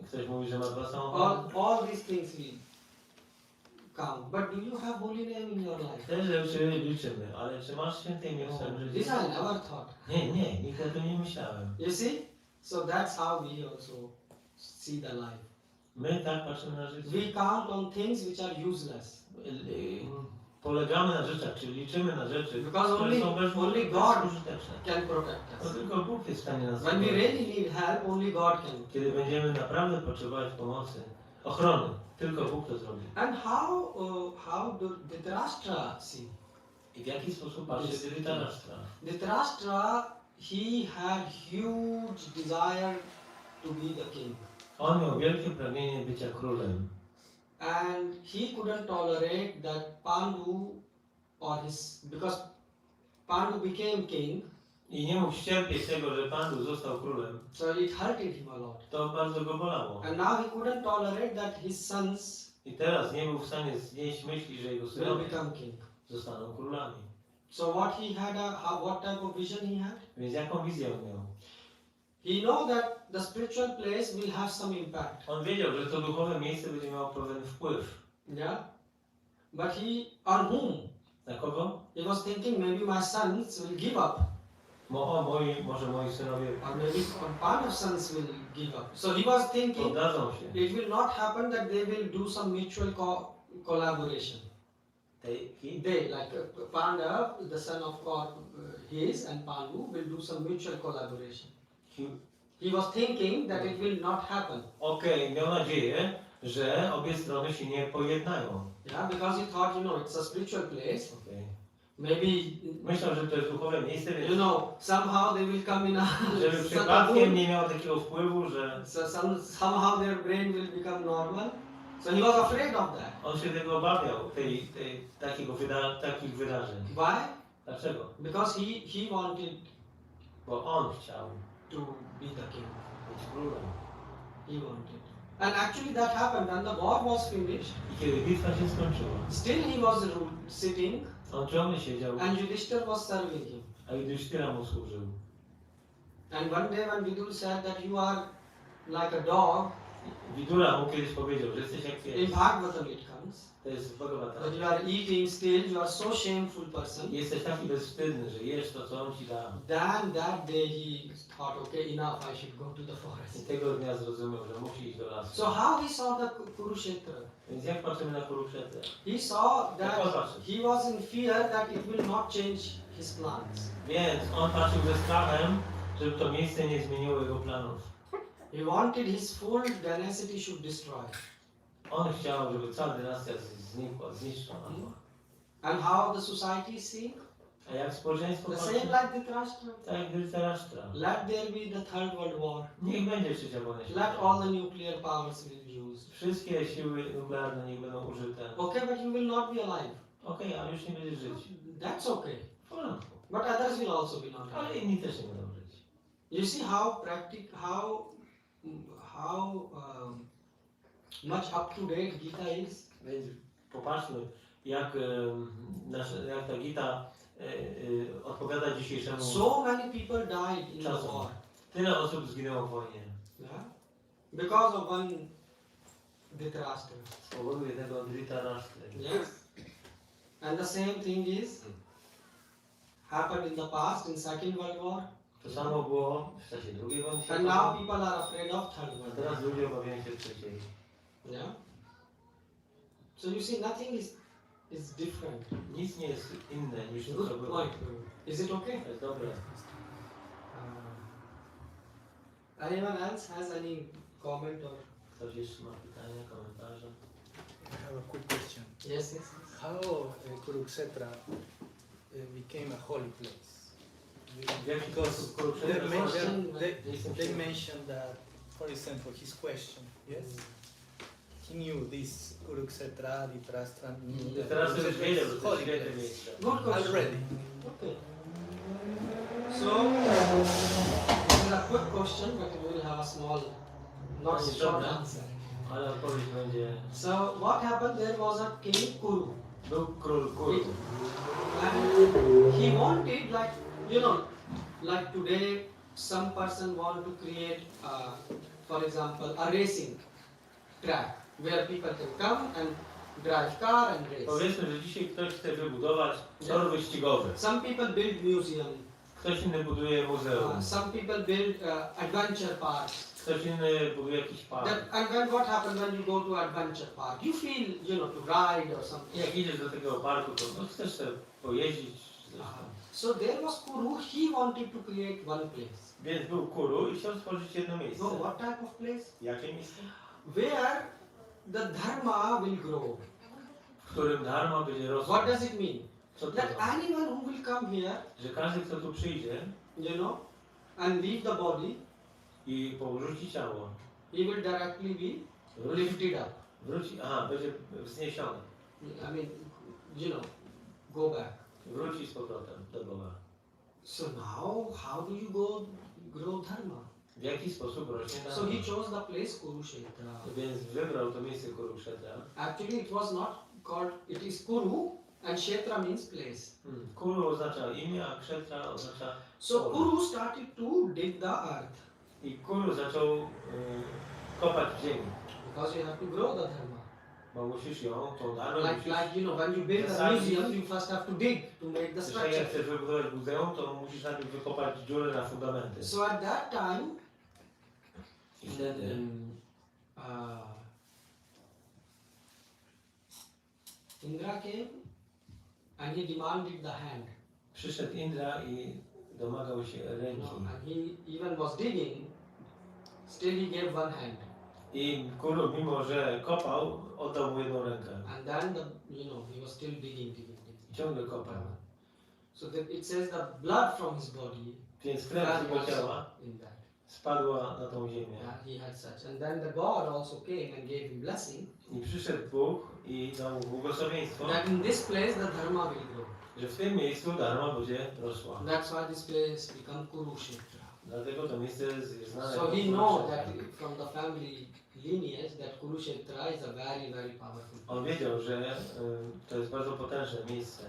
Ktoś mówi, że ma 2 samochody. All these things we count. But do you have holy name in your life? Te rzeczy liczymy, ale czy masz święte imię w swoim życiu? This I never thought. Nie, nigdy o tym nie myślałem. You see? So that's how we also see the life. My tak patrzymy na życie. We count on things which are useless. Polegamy na rzeczach, czyli liczymy na rzeczy, Because które only- są only God bezużyteczne. Can protect To us. tylko Bóg jest w stanie nas When we ochronić. really need help, only God can. Kiedy będziemy naprawdę potrzebować pomocy, ochrony, tylko Bóg to zrobi. And how do Dhritarashtra see? I w jaki sposób patrzy Dhritarashtra? Dhritarashtra, he had huge desire to be the king. On miał wielkie pragnienie bycia królem. And he couldn't tolerate that Pandu because Pandu became king, I nie mógł ścierpieć tego, że Pandu został królem. so it hurted him a lot. To bardzo go bolało. And now he couldn't tolerate that his sons I teraz nie był w stanie znieść myśli, że jego will synowie become king. zostaną królami. So what type of vision he had? Więc jaką wizję on miał? He know that the spiritual place will have some impact. On wiedział, że to duchowe miejsce będzie miało pewien wpływ. Yeah. But on whom? Na kogo? He was thinking maybe my sons will give up. Może moi synowie Or maybe part of sons will give up. So he was thinking poddadzą się. it will not happen that they will do some mutual collaboration. They, like Panda, the son of God, his and Pandu will do some mutual collaboration. He was thinking that it will not happen. Okej, miał nadzieję, że obie strony się nie pojednają. Yeah, because he thought, it's a spiritual place. Okej. Maybe, Myślał, że to jest duchowe miejsce, więc somehow they will come in a żeby przypadkiem nie miało takiego wpływu, że so somehow their brain will become normal. So he was afraid of that. on się tego obawiał, takich wydarzeń. Why? Dlaczego? Because he wanted Bo on chciał to be the king. być królem. He wanted. And actually that happened when the war was finished. I kiedy bitwa się skończyła, Still he was sitting on ciągle siedział, and Yudhishthir was serving him. a Yudhishthira mu służył. And one day when Vidul said that you are like a dog, Vidura mu kiedyś powiedział, że jesteś jak in pies. Bhagavatam it comes, To jest w that Bhagavad-Gita. you are eating still, you are so shameful person. Jesteś taki bezwstydny, że jesz to, co on ci da. Then that day he thought, okay, enough, I should go to the I forest. tego dnia zrozumiał, że musi iść do lasu. So how he saw the Kurukshetra? Więc jak patrzymy na Kurukshetrę? He saw Jak that on patrzy? he was in fear that it will not change his plans. Więc on patrzył ze strachem, żeby to miejsce nie zmieniło jego planów. He wanted his full dynasty should destroy. On chciał, żeby cała dynastia znikła, zniszczona była. And how the society is seeing? A jak społeczeństwo The patrzy? same like Dhritarashtra. Tak jak Dhritarashtra. Let there be the third world war. Niech będzie trzecia wojna Let światowa. all the nuclear powers be used. Wszystkie siły nuklearne niech będą użyte. Okay, but you will not be alive. Okej, ale już nie będziesz żyć. That's okay. W porządku. But others will also be not Ale alive. inni też nie będą żyć. You see how much up to date Gita is. Więc popatrzmy, jak ta Gita odpowiada dzisiejszemu So many people died in the czasu. war. Tyle osób zginęło w wojnie. Yeah? Because of one Dhritarashtra. Z powodu jednego Dhritarashtra. Yes. And the same thing is happened in the past in Second World War. To samo było w czasie II wojny And now światowej. people are afraid of Third A World teraz War. ludzie obawiają się trzeciej. Yeah. So you see, nothing is different. Nic nie jest inne niż to, co Good było. point. Is it okay? To jest dobre. Anyone else has any comment or? Ktoś jeszcze ma pytania, komentarze? I have a quick question. Yes, yes. How Kurukshetra became a holy place? W jaki sposób They, Kurukshetra mentioned, they, Jestem they ciekaw. mentioned that, for example, his question, yes? He knew this Kurukshetra, Dhritarashtra, knew that Teraz już Kurukshetra wiedział, is że a to holy jest święte place. miejsce. Good question. Already. Okay. So this is a quick question, but we will have a small, not Panie short Dobra. answer. Ale odpowiedź będzie... So what happened? There was a king Kuru, Był król Kuru. and he wanted, like, you know, like today, some person want to create, for example, a racing track where people can come and drive car and race. Powiedzmy, że dzisiaj ktoś chce wybudować tor wyścigowy. Some people build museum. Ktoś inny buduje muzeum. Some people build adventure parks. Ktoś inny buduje jakiś park. And then what happens when you go to adventure park? You feel, you know, to ride or something. Jak idziesz do tego parku, to no, chcesz sobie pojeździć. Coś tam. So there was Kuru. He wanted to create one place. Więc był Kuru i chciał stworzyć jedno miejsce. No, what type of place? Jakie miejsce? Where the dharma will grow. W którym dharma będzie rosła. What does it mean? Co to That znaczy? anyone who will come here, Że każdy, kto tu przyjdzie you know, and leave the body, i porzuci ciało, he will directly be wróci, lifted up. będzie wzniesiony. I mean, you know, go back. Wróci z powrotem do Boga. So now, how do you grow dharma? W jaki sposób rośnie So dharma? he chose the place Kurukshetra. Więc wybrał to miejsce Kurukshetra. Actually, it was not called, it is Kuru, and Kshetra means place. Kuru oznacza imię, a Kshetra oznacza So pole. Kuru started to dig the earth I Kuru zaczął kopać w ziemi. because you have to grow the dharma. Bo musisz ją, tą dharmę Like, musisz... you know, when you build a Zasadzić. museum, you first have to dig to make the Zresztą jak structure. chcesz wybudować muzeum, to musisz najpierw wykopać dziurę na fundamenty. So at that time, I wtedy Indra came and he demanded the hand. przyszedł Indra i domagał się You ręki. know, and he even was digging, still he gave one hand. I Kuru, mimo że kopał, oddał mu jedną rękę. And then he was still digging. I ciągle kopał. So that it says the blood from his body Więc krew z fell jego also ciała in that. spadła na tą ziemię. Yeah, he had such. And then the God also came and gave him blessing I przyszedł Bóg i dał mu błogosławieństwo, that in this place the dharma will grow. że w tym miejscu dharma będzie rosła. That's why this place become Kurukshetra. Dlatego to miejsce jest znane So jako he know Kurukshetra. that from the family lineage that Kurukshetra is a very, very powerful On place. wiedział, że to jest bardzo potężne miejsce.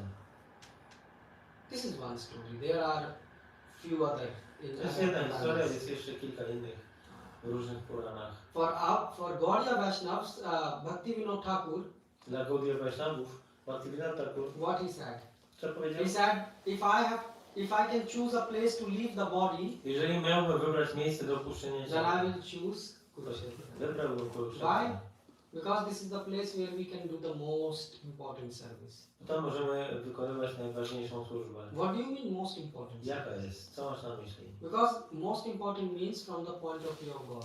This is one story. There are few other in To jest other jedna historia, Puranas. jest jeszcze kilka innych w różnych Puranach. For Gaudiya Vaishnavas, Bhaktivinoda Thakur, Dla Gaudiya Vaishnavów, Bhaktivinoda Thakur, what he said? co powiedział? He said, if I can choose a place to leave the body, Jeżeli miałbym wybrać miejsce do opuszczenia then ciała, I will choose Kurukshetra. wybrałbym Kurukshetra. Because this is the place where we can do the most important service. Tam możemy wykonywać najważniejszą służbę. What do you mean most important Jaka service? jest? Co masz na myśli? Because most important means from the point of view of God.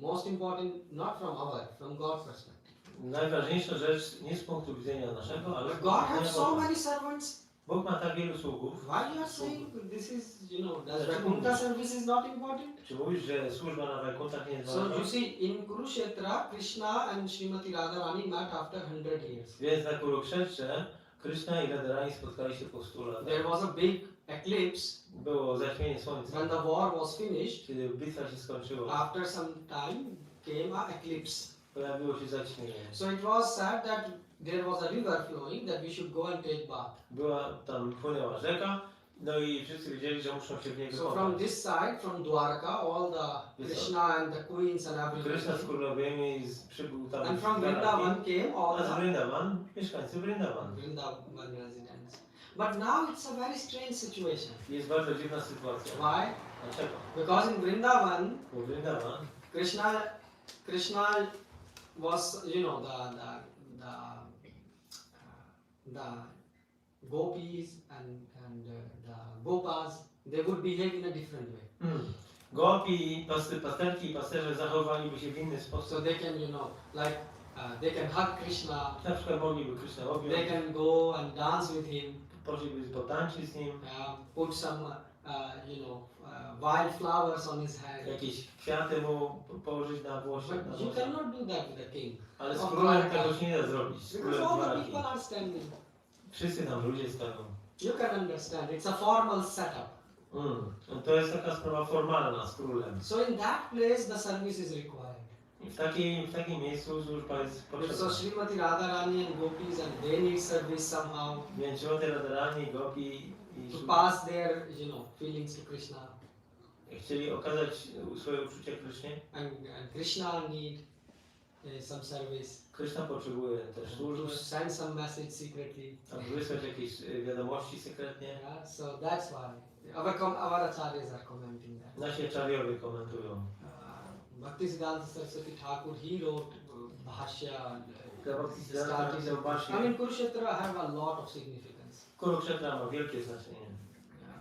most important not from God's perspective. Najważniejsza rzecz nie z punktu widzenia naszego, ale z But punktu God has widzenia so Boga. many servants. Bóg ma tak wielu sługów. Why you are saying this is, does Vaikuntha service is not important? Czy mówisz, że służba na Wajkuntach nie jest So ważna? you see, in Kurukshetra, Krishna and Srimati Radharani met after 100 years. Więc na Kurukshetrze Krishna i Radharani spotkali się po 100 latach. There was a big eclipse Było zaćmienie słońca. when the war was finished. Kiedy bitwa się skończyła, After some time came a eclipse. pojawiło się zaćmienie. So it was said that there was a river flowing that we should go and take bath. Tam płynęła rzeka, no i wszyscy wiedzieli, że muszą się w niej So from wykąpać. this side, from Dwarka, all the Krishna and the queens and Krishna z everything. królowymi przybył tam And from z Dwaraki. Vrindavan came all A z the Vrindavan, mieszkańcy Vrindavan. Vrindavan residents. But now it's a very strange situation. Jest bardzo dziwna sytuacja. Why? Dlaczego? Because in Vrindavan, Bo Vrindavan Krishna was, the gopis and the gopas, they would behave in a different way. Gopi, pasterki i pasterze zachowaliby się w inny So sposób. they can, they can hug Krishna, Na przykład mogliby Krishna they objąć, can go and dance with him, poszliby potańczyć z nim, put some, wild flowers on his head. jakieś kwiaty mu położyć na włosie. But you cannot do that with a king. Ale z of królem Dwarka. tego się nie da zrobić. Z Because królem all the Dwarki. people are standing. Wszyscy tam ludzie stoją. You can understand. It's a formal setup. To jest taka sprawa formalna z królem. So in that place, the service is required. I w takim miejscu służba jest So potrzebna. Srimati Radharani and gopis, and they need service somehow Więc Srimati Radharani, Gopi i to pass their, feelings to Krishna, chcieli okazać swoje uczucie Krysznie. and Krishna need some service Krishna potrzebuje też to służby, send some message secretly. aby wysłać jakieś wiadomości sekretnie. Yeah, so that's why our acharyas are commenting that. Nasi acharyowie komentują. Bhaktisiddhanta Saraswati Thakur, he wrote Bhashya and Bhaktisiddhanta napisał Bhashya. I mean, Kurukshetra have a lot of significance. Kurukshetra ma wielkie znaczenie. Yeah.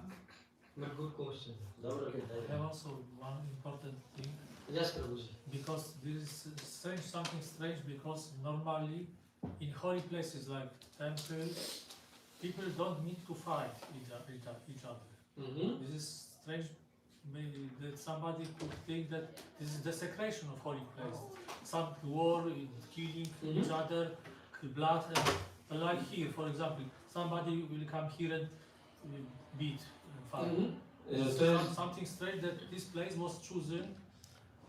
But good question. Dobre I pytanie. have also one important thing, Yes, Prabhuji. because this is strange, something strange, because normally in holy places like temples, people don't need to fight each other. Mm-hmm. This is strange, maybe that somebody could think that this is desecration of holy place. Some war, killing each other, blood, and like here, for example, somebody will come here and beat and fight. Mm-hmm. To jest Something strange that this place was chosen.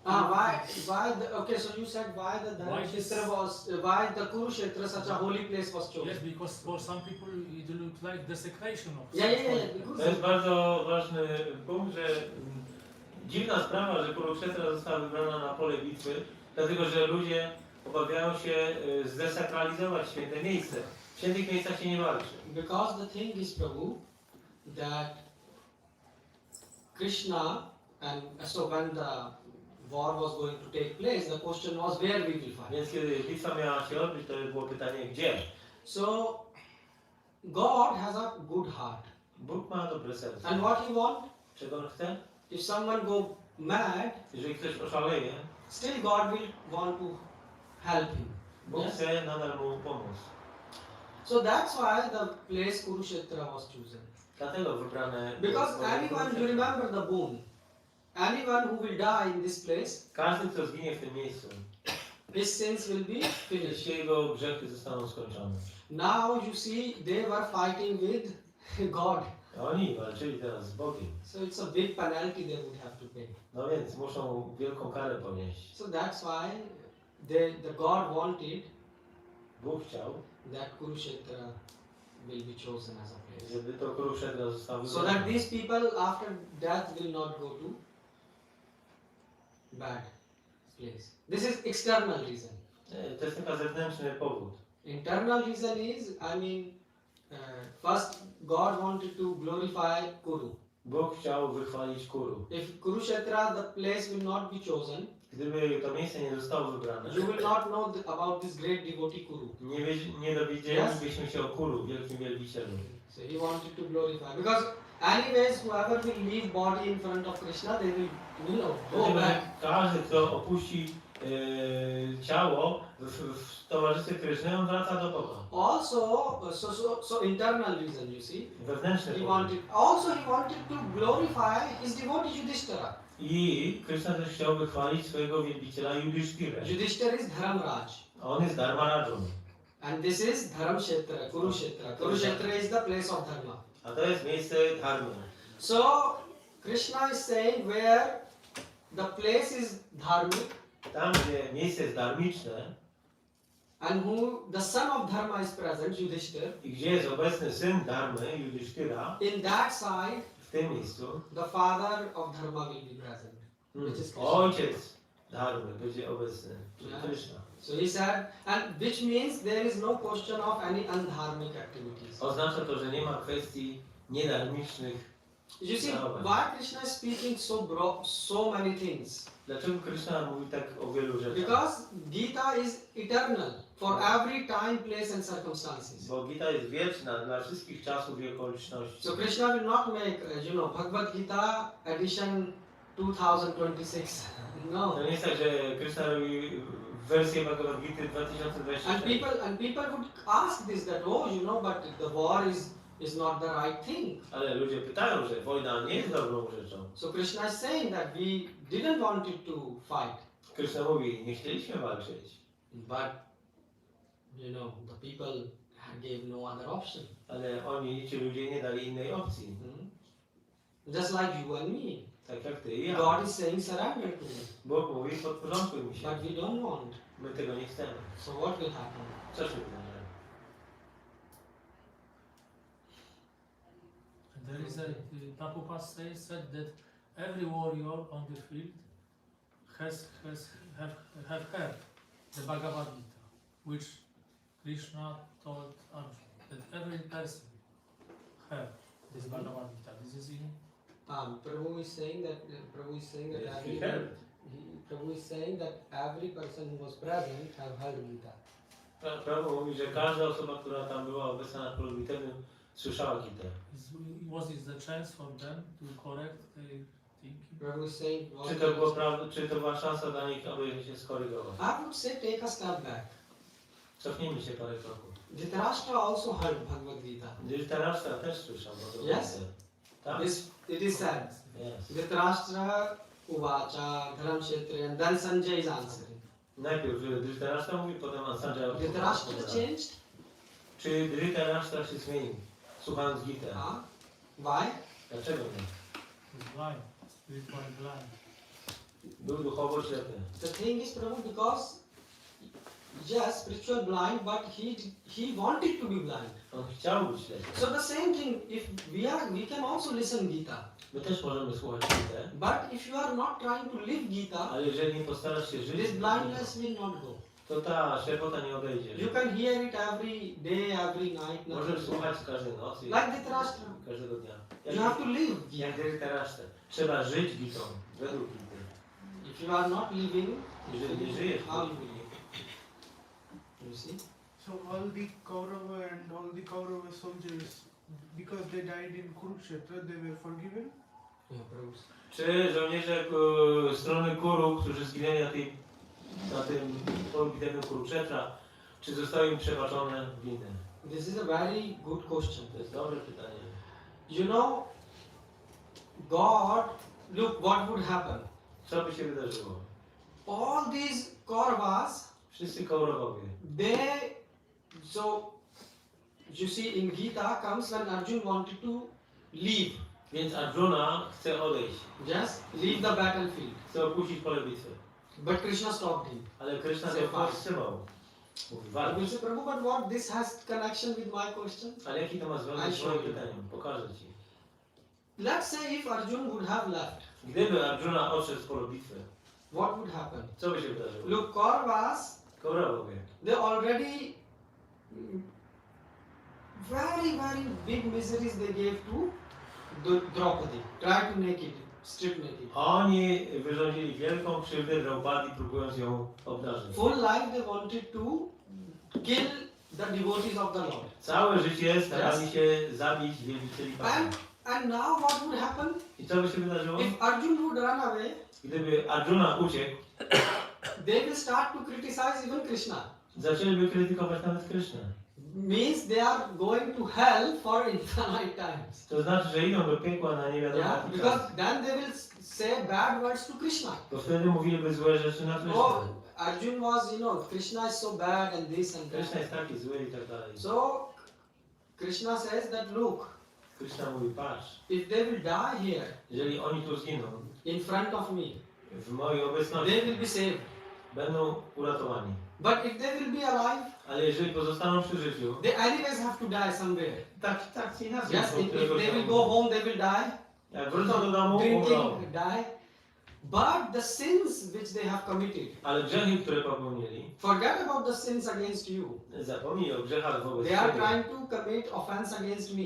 Okay, so you said why the Why this- Dharmkshetra was, why the Kurukshetra, such a holy place, was chosen? Yes, because for some people it looked like desecration of Yeah. such To jest bardzo ważny punkt, że dziwna sprawa, że Kurukshetra została wybrana na pole bitwy, dlatego że ludzie obawiają się zdesakralizować święte miejsce. W świętych miejscach się nie walczy. Because the thing is, Prabhu, that Krishna, and so when the war was going to take place, the question was where we will fight. Więc kiedy bitwa miała się odbyć, to było pytanie gdzie? So God has a good heart. Bóg ma dobre serce. And what he want? Czego on chce? If someone go mad, Jeżeli ktoś oszaleje, still God will want to help him. Bóg Yes? chce nadal mu pomóc. So that's why the place Kurukshetra was chosen. Dlatego wybrane Because było anyone, you Kurukshetra. remember the boon. Anyone who will die in this place, Każdy, kto zginie w tym miejscu, his sins will be finished. jego grzechy zostaną skończone. Now you see, they were fighting with God. A oni walczyli teraz z Bogiem. So it's a big penalty they would have to pay. No więc muszą wielką karę ponieść. So that's why the God wanted Bóg chciał, that Kurukshetra will be chosen as a place. żeby to Kurukshetra zostało So that these people after death will not go to bad place. This is external reason. To jest tylko zewnętrzny powód. Internal reason is, first God wanted to glorify Kuru. Bóg chciał wychwalić Kuru. If Kurukshetra, the place will not be chosen, Gdyby to miejsce nie zostało wybrane, you will not know about this great devotee Kuru. nie dowiedzielibyśmy się o Kuru, wielkim wielbicielu. So he wanted to glorify, because Anyways, whoever will leave body in front of Krishna, they will, go Dlatego, że back. każdy, kto opuści ciało w towarzystwie Kryszny, on wraca do Boga. Also, so internal reason, you see. Wewnętrzny He powód. wanted to glorify his devotee Yudhishthira. I Kryszna też chciał wychwalić swojego wielbiciela Yudhishthirę. Yudhishthira is Dharamraj. On jest Dharmarają. And this is Dharamkshetra, Kurukshetra. Kurukshetra is the place of Dharma. A to jest miejsce dharmy. So, Krishna is saying where the place is dharmic Tam, gdzie miejsce jest dharmiczne and who the son of Dharma is present, Yudhishthira, i gdzie jest obecny syn Dharmy, Yudhishthira, in that side, w tym miejscu the father of Dharma will be present, which is Krishna. ojciec Dharmy będzie obecny, czyli Yeah. Krishna. So he said, and which means there is no question of any undharmic activities. Oznacza to, że nie ma kwestii niedharmicznych. You see, Right. why Krishna is speaking so many things? Dlaczego Krishna mówi tak o wielu rzeczach? Because Gita is eternal for every time, place and circumstances. Bo Gita jest wieczna dla wszystkich czasów i okoliczności. So Krishna will not make, Bhagavad-Gita edition 2026. No. To nie jest tak, że Krishna robi wersję Bhagavad-Gity 2026. And people would ask this that but the war is not the right thing. Ale ludzie pytają, że wojna nie jest dobrą rzeczą. So Krishna is saying that we didn't want it to fight, Krishna mówi, nie chcieliśmy walczyć, but the people gave no other option. ale ci ludzie nie dali innej opcji. Just like you and me. Tak jak ty i ja. God is saying surrender to me, Bóg mówi, podporządkuj mi się. but we don't want. My tego nie chcemy. So what will happen? Co się wydarzy? There is Prabhupada said that every warrior on the field have heard the Bhagavad-Gita, which Krishna told Arjuna, that every person heard this Bhagavad-Gita. This is in Prabhu is saying that Yes, he heard. Prabhu is saying that every person who was present have heard Gita. Prabhu mówi, że każda osoba, która tam była obecna na polu bitewnym, słyszała Gitę. Was it the chance for them to correct their thinking? Prabhu is saying, Czy to była szansa dla nich, aby się skorygować? I would say take a step back. Cofnijmy się parę kroków. Dhritarashtra also heard Bhagavad Gita. Dhritarashtra też słyszał Bhagavad Yes. Gitę. Tak? It is said. Yes. Dhritarashtra uvacha Dharamkshetra and then Sanjay is answering. Najpierw Dhritarashtra mówi, potem Sanjay odpowiada. Dhritarashtra changed? Czy Dhritarashtra się zmienił, słuchając Gitę? Why? Dlaczego nie? He's blind, spiritually blind. Był duchowo ślepy. The thing is, Prabhu, because yes, spiritual blind, but he wanted to be blind. On chciał być ślepy. So the same thing, if we can also listen Gita. My też możemy słuchać Gitę, But if you are not trying to live Gita, ale jeżeli nie postarasz się żyć, this blindness will not go. to ta ślepota nie odejdzie. You can hear it every day, every night. Możesz słuchać każdej nocy, Like Dhritarashtra. każdego dnia. You have to live Jak Gita. Dhritarashtra. Trzeba żyć Gitą, według Gity. If you are not living, Jeżeli nie żyjesz, how you will live? You see? So all the Kaurava and all the Kaurava soldiers, because they died in Kurukshetra, they were forgiven? Yeah, Prabhu. czy żołnierze strony Kuru, którzy zginęli na tym polu bitewnym Kurukshetra, czy zostały im przebaczone winy? This is a very good question. To jest dobre pytanie. God, look what would happen. Co by się wydarzyło? All these Kauravas, Wszyscy Kaurowowie. so you see in Gita comes when Arjun wanted to leave. Więc Arjuna chce odejść, Just leave the battlefield. chce opuścić pole bitwy. But Krishna stopped him. Ale Krishna Say go fine. powstrzymał. Mówi, You walcz. say, Prabhu, but what this has connection with my question? Ale jaki to ma związek z moim pytaniem? Pokażę ci. Let's say if Arjun would have left, Gdyby Arjuna odszedł z polu bitwy, what would happen? co by się wydarzyło? Look, Kauravas, Kaurowowie. they already very, very big miseries they gave to Draupadi. Try to make it, strip naked. Oni wyrządzili wielką krzywdę Draupadi, próbując ją obdarzyć. Full life they wanted to kill the devotees of the Lord. Całe życie starali się zabić wielbicieli Pana. And now what would happen? I co by się wydarzyło? If Arjun would run away, Gdyby Arjuna uciekł, they will start to criticize even Krishna. zaczęliby krytykować nawet Krysznę. Means they are going to hell for infinite times. To znaczy, że idą do piekła na nie wiadomo Yeah, jaki because czas. then they will say bad words to Krishna. Bo wtedy mówiliby złe rzeczy na Oh, Krysznę. Arjun was, Krishna is so bad and this and Krishna that. jest taki zły i tak dalej. So Krishna says that look, Krishna mówi, patrz, if they will die here jeżeli oni tu zginą, in front of me, w mojej they obecności, will be saved. będą uratowani. But if they will be alive, Ale jeżeli pozostaną przy życiu, they anyways have to die somewhere. tak czy inaczej, Yes, są if któregoś they will dnia go umrą. home, they will die. Jak wrócą do domu, umrą. Drinking, die. But the sins which they have committed, Ale grzechy, które popełnili, forget about the sins against you. zapomnij o grzechach wobec They are siebie. trying to commit offense against me.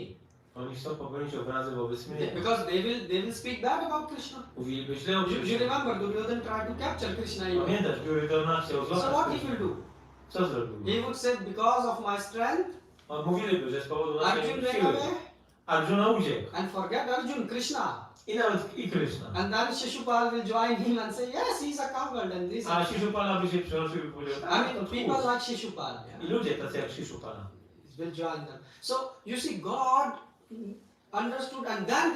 Oni chcą popełnić obrazy wobec mnie. Because they will speak bad about Krishna. Mówiliby źle o You Krishnie. remember, Duryodhan tried to capture Krishna even. Pamiętasz, Duryodhana chciał So what złapać he Krishna. will do? Co zrobił? He would say, because of my strength, On mówiliby, że z powodu Arjun naszej ran siły away, Arjuna uciekł. and forget Arjun, Krishna. I nawet i Krishna. And then Shishupal will join him and say, yes, he's a coward and this. A Shishupala by się przyłączył i powiedział, I tak, mean, to people tchórz. like Shishupal. I Yeah, ludzie tacy jak Shishupala. will join them. So you see, God understood, and then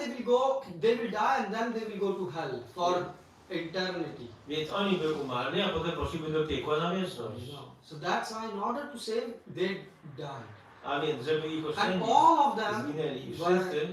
they will die, and then they will go to hell for eternity. Więc oni by umarli, a potem poszliby do piekła na wieczność. So that's why, in order to save, they died. A więc, żeby ich And oszczędzić, all of them zginęli. I were, wszyscy,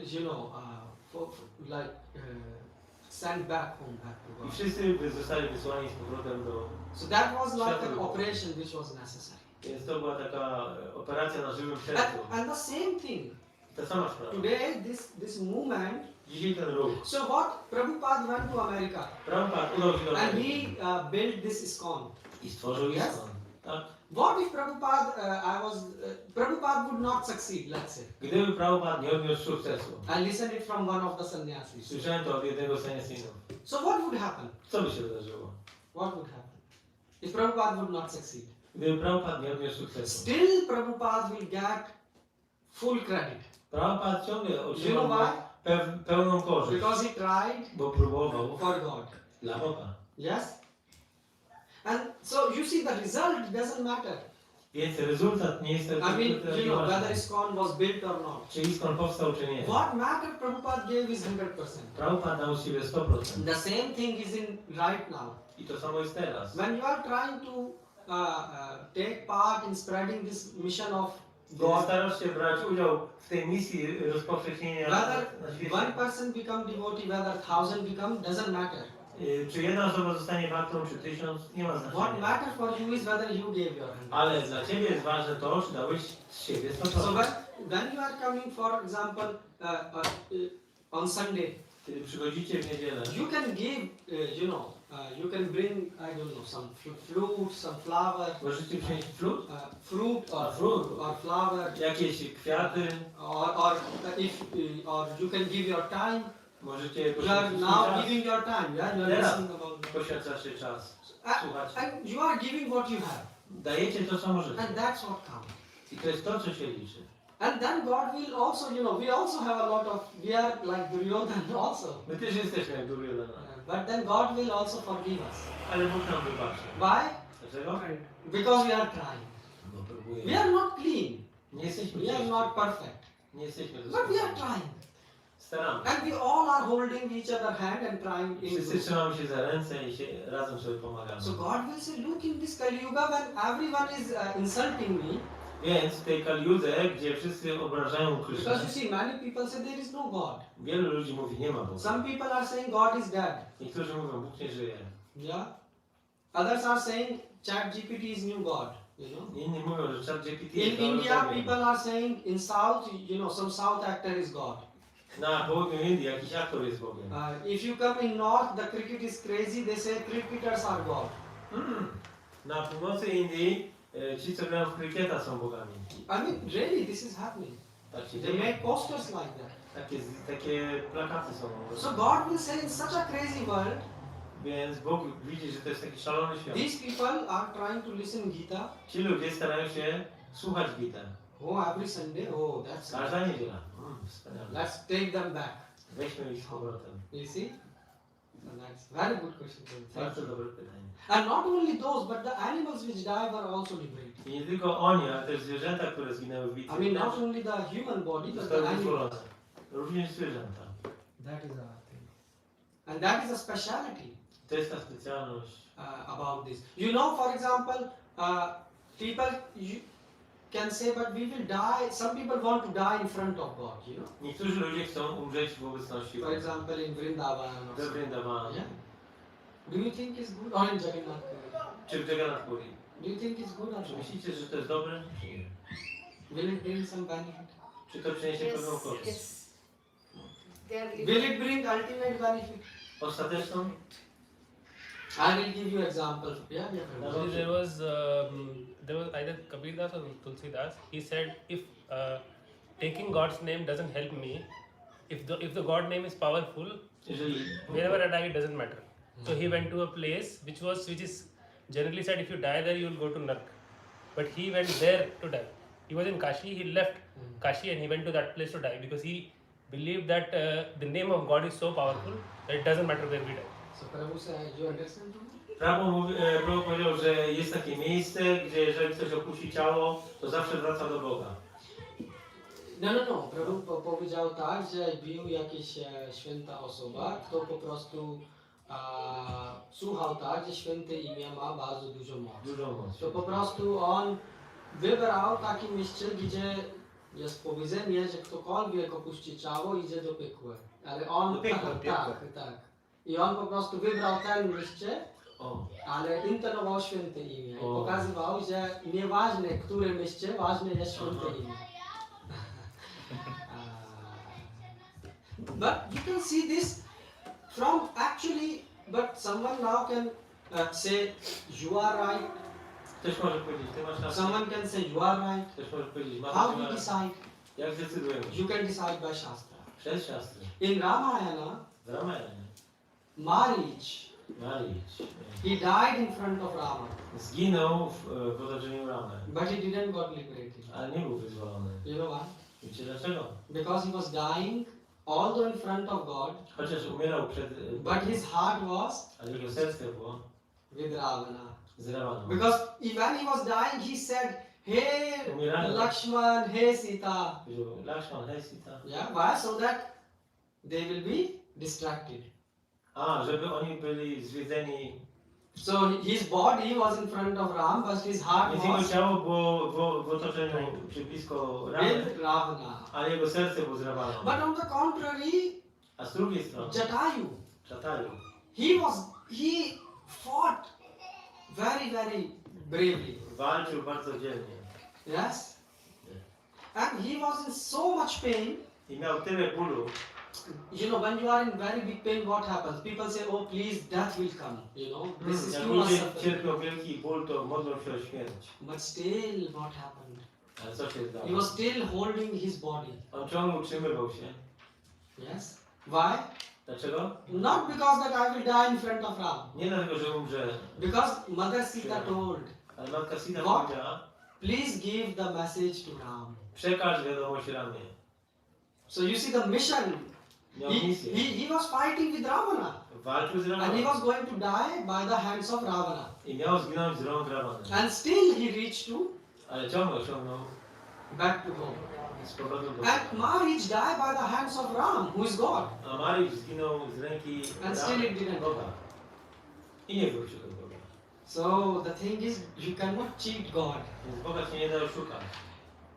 sent back home, back to i God. wszyscy zostali wysłani z powrotem do... So that was like an operation which was necessary. Więc to była taka operacja na żywym sercu. And the same thing, Ta sama sprawa. today this movement, Dzisiaj ten ruch. so what, Prabhupada went to America Prabhupada udał się do and Ameryki he built this ISKCON. i stworzył Yes. ISKCON. Tak? What if Prabhupada would not succeed, let's say. Gdyby Prabhupada nie odniósł sukcesu, I listened it from one of the sannyasis. słyszałem to od jednego seniasinów, So what would happen? co by się wydarzyło? What would happen? If Prabhupada would not succeed. Gdyby Prabhupada nie odniósł sukcesu. Still Prabhupada will get full credit. Prabhupada ciągle You know otrzymał why? pełną korzyść, Because he tried bo próbował for God. dla Boga. Yes? And so you see the result doesn't matter. Więc rezultat nie jest I mean, taki whether ważny. ISKCON was built or not. Czy ISKCON powstał, czy nie. What matter Prabhupada gave is 100%. Prabhupada dał z siebie 100%. The same thing is in right now. I to samo jest teraz. When you are trying to take part in spreading this mission of Kiedy God, starasz się brać udział w tej misji rozpowszechnienia na whether świecie, one person become devotee, whether 1000 become, doesn't matter. czy jedna osoba zostanie baktą, czy 1000, nie ma What znaczenia. matters for you is whether you gave your hand. Ale dla Ciebie jest ważne to, czy dałeś z siebie 100%. So when you are coming, for example, on Sunday, Kiedy przychodzicie w niedzielę, you can give, you can bring, I don't know, some fruit, some flower, możecie przynieść fruit, fruit or Fruit. or flower, jakieś kwiaty, or you can give your time. możecie You are poświęcić now czas, giving your time, yeah? You are Teraz. listening about that. poświęcacie czas, słuchać. And you are giving what you have. Dajecie to, co możecie. And that's what counts. I to jest to, co się liczy. And then God will also, we also have a lot of, we are like Duryodhan also. My też jesteśmy jak Duryodhana, But then God will also forgive us. ale Bóg nam wybaczy. Why? Dlaczego? Because we are trying. Bo We próbujemy. are not clean. Nie jesteśmy We are czyści. not perfect. Nie jesteśmy But we are doskonali. trying. Staramy. And we all are holding each other hand and trying in Wszyscy group. trzymamy się za ręce i się razem sobie pomagamy. So God will say, look, in this Kali Yuga when everyone is insulting me, Więc w tej Kaliudze, gdzie wszyscy obrażają because Krysznę, you see, many people say there is no God. wielu ludzi mówi, nie ma Boga. Some people are saying God is dead. Niektórzy mówią, Bóg nie żyje. Yeah. Others are saying ChatGPT is new God. Inni mówią, że ChatGPT In jest nowym India, Bogiem. people are saying in South, some South actor is God. Na południu Indii jakiś aktor jest Bogiem. If you come in North, the cricket is crazy. They say cricketers are God. Na północy Indii ci, co grają w krykieta, są bogami. I mean, really, this is happening. Tak się They dzieje. make posters like that. Takie plakaty są. So God will say in such a crazy world, Więc Bóg widzi, że to jest taki szalony świat. these people are trying to listen Gita. Ci ludzie starają się słuchać Gita. Oh, every Sunday. Oh, that's Każda niedziela. Wspaniale. Let's take them back. Weźmy ich z powrotem. You see? So that's very good question. Prabhu. Thank Bardzo you. dobre pytanie. And not only those, but the animals which die were also liberated. I nie tylko oni, ale też zwierzęta, które zginęły w bitwie. I mean, not only the human body, but Zostały the animals. wyzwolone. Również zwierzęta. That is our thing. And that is a speciality To jest ta specjalność. about this. You know, for example, people can say, but we will die. Some people want to die in front of God, you know. Niektórzy ludzie chcą umrzeć w obecności For example, in Vrindavan or we something. Vrindavan. Yeah. Do you think it's good? Or in Jagannath Puri? Czy w Jagannath Puri. Do you think it's good or Czy not? myślicie, że to jest dobre? Czy nie? Will it bring some benefit? Czy to przyniesie pewną korzyść? Yes. They are Will it bring ultimate benefit? Ostateczną? I will give you example. Yeah, yeah. No. Prabhu. There was either Kabir Das or Tulsi Das. He said, if taking God's name doesn't help me, if the God name is powerful, Jeżeli wherever I die, it doesn't matter. So he went to a place which is generally said, if you die there, you will go to Nark. But he went there to die. He was in Kashi. He left Kashi and he went to that place to die because he believed that the name of God is so powerful that it doesn't matter where we die. So Prabhu said, you understand? Prabhu powiedział, że jest takie miejsce, gdzie jeżeli ktoś opuści ciało, to zawsze wraca do Boga. No. Prabhu powiedział tak, że był jakiś święta osoba, kto po prostu słuchał tak, że święte imię ma bardzo dużo mocy. Dużo mocy. To po prostu on wybrał takie miejsce, gdzie jest powiedzenie, że ktokolwiek opuści ciało, idzie do piekła. Ale on Do piekła, tak. I on po prostu wybrał ten miejsce, O. ale intonował święte imię. I O. pokazywał, że nieważne, które miejsce, ważne jest święte Aha. imię. But you can see this from actually, but someone now can say, you are right. Ktoś może powiedzieć, ty masz rację. Someone can say, you are right. Ktoś może powiedzieć, masz How you rację. decide? Jak zdecydujemy? You can decide by Shastra. Przez siostry. In Ramayana, W Ramayanie. Maric, Marić. he died in front of Rama, Zginął w otoczeniu Ramy. but he didn't got liberated. Ale nie był wyzwolony. You know why? Wiecie dlaczego? Because he was dying, although in front of God, Chociaż umierał przed... but his heart was Ale jego serce było with Ravana. z Ravaną. Because when he was dying, he said, hey Umierając. Lakshman, hey Sita. Powiedział, Lakshman, hej Sita. Yeah, why? So that they will be distracted. A, żeby oni byli zwiedzeni. So his body was in front of Ram, but his heart Więc jego was ciało było w otoczeniu, czy blisko Ramy, with Ravana. ale jego serce było z Ravaną. But on the contrary, A z drugiej strony, Jatayu, Czataju, he fought very, very bravely. walczył bardzo dzielnie. Yes? And he was in so much pain. I miał tyle bólu. You know, when you are in very big pain, what happens? People say, oh, please, death will come. You know, this is Jak too much ludzie suffering. cierpią wielki ból, to modlą się o śmierć. But still, what happened? Ale co się stało? He was still holding his body. On ciągle utrzymywał się. Yes? Why? Dlaczego? Not because that I will die in front of Ram. Nie dlatego, że umrze, Because Mother Sita told, ale matka Sita What? powiedziała, please give the message to Ram. przekaż wiadomość Ramie. So you see the mission. Miał misję. He was fighting with Ravana. Walczył z And he Ravaną. was going to die by the hands of Ravana. I miał zginąć z rąk Ravany. And still he reached to Ale ciągle osiągnął back to home. z powrotem do And Boga. Maric died by the hands of Ram, who is God. A Mariusz zginął z ręki And still it didn't Boga. I nie wrócił do Boga. So the thing is, you cannot cheat God. Więc Boga się nie da oszukać.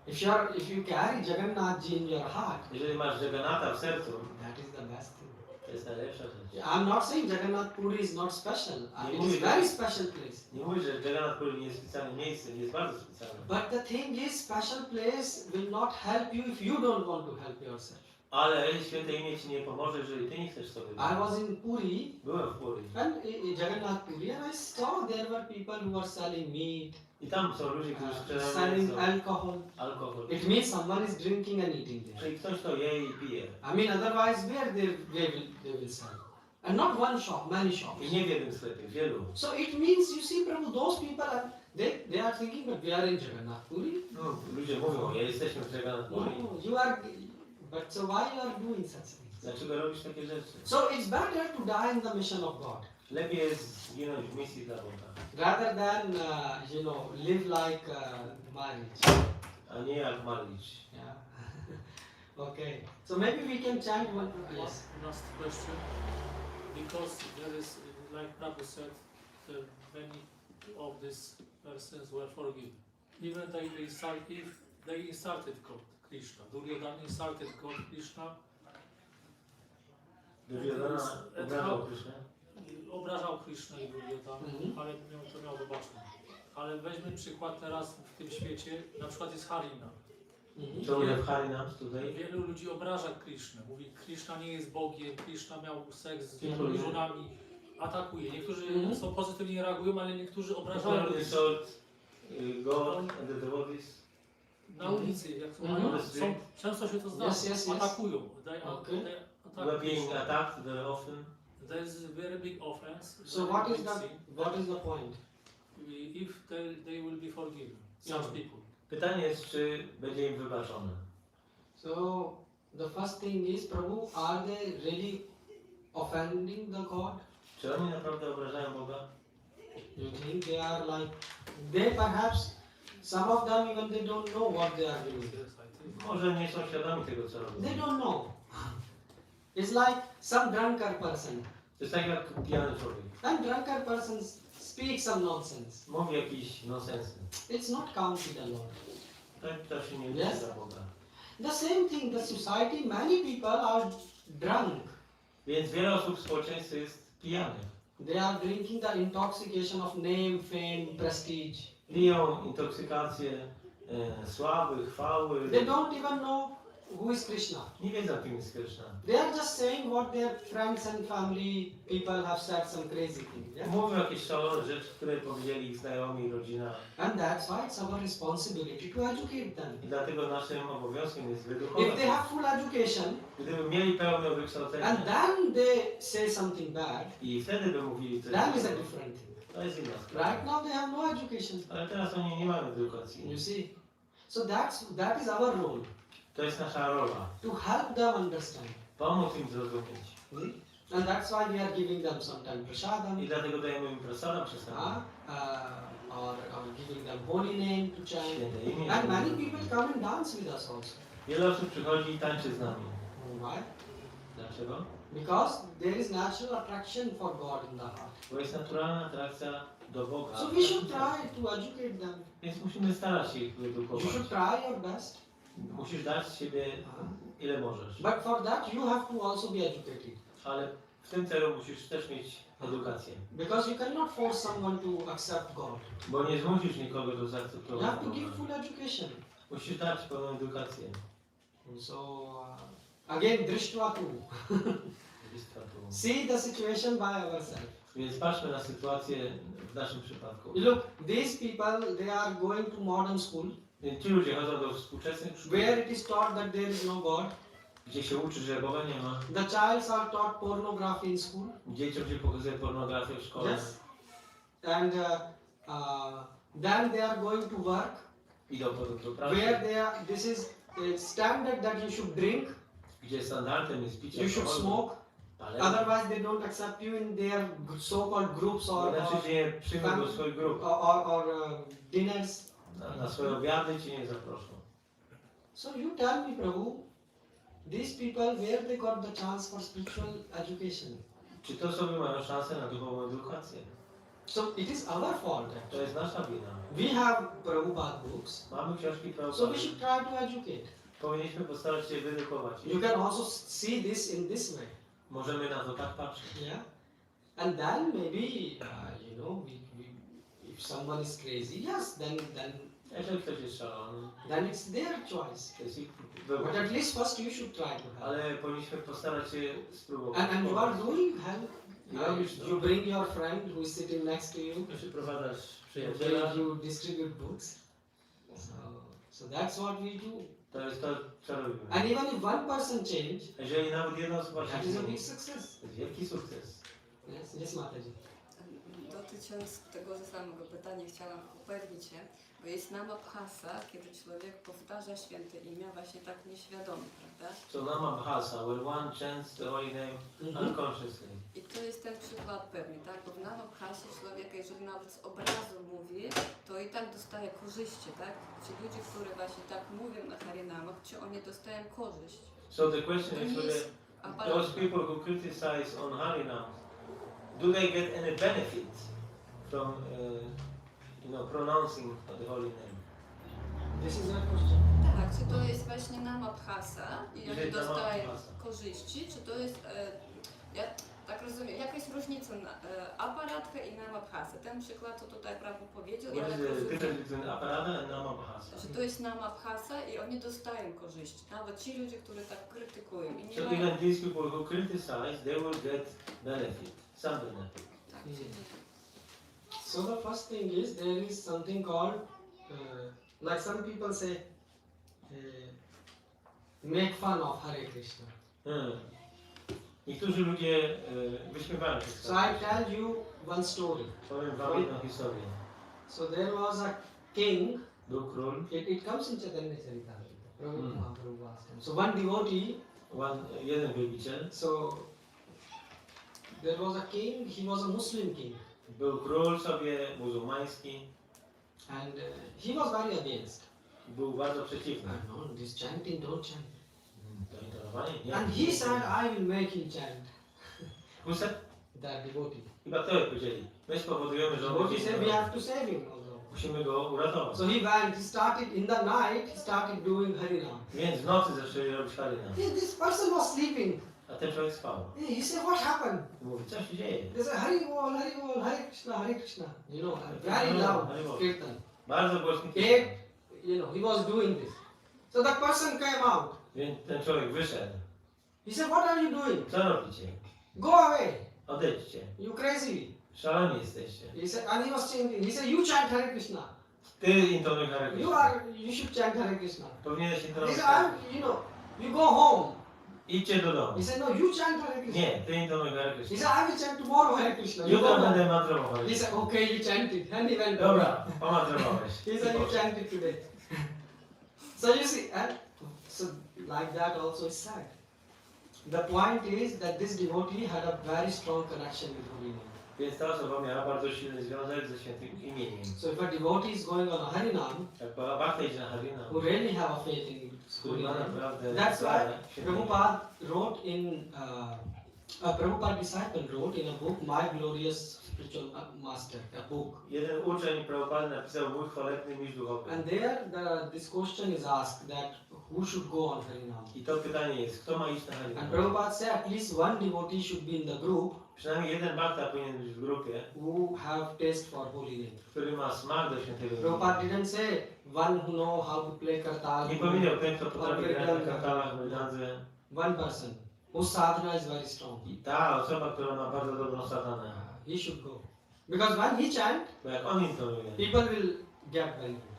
If you carry Jagannath ji in your heart, Jeżeli masz Jagannatha w sercu, that is the best thing. to jest najlepsza rzecz. I'm not saying Jagannath Puri is not special. Nie It mówię, is very special place. Nie mówię, że Jagannatha Puri nie jest specjalnym miejscem, jest bardzo specjalnym. But the thing is, special place will not help you if you don't want to help yourself. Ale święte imię ci nie pomoże, jeżeli ty nie chcesz sobie I pomóc. was in Puri, Byłem w Puri. and in Jagannath Puri, and I saw there were people who were selling meat, I tam są ludzie, którzy sprzedają selling mięso, alcohol. alkohol. It means someone is drinking and eating there. Czyli ktoś to je i pije. I mean, otherwise, where they will sell? And not one shop, many shops. I nie w jednym sklepie, wielu. So it means, you see, Prabhu, those people are they are thinking, but we are in Jagannath Puri. No, ludzie mówią, ja jesteśmy w Jagannatha No, Puri. you are But so why you are doing such things? Dlaczego robisz takie rzeczy? So it's better to die in the mission of God Lepiej jest zginąć w misji dla Boga, rather than live like marriage. a nie jak marlić. Yeah. Okay. So maybe we can chant one. Yes. Last question. Because there is, like Prabhu said, many of these persons were forgiven. Even if they insulted God, Krishna. Duryodhana insulted God, Krishna. Duryodhana obrażał Krysznę. Obrażał Krishna i Duryodhana, ale to miał wybaczenie. Ale weźmy przykład teraz w tym świecie, na przykład jest Harina. Co mówię w Harinams tutaj? Wielu ludzi obraża Krishnę. Mówi, Krishna nie jest Bogiem, Krishna miał seks z Kilku ludzi. żonami. Atakuje. Niektórzy są pozytywnie reagują, ale niektórzy obrażają. God and the devotees. Na ulicy, jak często się to zdarza. Yes. Atakują. We are being attacked very often. There is a very big offense. So what is the point? If they will be forgiven, such people. Pytanie jest, czy będzie im wybaczone. So the first thing is, Prabhu, are they really offending the God? Czy oni naprawdę obrażają Boga? You think they are like, they perhaps, some of them even they don't know what they are doing. Yes, I think. Może nie są świadomi tego, co robią. They don't know. It's like some drunkard person. To jest tak jak pijany człowiek. And drunkard person speaks some nonsense. Mówi jakieś nonsensy. It's not counted a lot. To się nie Yes. liczy za Boga. The same thing, the society, many people are drunk. Więc wiele osób w społeczeństwie jest pijanych. They are drinking the intoxication of name, fame, prestige. Piją intoksykację sławy, chwały. They don't even know who is Krishna. Nie wiedzą, kim jest Krishna. They are just saying what their friends and family people have said, some crazy thing. Yeah? Mówią jakieś szalone rzeczy, które powiedzieli ich znajomi i rodzina. And that's why it's our responsibility to educate them. I dlatego naszym obowiązkiem jest If wyedukować. they have full education Gdyby mieli pełne wykształcenie and then they say something bad, i wtedy by mówili coś, that is a different thing. to jest inna sprawa. Right now they have no education. Ale teraz oni nie mają edukacji. You see? So that is our role, To jest nasza rola. to help them understand. Pomóc im zrozumieć. And that's why we are giving them sometimes prasadam, I dlatego dajemy im prasadam czasami. or giving them holy name to chant. Święte imię. And many people come and dance with us also. Wiele osób przychodzi i tańczy z nami. Why? Dlaczego? Because there is natural attraction for God in the heart. Bo jest naturalna atrakcja do Boga. So we should try to educate them. Więc musimy starać się ich You wyedukować. should try your best. Musisz dać z siebie ile możesz. But for that you have to also be educated. Ale w tym celu musisz też mieć edukację. Because you cannot force someone to accept God. Bo nie zmusisz nikogo do You zaakceptowania have to Boga. give full education. Musisz dać pełną edukację. So again, drishtva tu. See the situation by ourselves. Więc patrzmy na sytuację w naszym przypadku. Look, these people, they are going to modern school, Więc ci ludzie chodzą do współczesnych szkół, where it is taught that there is no God. gdzie się uczy, że Boga nie ma. The childs are taught pornography in school. Dzieciom się pokazuje pornografię w szkole. Yes. And then they are going to work, Idą potem do pracy, where this is a standard that you should drink, gdzie standardem jest picie you should alkoholu, smoke. palenie. Otherwise, they don't accept you in their so-called groups Inaczej cię nie przyjmą do swoich grup. or dinners. Na swoje obiady cię nie zaproszą. So you tell me, Prabhu, these people, where they got the chance for spiritual education? Czy te osoby mają szansę na duchową edukację? So it is our fault. To jest nasza wina. We have Prabhupada books, Mamy książki so we Prabhupada. should try to educate. Powinniśmy postarać się wyedukować. You can also see this in this way. Możemy na to tak patrzeć. Yeah, and then maybe if someone is crazy, yes, then Jeżeli ktoś jest szalony, it's their choice. to jest ich But wybór. at least first you should try to help. Ale powinniśmy postarać się spróbować. And you are doing help. robisz to. You bring your friend who is sitting next to you. Przyprowadzasz Where przyjaciela. you distribute books. So that's what we do. To jest to, co robimy. And even if one person change, Jeżeli nawet jedna osoba się that is a zmieni, big success. to jest wielki sukces. Yes, Mataji. To dotycząc tego samego pytania chciałam upewnić się, bo jest namabhasa, kiedy człowiek powtarza święte imię właśnie tak nieświadomie, prawda? So namabhasa, when one chants the holy name unconsciously. I to jest ten przykład pewnie, tak? Bo w namabhasie człowiek, jeżeli nawet z obrazu mówi, to i tak dostaje korzyści, tak? Ci ludzie, którzy właśnie tak mówią na harinamach, czy oni dostają korzyść? So the question To is nie whether jest those people who criticize on harinam, do they get any benefit from pronouncing the holy name? This is your question. Tak, czy to jest właśnie namabhasa i oni Jest dostają namabhasa. korzyści, czy to jest, ja tak rozumiem, jaka jest różnica na aparatkę i namabhasa? Ten przykład, co tutaj Prabhu powiedział, ja What tak is the rozumiem, difference between aparada and namabhasa? że to jest namabhasa i oni dostają korzyści. Nawet ci ludzie, którzy tak krytykują i nie So mają... even these people who criticize, they will get benefit, some benefit. Tak, Mm. czyli So the first thing is there is something called, like some people say, make fun of Hare Krishna. Niektórzy ludzie wyśmiewają się z So I tell you one story. Powiem wam jedną historię. So there was a king. Był król, It comes in Chaitanya Charitamrita. Prabhu Mahaprabhu asked him. So one devotee. jeden wielbiciel. So there was a king. He was a Muslim king. Był król sobie muzułmański. And he was very against. Był bardzo przeciwny. No, this chanting, don't chant. To intonowanie? Nie. And he said, I will make him chant. Who said? That devotee. Chyba to powiedzieli. My spowodujemy, że on Devotee będzie said, we have to save him. musimy go uratować. So he went, he started in the night, he started doing Harinam. Więc w nocy zaczęli robić harinam. This person was sleeping. A ten człowiek spał. He said, what happened? Mówi, co się dzieje? They said, Hari Bol, Hare Krishna, Hare Krishna. You know, very loud kirtan. Bardzo głośny He, he was doing this. So the person came out. Więc ten człowiek wyszedł. He said, what are you doing? Co robicie? Go away. Odejdźcie. You crazy. Szaleni jesteście. He said, and he was chanting. He said, you chant Hare Krishna. Ty intonuj Hare Krishna. You should chant Hare Krishna. Powinieneś He intonować. said, you go home. Idźcie do domu. He said, no, you chant Hare Krishna. Nie, ty intonuj Hare He Krishna. said, I will chant tomorrow Hare Krishna. You Jutro go home. będę mantrował Hare He Krishna. said, okay, you chant it. And he went Dobra, pomantrowałeś. He said, you chant it today. So you see, and so like that also is sad. The point is that this devotee had a very strong connection with holy name. Więc ta osoba miała bardzo silny związek ze świętym imieniem. So if a devotee is going on a Harinam, Jak Bhakta idzie na Harinam, who really have a faith in holy która name, naprawdę that's why świętym. Prabhupada wrote in, a Prabhupada disciple wrote in a book, My Glorious Spiritual Master, a book. Jeden uczeń Prabhupada napisał mój chwalebny mistrz duchowy. And there this question is asked that who should go on Harinam? I to pytanie jest, kto ma iść na And Harinam? Prabhupada said at least one devotee should be in the group Przynajmniej jeden Bhakta powinien być w grupie, who have taste for holy name. który ma smak do świętego Prabhupada imienia. didn't say one who know how to play kartal. Nie powiedział ten, kto potrafi grać na kartalach, mydlandze. One person whose sadhana is very strong. I ta osoba, która ma bardzo dobrą satanę. He should go. Because when he chant, Bo jak on intonuje, people will get benefit.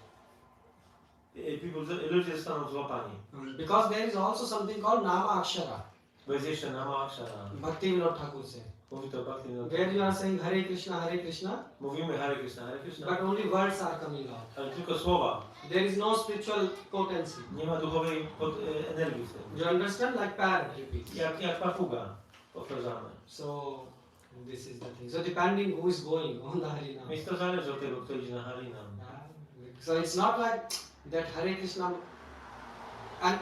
ludzie zostaną złapani. Because there is also something called Nama Akshara. Bo jest jeszcze Nama Akshara. Bhakti Vinod Thakur said. Mówi to Bhakti Vinod. Where you are saying Hare Krishna, Mówimy Hare Krishna, Hare Krishna, but only words are coming out. ale tylko słowa. There is no spiritual potency. Nie ma duchowej energii w tym. You understand? Like parrot repeats. Jak papuga powtarzamy. So this is the thing. So depending who is going on the Harinam. Więc to zależy od tego, kto idzie na Harinam. So it's not like that Hare Krishna. And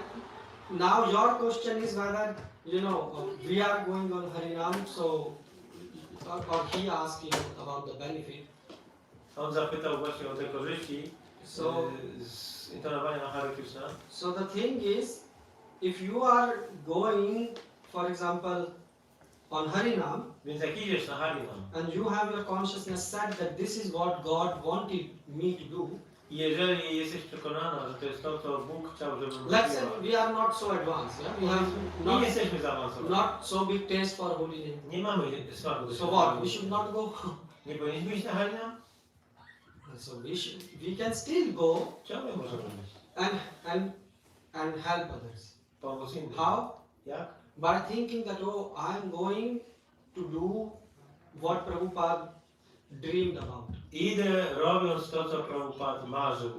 now your question is whether we are going on Harinam. So or he asked about the benefit. On zapytał właśnie o te korzyści So z intonowania na Hare Krishna. so the thing is, if you are going, for example, on Harinam, Więc jak idziesz na Harinam and you have your consciousness set that this is what God wanted me to do, i jeżeli jesteś przekonana, że to jest to, co Bóg chciał, żebym let's say robiła, we are not so advanced, yeah? We have nie jesteśmy zaawansowani. not so big taste for holy name. Nie mamy smaku do So what? We should not go. Nie powinniśmy iść na Harinam? So we can still go Ciągle możemy iść. and help others. Pomóc innym. How? Jak? By thinking that I'm going to do what Prabhupada dreamed about. Idę robiąc to, co Prabhupada marzył.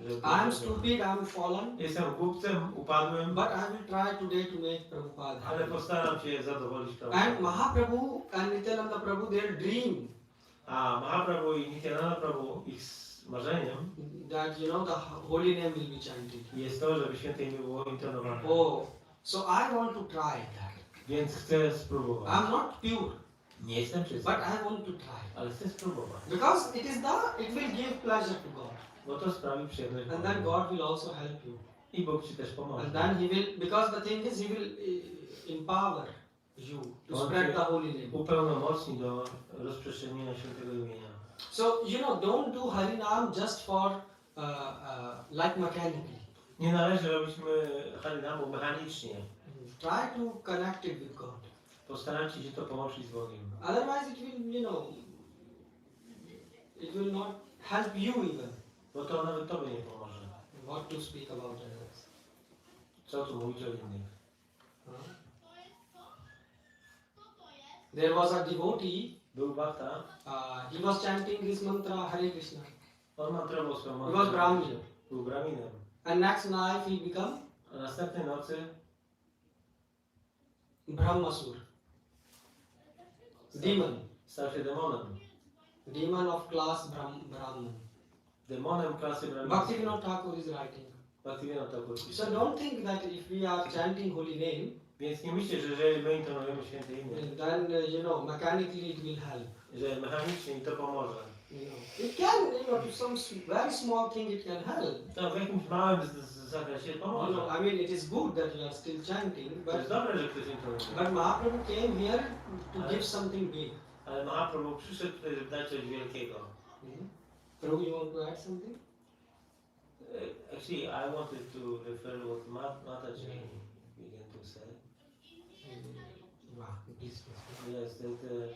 żeby I'm zrobić. stupid, I'm fallen, Jestem głupcem, upadłym, but I will try today to make Prabhupada ale happy. postaram się zadowolić And Prabhupada. Mahaprabhu and Nityananda Prabhu, their dream A Mahaprabhu i Nityananda Prabhu, ich marzeniem that the holy name will be chanted. jest to, żeby święte imię było intonowane. Oh, so I want to try that. Więc chcę spróbować. I'm not pure, Nie jestem czysty, but I want to try. ale chcę spróbować. Because it will give pleasure to God. Bo to sprawi przyjemność And then Bogu. God will also help you. I Bóg ci też pomoże. And then He will, because the thing is, He will empower you to On spread cię the holy name. upełnomocni do rozprzestrzenienia świętego imienia. So, don't do Harinam just for, like mechanically. Nie należy robić harinamu mechanicznie. Try to connect it with God. Postarajcie się to połączyć z Bogiem. Otherwise, it will, it will not help you even. Bo to nawet Tobie nie pomoże. What to speak about others. Co tu mówić o innych? There was a devotee, Był Bhakta, he was chanting this mantra Hare Krishna. on mantrował swoją He modlitwę. was Brahmin. Był Brahminem. And next night he become A następnej nocy Brahmasur. Demon. stał się demonem. Demon of class Brahman. Demonem klasy Brahmina. Bhaktivinoda Thakur is writing. Bhaktivinoda Thakur. So don't think that if we are chanting holy name, Więc nie myślcie, że jeżeli my intonujemy święte imię, then mechanically it will help. że mechanicznie mi to pomoże. It can, to some very small thing it can help. To w jakimś małym zakresie pomoże. I mean, it is good that you are still chanting, To jest but dobre, że ktoś intonuje. Mahaprabhu came here to give something big. Ale Mahaprabhu przyszedł tutaj, żeby dać coś wielkiego. Prabhu, you want to add something? Actually, I wanted to refer what Mataji began to say. Wow, please. Yes, that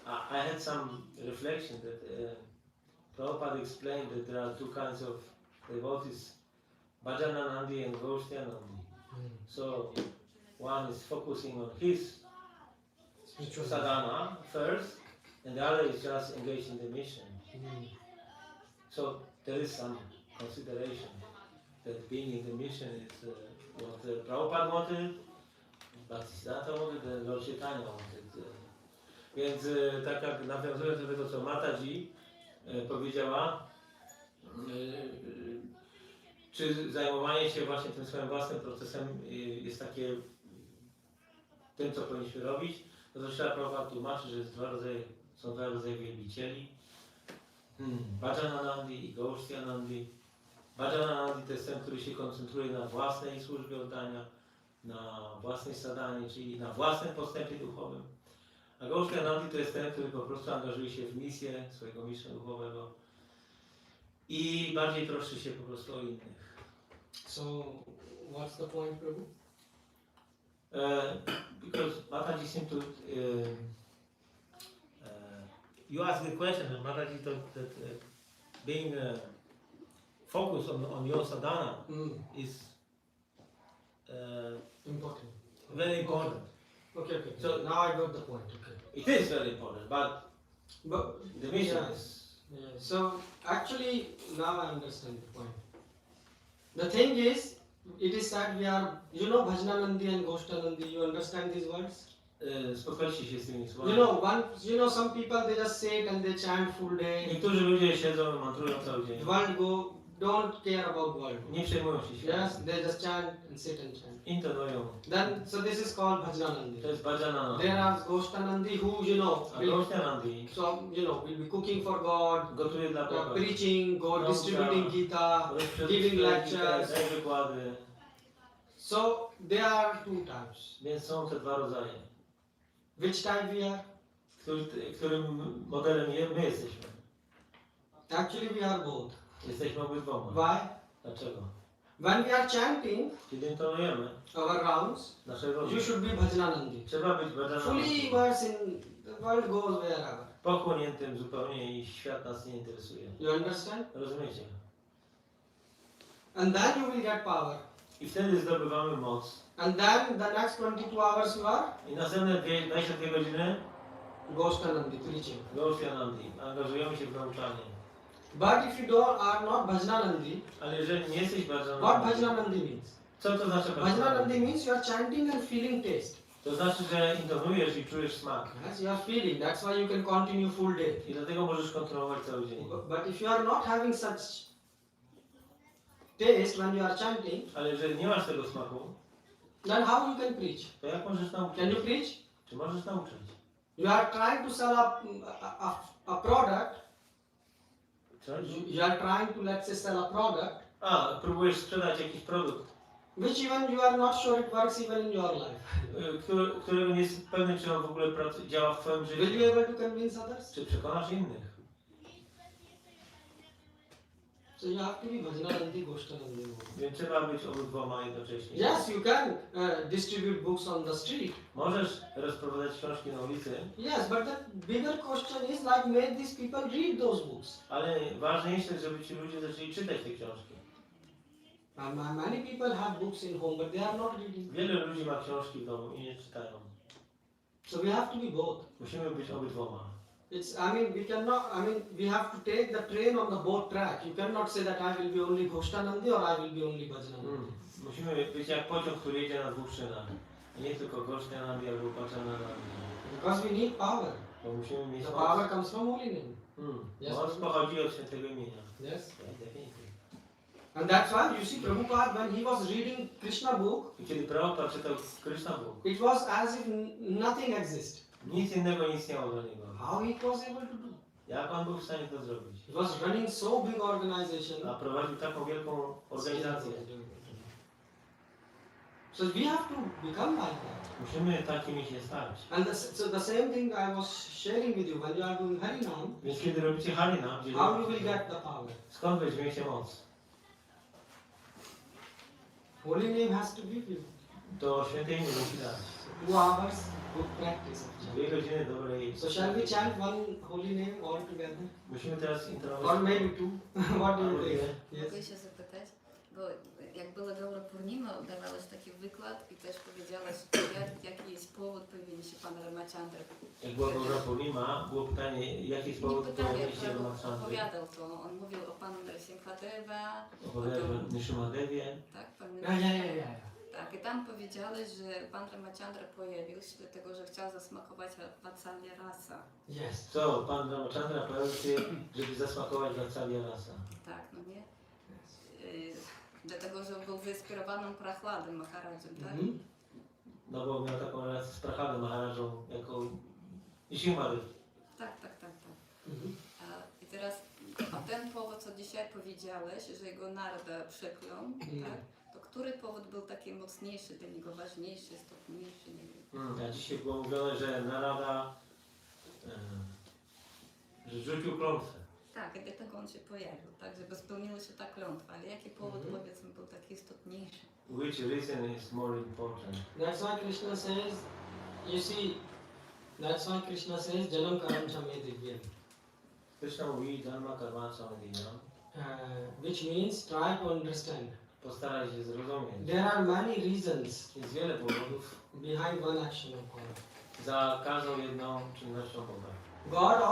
I had some reflection that Prabhupada explained that there are two kinds of devotees, Bhajananandi and Goshtyanandi. So one is focusing on his sadhana first, and the other is just engaged in the mission. So there is some consideration that being in the mission is what Prabhupada wanted, Bhaktisiddhanta wanted, and Lord Chaitanya wanted. Więc tak jak nawiązując do tego, co Mataji powiedziała, czy zajmowanie się właśnie tym swoim własnym procesem jest takie tym, co powinniśmy robić, no to trzeba Prabhupada tłumaczyć, że są dwa rodzaje wielbicieli. Bhajananandi i Goshtyanandi. Bhajananandi to jest ten, który się koncentruje na własnej służbie oddania, na własnej sadhanie, czyli na własnym postępie duchowym. A Goshtyanandi to jest ten, który po prostu angażuje się w misję swojego mistrza duchowego i bardziej troszczy się po prostu o innych. So, what's the point, Prabhu? Because Mataji seemed to you asked the question, and Mataji thought that being focused on your sadhana is Important. very important. Okay. So So now I got the point. Okay. it is very important, but But the mission yeah. is So actually, now I understand the point. The thing is, it is said we are, Bhajananandi and Goshtyanandi. You understand these words? spotkaliście się z tymi słowami. Some people they just sit and they chant full day. Niektórzy ludzie siedzą i mantrują cały dzień. World don't care about world. Nie przejmują się światem. Yes, they just chant and sit and chant. Intonują. Then, so this is called Bhajananandi. To jest Bhajananandi. There are Goshtyanandi who, A will, Goshtyanandi will be cooking for God, gotuje dla Boga. preaching, God distributing Gita, giving lectures. Daje wykłady. So there are two types. Więc są te dwa rodzaje. Which type we are? Którym modelem my jesteśmy? Actually, we are both. Jesteśmy obydwoma. Why? Dlaczego? When we are chanting Kiedy intonujemy our rounds, nasze rodziny, you should be Bhajananandi. trzeba być Fully Bhajananandi. immersed in the world goes wherever. Pochłoniętym zupełnie i świat nas nie interesuje. You understand? Rozumiecie? And then you will get power. I wtedy zdobywamy moc. And then the next 22 hours you are I następne 22 godziny Goshtanandi preaching. Gosyanandi, angażujemy się w nauczanie. But if you are not Bhajananandi, Ale jeżeli nie jesteś what Bhajanandi, Bhajananandi means? co to znaczy Bhajananandi Bhajanandi? means you are chanting and feeling taste. To znaczy, że intonujesz i czujesz smak. Yes, you are feeling. That's why you can continue full day. I dlatego możesz kontrolować cały dzień. But if you are not having such taste when you are chanting, Ale jeżeli nie masz tego smaku, then how you can preach? to jak możesz nauczyć? Can you preach? Czy możesz nauczyć? You are trying to sell a product. Coś? You are trying to, let's say, sell a product A, próbujesz sprzedać jakiś produkt, which even you are not sure it works even in your life. którego nie jest pewny, czy on w ogóle działa w twoim Will you życiu. able to convince others? Czy przekonasz innych? So you have to be Bhajananandi, Goshtanandi. Więc trzeba być obydwoma jednocześnie. Yes, you can distribute books on the street. Możesz rozprowadzać książki na ulicy, Yes, but the bigger question is like, make these people read those books. ale ważniejsze jest, żeby ci ludzie zaczęli czytać te książki. Many people have books in home, but they are not reading. Wielu ludzi ma książki w domu i nie czytają. So we have to be both. Musimy być obydwoma. We have to take the train on the both track. You cannot say that I will be only Goshtanandi or I will be only Bhajananandi. Musimy być jak pociąg, który jedzie na dwóch szynach. Nie tylko Goshtanandi albo Bhajananandi. Because we need power. Bo musimy mieć The moc. power comes from holy name. Yes, Moc Prabhu. pochodzi od świętego imienia. Yes. Definitely. And that's why you see Prabhupada, when he was reading Krishna book, I kiedy Prabhupada czytał Krishna Book, it was as if nothing exists. nic innego nie istniało dla niego. How he was able to do? Jak on był w stanie to zrobić? He was running so big organization. A prowadził taką wielką organizację. So we have to become like that. Musimy takimi się stać. And so the same thing I was sharing with you when you are doing Harinam. Więc kiedy robicie Harinam, How you will get the power? skąd weźmiecie moc? Holy name has to be with you. To święte imię musi dać. 2 hours good practice of chanting. 2 godziny dobrej. So shall we chant one holy name all together? Musimy teraz Or intonować. maybe 2? What do you think? Mogę Yes. się zapytać, bo jak była Gaura Purnima, dawałeś taki wykład i też powiedziałaś, jaki jest powód pojawienia się Pana Ramachandry. Jak była Gaura Purnima, było pytanie, jaki jest Nie powód pytanie, pojawienia się Prabhu Ramachandry. opowiadał to. On mówił o Panu Narasimhadeva, Opowiadał o Nishimadewie. tak? Yeah. Tak, i tam powiedziałeś, że Pan Ramachandra pojawił się dlatego, że chciał zasmakować Vatsalya rasa. Yes. Co? Pan Ramachandra pojawił się, żeby zasmakować Vatsalya rasa. Tak, no nie? Dlatego, że był wyinspirowany Prahladem Maharadżem, tak? Mhm. No bo miał taką relację z Prahladem Maharadżą jako Nishimadev. Tak. Mhm. I teraz, a ten powód, co dzisiaj powiedziałeś, że jego Narada przeklął, tak? To który powód był taki mocniejszy dla niego, ważniejszy, istotniejszy, nie wiem. A dzisiaj było mówione, że Narada że rzucił klątwę. Tak, i dlatego on się pojawił, tak? Żeby spełniła się ta klątwa. Ale jaki powód, powiedzmy, był taki istotniejszy? Which reason is more important? That's why Krishna says, you see, that's why Krishna says, Janam Karam Chame Divyam. Krishna mówi, Dharma Karma Samadhinam. Which means try to understand. Postaraj się zrozumieć. There are many reasons Jest wiele powodów behind one action of God. za każdą jedną czynnością Boga. God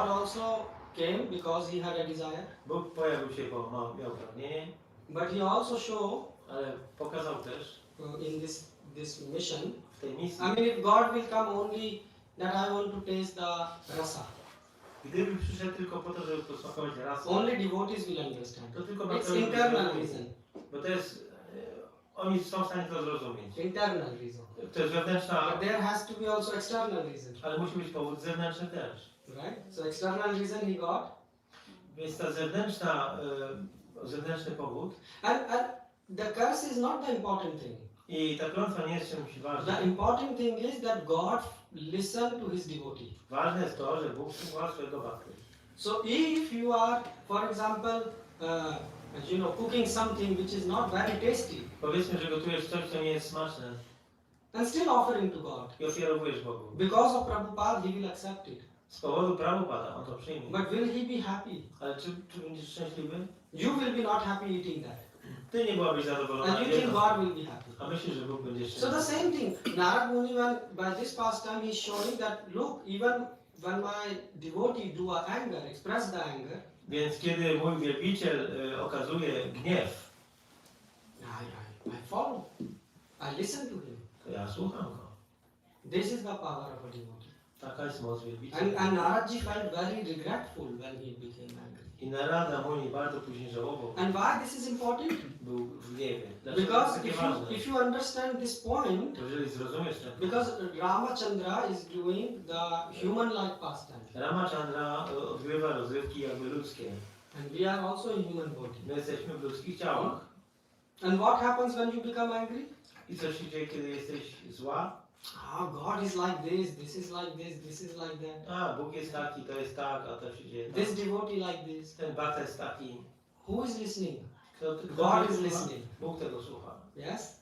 also came because he had a desire, Bóg pojawił się, bo miał pragnienie, but he also showed ale pokazał też in this mission. w tej misji, I mean, if God will come only that I want to taste the rasa, gdyby przyszedł tylko po to, żeby posmakować rasę, only devotees will understand. to tylko It's bardzo internal reason. bo to jest, oni są w stanie to zrozumieć. Internal reason. To jest wewnętrzna, But there has to be also external reason, ale musi być powód zewnętrzny też. right? So external reason he got, Więc ta zewnętrzny powód and the curse is not the important thing. i ta klątwa nie jest czymś The ważnym. important thing is that God listened to his devotee. Ważne jest to, że Bóg słuchał swojego bhakty. So if you are, for example, cooking something which is not very tasty, Powiedzmy, że gotujesz coś, co nie jest smaczne and still offering to God, i ofiarowujesz Bogu. because of Prabhupada, he will accept it. Z powodu Prabhupada on to przyjmie. But will he be happy? Ale czy będziesz szczęśliwy? You will be not happy eating that. Ty nie byłabyś zadowolona. And you think God will be happy. A myślisz, że Bóg będzie So the szczęśliwy. same thing, Narad Muni, by this pastime, he is showing that look, even when my devotee do a anger, express the anger, Więc kiedy mój wielbiciel okazuje gniew, I follow. I listen to him. to ja słucham go. This is the power of a devotee. Taka jest moc wielbiciela. And Naradji felt very regretful when he became angry. I Narada Muni bardzo później żałował. And why this is important? Był w gniewie. Dlaczego to Because jest takie ważne? if you understand this point, To jeżeli zrozumiesz ten punkt, because Ramachandra is doing the human-like pastime, Ramachandra odgrywa rozrywki jakby ludzkie. and we are also in human body. My jesteśmy w ludzkich ciałach. And what happens when you become angry? I co się dzieje, kiedy jesteś zła? God is like this, this is like this, this is like that. A, Bóg jest taki, to jest tak, a to się dzieje This tak. devotee like this. Ten bhakta jest taki. Who is listening? Kto God tego is słucha? listening. Bóg tego słucha. Yes?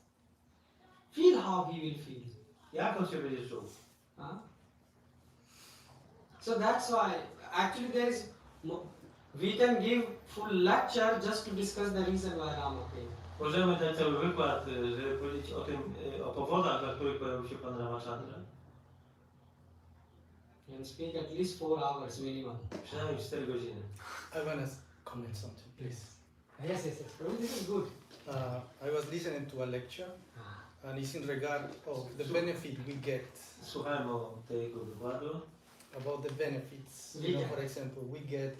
Feel how he will feel. Jak on się będzie czuł? Huh? So that's why, actually there is, we can give full lecture just to discuss the reason why Rama came. Możemy dać cały wykład, żeby powiedzieć o tym, o powodach, dla których pojawił się Pan Ramachandra. You can speak at least 4 hours minimum. Przynajmniej 4 godziny. I want to comment something, please. Yes, yes, yes. Prabhu, this is good. I was listening to a lecture, and it's in regard of the benefit we get, Słuchałem o tego wykładu. about the benefits. We You know, get. for example, we get,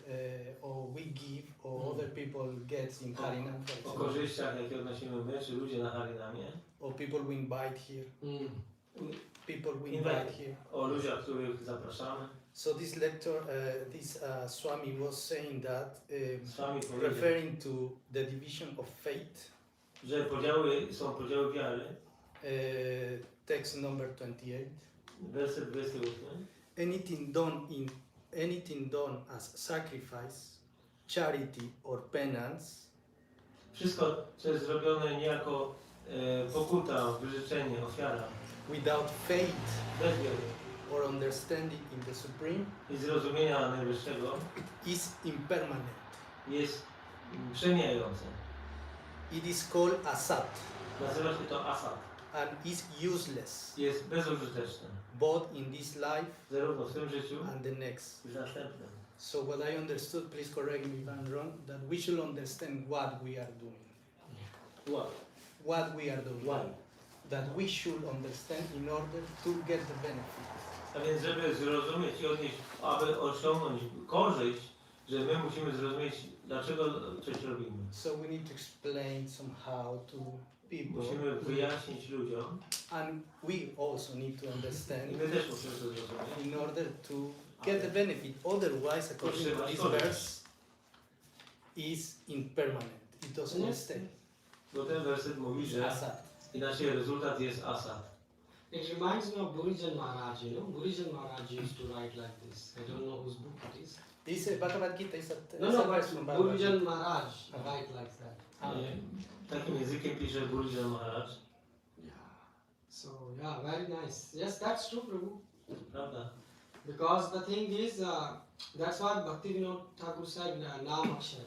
or we give, or other people get in Harinam, for O example, korzyściach, jakie odnosimy my, czy ludzie na Harinamie. or people we invite here, people we Invite. invite here. O ludziach, których zapraszamy. So this lecture, this Swami was saying that, Z wami powiedział, referring to the division of faith, że są podziały wiary. text number 28. Werset 28. Anything done as sacrifice, charity, or penance Wszystko, co jest zrobione niejako pokuta, wyrzeczenie, ofiara, without faith bez wiary or understanding in the Supreme i zrozumienia Najwyższego, is impermanent. jest przemijające. It is called asat Nazywa się to asat. and is useless Jest bezużyteczne. both in this life Zarówno w tym życiu, and the next. jak i w następnym. So what I understood, please correct me if I'm wrong, that we should understand what we are doing. What we are doing. Why? That we should understand in order to get the benefit. A więc, żeby zrozumieć i odnieść, aby osiągnąć korzyść, że my musimy zrozumieć, dlaczego coś robimy. So we need to explain somehow to people, Musimy wyjaśnić ludziom and we also need to i understand my też musimy to zrozumieć. in order to get the benefit. Otherwise, according to this verse, is impermanent. It doesn't stay. Bo ten werset mówi, że Asat. inaczej rezultat jest asat. It reminds me of Burijan Maharaj, you know. Burijan Maharaj used to write like this. I don't know whose book it is. This Bhagavad-Gita is a No, is a no, verse from but Burijan Bhagavad-Gita. Maharaj write like that. Takim językiem pisze Burijan Maharaj. Yeah. So, yeah, very nice. Yes, that's true, Prabhu. Prawda? Because the thing is, that's why Bhaktivinoda Thakur said, Naam Akshar.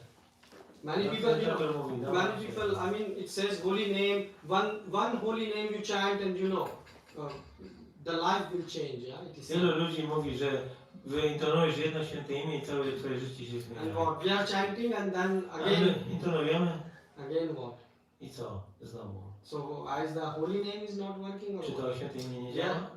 Many people, you know, many people, I mean, it says holy name, one holy name you chant and you know, the life will change, yeah? It is Wielu ludzi mówi, że wyintonujesz jedno święte imię i całe twoje życie się and zmienia. what? We are chanting and then A my again, intonujemy again what? i co? Znowu. So, is the holy name is not working or Czy what? to święte imię nie Yeah, działa?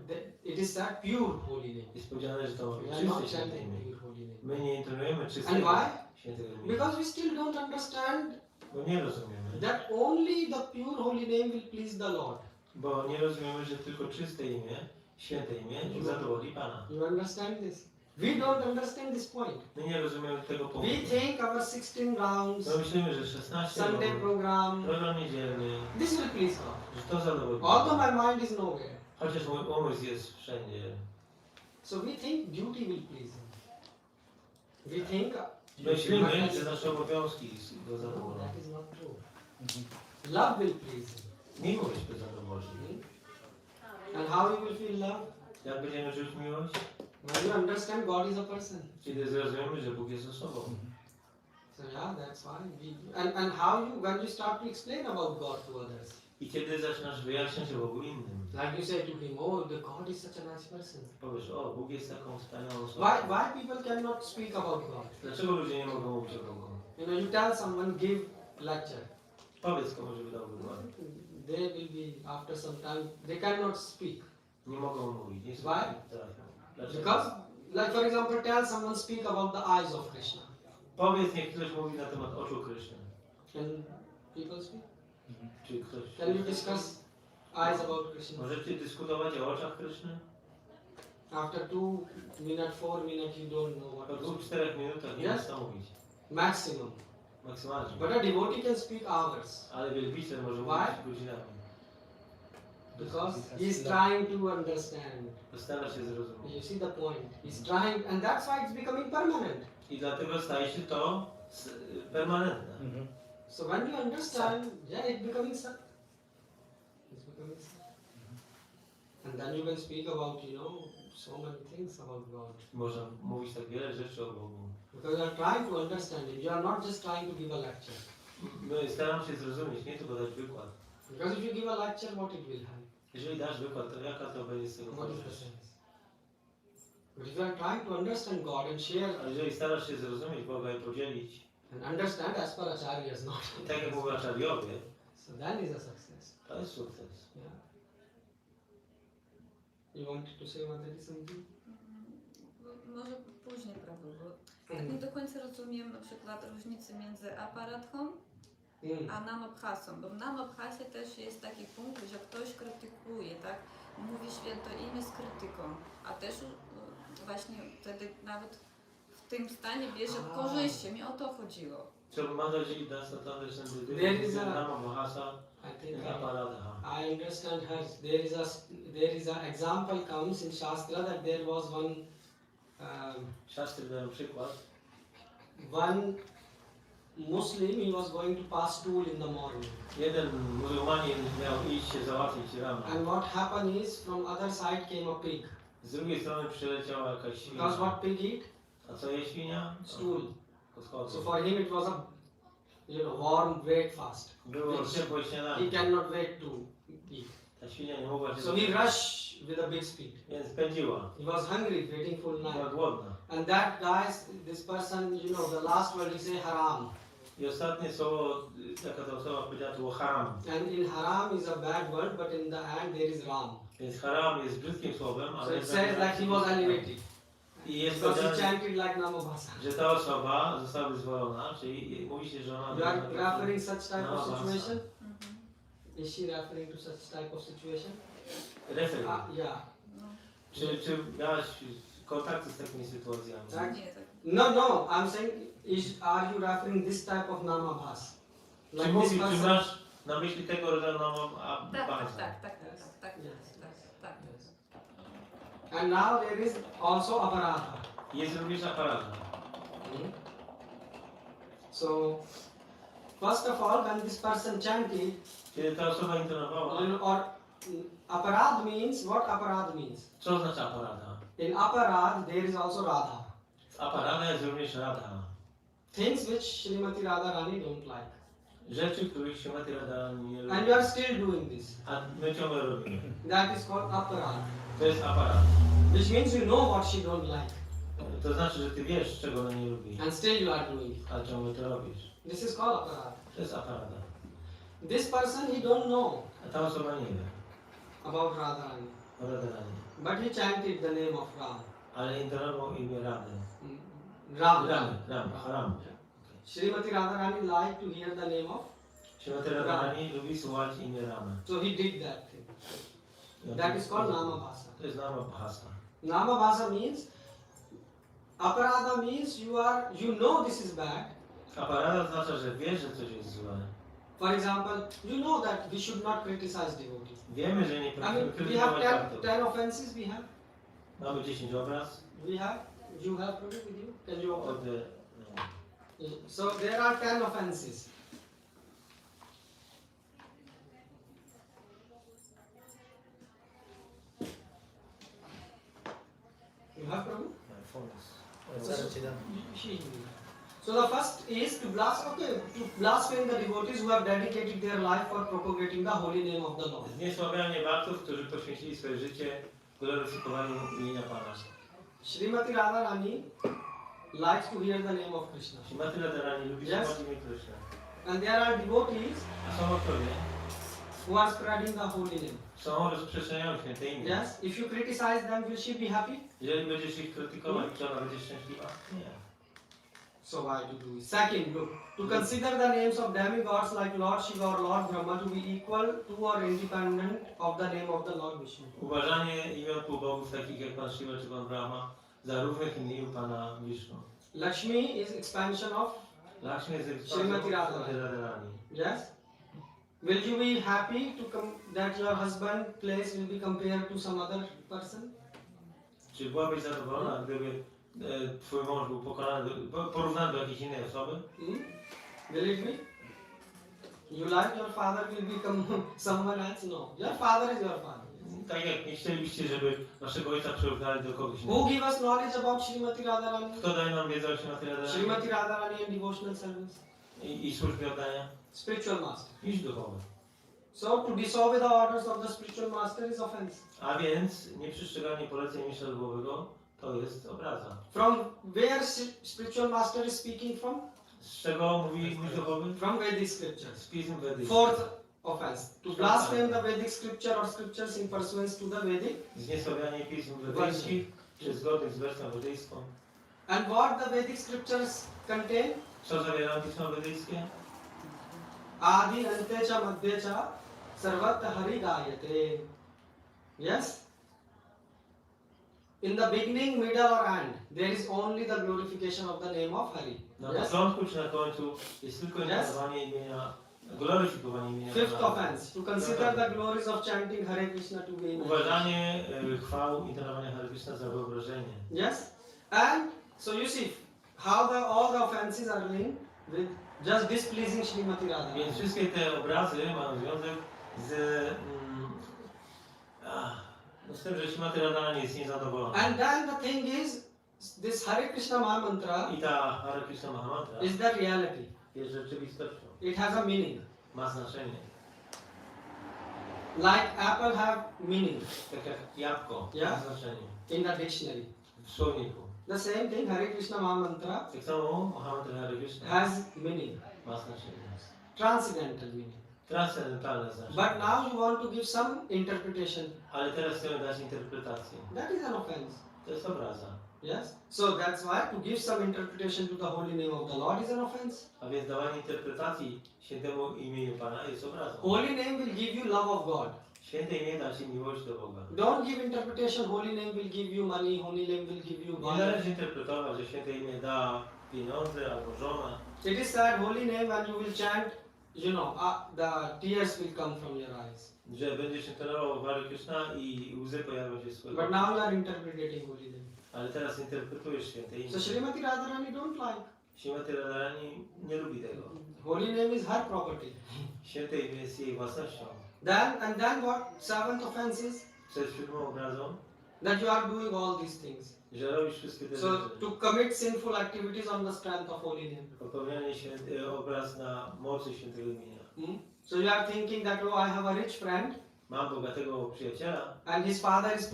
it is that pure holy name. Jest powiedziane, że to We are not czyste święte chanting imię. pure holy name. My nie intonujemy And czystego why? świętego imienia. Because we still don't understand Bo nie rozumiemy. that only the pure holy name will please the Lord. Bo nie rozumiemy, że tylko czyste imię, święte imię zadowoli Pana. You understand this? We don't understand this point. My nie rozumiemy tego punktu. We think our 16 rounds, My myślimy, że 16 Sunday rok, program, program niedzielny, this will please God. że to zadowoli Although Pana. my mind is nowhere. Chociaż mój umysł jest wszędzie. So we think duty will please Him. We think Myślimy, że nasze obowiązki go no, zadowolą. that is not true. Love will please Him. Miłość go zadowoli. And how you will feel love? Jak będziemy czuć miłość? When you understand God is a person. Kiedy zrozumiemy, że Bóg jest osobą. So yeah, Yeah, that's why we and how you when you start to explain about God to others. I kiedy zaczynasz wyjaśniać o Bogu innym? Like you say to him, oh, the God is such a nice person. Powiesz, o, Bóg jest taką wspaniałą osobą. Why people cannot speak about God? Dlaczego ludzie nie mogą mówić o Bogu? You know, you tell someone give lecture. Powiedz komuś, żeby dał wykład. They will be after some time they cannot speak. Nie mogą mówić. Nie są Why? trafią. Dlaczego? Because, like for example, tell someone speak about the eyes of Krishna. Powiedz, niech ktoś mówi na temat oczu Kryszny. Can people speak? Czy ktoś... Can you discuss eyes about Krishna? Możecie dyskutować o oczach Kryszny? After 2 minutes, 4 minutes, you don't know what Po to speak. 2-4 minutach nie Yes? jest co mówić. Maximum. Maksymalnie. But a devotee can speak hours. Ale wielbiciel może Why? mówić godzinami. Because he is trying to understand. Stara się zrozumieć. You see the point. He's trying, and that's why it's becoming permanent. I dlatego staje się to permanentne. So when you understand, yeah, it's becoming such. It's becoming such. And then you can speak about, you know, so many things about God. Można mówić tak wiele rzeczy o Bogu. Because you are trying to understand Him. You are not just trying to give a lecture. My staramy się zrozumieć, nie tylko dać wykład. Because if you give a lecture, what it will have? Jeżeli dasz wykład, to jaka to będzie z tego What is the korzyść? sense? But if you are trying to understand God and share A jeżeli starasz się zrozumieć Boga i podzielić, and understand as per Acharya's not, i tak jak mówią Acharyowie, so that is a success. to jest sukces. Yeah. You wanted to say something? Może później, Prabhu, bo tak nie do końca rozumiem na przykład różnicy między aparatką a namabhasą, bo w namabhasie też jest taki punkt, że ktoś krytykuje, tak? Mówi święto imię z krytyką, a też właśnie wtedy nawet w tym stanie bierze korzyści. Mi o to chodziło. So Mataji does not understand the There is difference in a- Namabhasa I think and Aparadha. I understand her. There is a example comes in Shastra that there was Siostry dają przykład. one Muslim, he was going to pass stool in the morning. Jeden muzułmanin miał iść się załatwić rano. And what happened is from other side came a pig. Z drugiej strony przyleciała jakaś Because świnia. what pig eat? A co je świnia? Stool. Koskoty. So for him it was a warm breakfast. Było ciepłe He śniadanie. cannot wait to eat. Ta świnia nie mogła się So he rushed with a big speed. Więc pędziła. He was hungry, waiting full Była night. głodna. And that guy, this person, the last word he say haram. I ostatnie słowo, taka ta osoba powiedziała, to było haram. And in haram is a bad word, but in the end there is ram. Więc haram jest brzydkim słowem, So ale it says that he was elevated. I jest Because he powiedziane, chanted like Namabhasa. że ta osoba została wyzwolona, czyli mówi się, że ona... You are referring such type of Namabhasa. situation? Is she referring to such type of situation? Referring. Yeah. Czy miałaś kontakty z takimi sytuacjami? Tak. Nie, tak. No, I'm saying, are you referring this type of Namabhas? Czy Like mówisz, this czy person? masz na myśli tego rodzaju Tak. Yes. Tak. Yes. And now there is also aparatha. Jest również aparat. So, first of all, when this person chanted, Kiedy ta osoba intonowała, aparad means, what aparad means? co oznacza aparata? In aparad, there is also radha. W aparata jest również radha. Things which Srimati Radharani don't like. Rzeczy, których się Mati Radharani nie And you lubi. are still doing this. A my ciągle robimy. That is called aparad. To jest aparat. Which means you know what she don't like. To znaczy, że ty wiesz, czego ona nie lubi, And still you are doing it. a ciągle to robisz. This is called aparad. To jest aparata. This person, he don't know A ta osoba nie wie about Radharani. o Radharani. But he chanted the name of Ram. Ale intonował imię Rady. Ram. Ram. Srimati Radharani liked to hear the name of. Śrimati Radharani lubi słuchać imię Ramy. So he did that thing. That is called Namabhasa. To jest Namabhasa. Namabhasa means, aparada means you know this is bad. Aparata oznacza, że wiesz, że coś jest złe. For example, you know that we should not criticize devotees. Wiemy, że nie I powinniśmy mean, we krytykować have faktów. 10 offenses, we have. Mamy 10 obraz. We have. You have Prabhu with you? Can you open? Od, So there are 10 offenses. You have Prabhu? Zaraz ci dam. So the first is to blaspheme the devotees who have dedicated their life for propagating the holy name of the Lord. Zniesławianie baktów, którzy poświęcili swoje życie gloryfikowaniu imienia Pana. Srimati Radharani likes to hear the name of Krishna. Śrimati Radharani lubi Yes. słuchać imię Krishna. And there are devotees A są autorzy, who are spreading the holy name. są rozprzestrzeniają święte imię. Yes? If you criticize them, will she be happy? Jeżeli będziesz ich krytykować, czy ona będzie szczęśliwa? Nie. So why to do it? Second, look, to consider the names of demigods like Lord Shiva or Lord Brahma to be equal to or independent of the name of the Lord Vishnu. Uważanie imion półbogów takich jak Pan Shiva czy Pan Brahma za równych imieniu Pana Vishnu. Lakshmi is expansion of Lakshmi jest Śrimati Radharani. Radharani. yes. Will you be happy that your husband place will be compared to some other person? Czy byłabyś zadowolona, gdyby twój mąż był porównany do jakiejś innej osoby? Will it be? You like your father will become someone else? No. Your father is your father. Tak jak nie chcielibyście, żeby waszego ojca przyrównali do kogoś Who innego. give us knowledge about Srimati Radharani? Kto daje nam wiedzę o Śrimati Radharani Srimati Radharani and devotional service. i służbie oddania? Spiritual master. Niż duchowy. So to disobey the orders of the spiritual master is offense. A więc nieprzestrzeganie poleceń mistrza duchowego to jest obraza. From where spiritual master is speaking from? Z czego mówi mistrz duchowy? From Vedic scriptures. Z pism Wedycznych. Fourth offense. To blaspheme the Vedic scripture or scriptures in pursuance to the Vedic. Zniesławianie pism wedyjskich, czy zgodnych z wersją wedyjską. And what the Vedic scriptures contain? Co zawierają pisma wedyjskie? Adi ante cha madhya cha sarvatra hari gayate. Yes? In the beginning, middle or end, there is only the glorification of the name of Hari. Na Yes? początku czy na końcu jest tylko intonowanie imienia, gloryfikowanie imienia Fifth Pana. offense, to consider the glories of chanting Hare Krishna to be in Uważanie chwał intonowania Hare Krishna za wyobrażenie. Yes? And so you see how all the offenses are linked with just displeasing Srimati Radharani. Więc wszystkie te obrazy mają związek z, z tym, że Śrimati Radharani jest niezadowolona. And then the thing is, this Hare Krishna Maha Mantra I ta Hare Krishna Mahamantra is the reality. jest rzeczywistością. It has a meaning. Ma znaczenie. Like apple have meaning Tak jak jabłko ma Yeah. znaczenie. in the dictionary. W słowniku. The same thing, Hare Krishna Maha Mantra Tak samo Mahamantra Hare Krishna has meaning, ma znaczenie. transcendental meaning. Transcendentalne znaczenie. But now you want to give some interpretation. Ale teraz chcemy dać interpretację. That is an offense. To jest obraza. Yes? So that's why to give some interpretation to the holy name of the Lord is an offense. A więc dawanie interpretacji świętemu imieniu Pana jest obrazą. Holy name will give you love of God. Święte imię da Ci miłość do Boga. Don't give interpretation, holy name will give you money, holy name will give you Nie God. należy interpretować, że święte imię da pieniądze albo żonę. It is said holy name and you will chant, the tears will come from your eyes. Że będziesz intonował Hare Krishna i łzy pojawią się z twojego But now you are interpreting holy name. Ale teraz interpretujesz święte imię. So Srimati Radharani don't like. Śrimati Radharani nie lubi tego. Holy name is her property. Święte imię jest jej własnością. Then what? Seventh offense is Co jest siódmą obrazą? that you are doing all these things. Że robisz wszystkie te So rzeczy. to commit sinful activities on the strength of holy name. Popełnianie obraz na mocy świętego imienia. So you are thinking that I have a rich friend Mam bogatego przyjaciela and his father is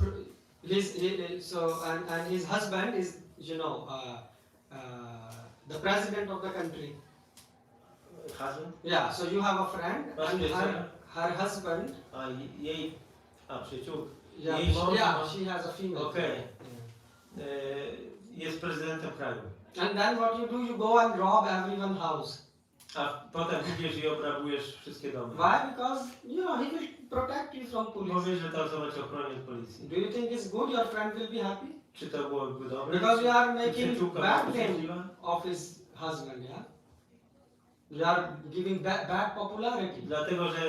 and his husband is the president of the country. Husband? Yeah. So you have a friend and her husband. Przyjaciółka. Yeah. Jej mąż She has a female. Okej. Jest prezydentem kraju. And then what you do? You go and rob everyone's house. A potem idziesz i obrabujesz wszystkie domy. Why? Because he will protect you from police. Powiesz, że ta osoba cię ochroni od policji. Do you think it's good? Your friend will be happy Czy to byłoby dobre? because you are making Przyjaciółka bad była name szczęśliwa? of his husband. Yeah. You are giving bad popularity. Dlatego, że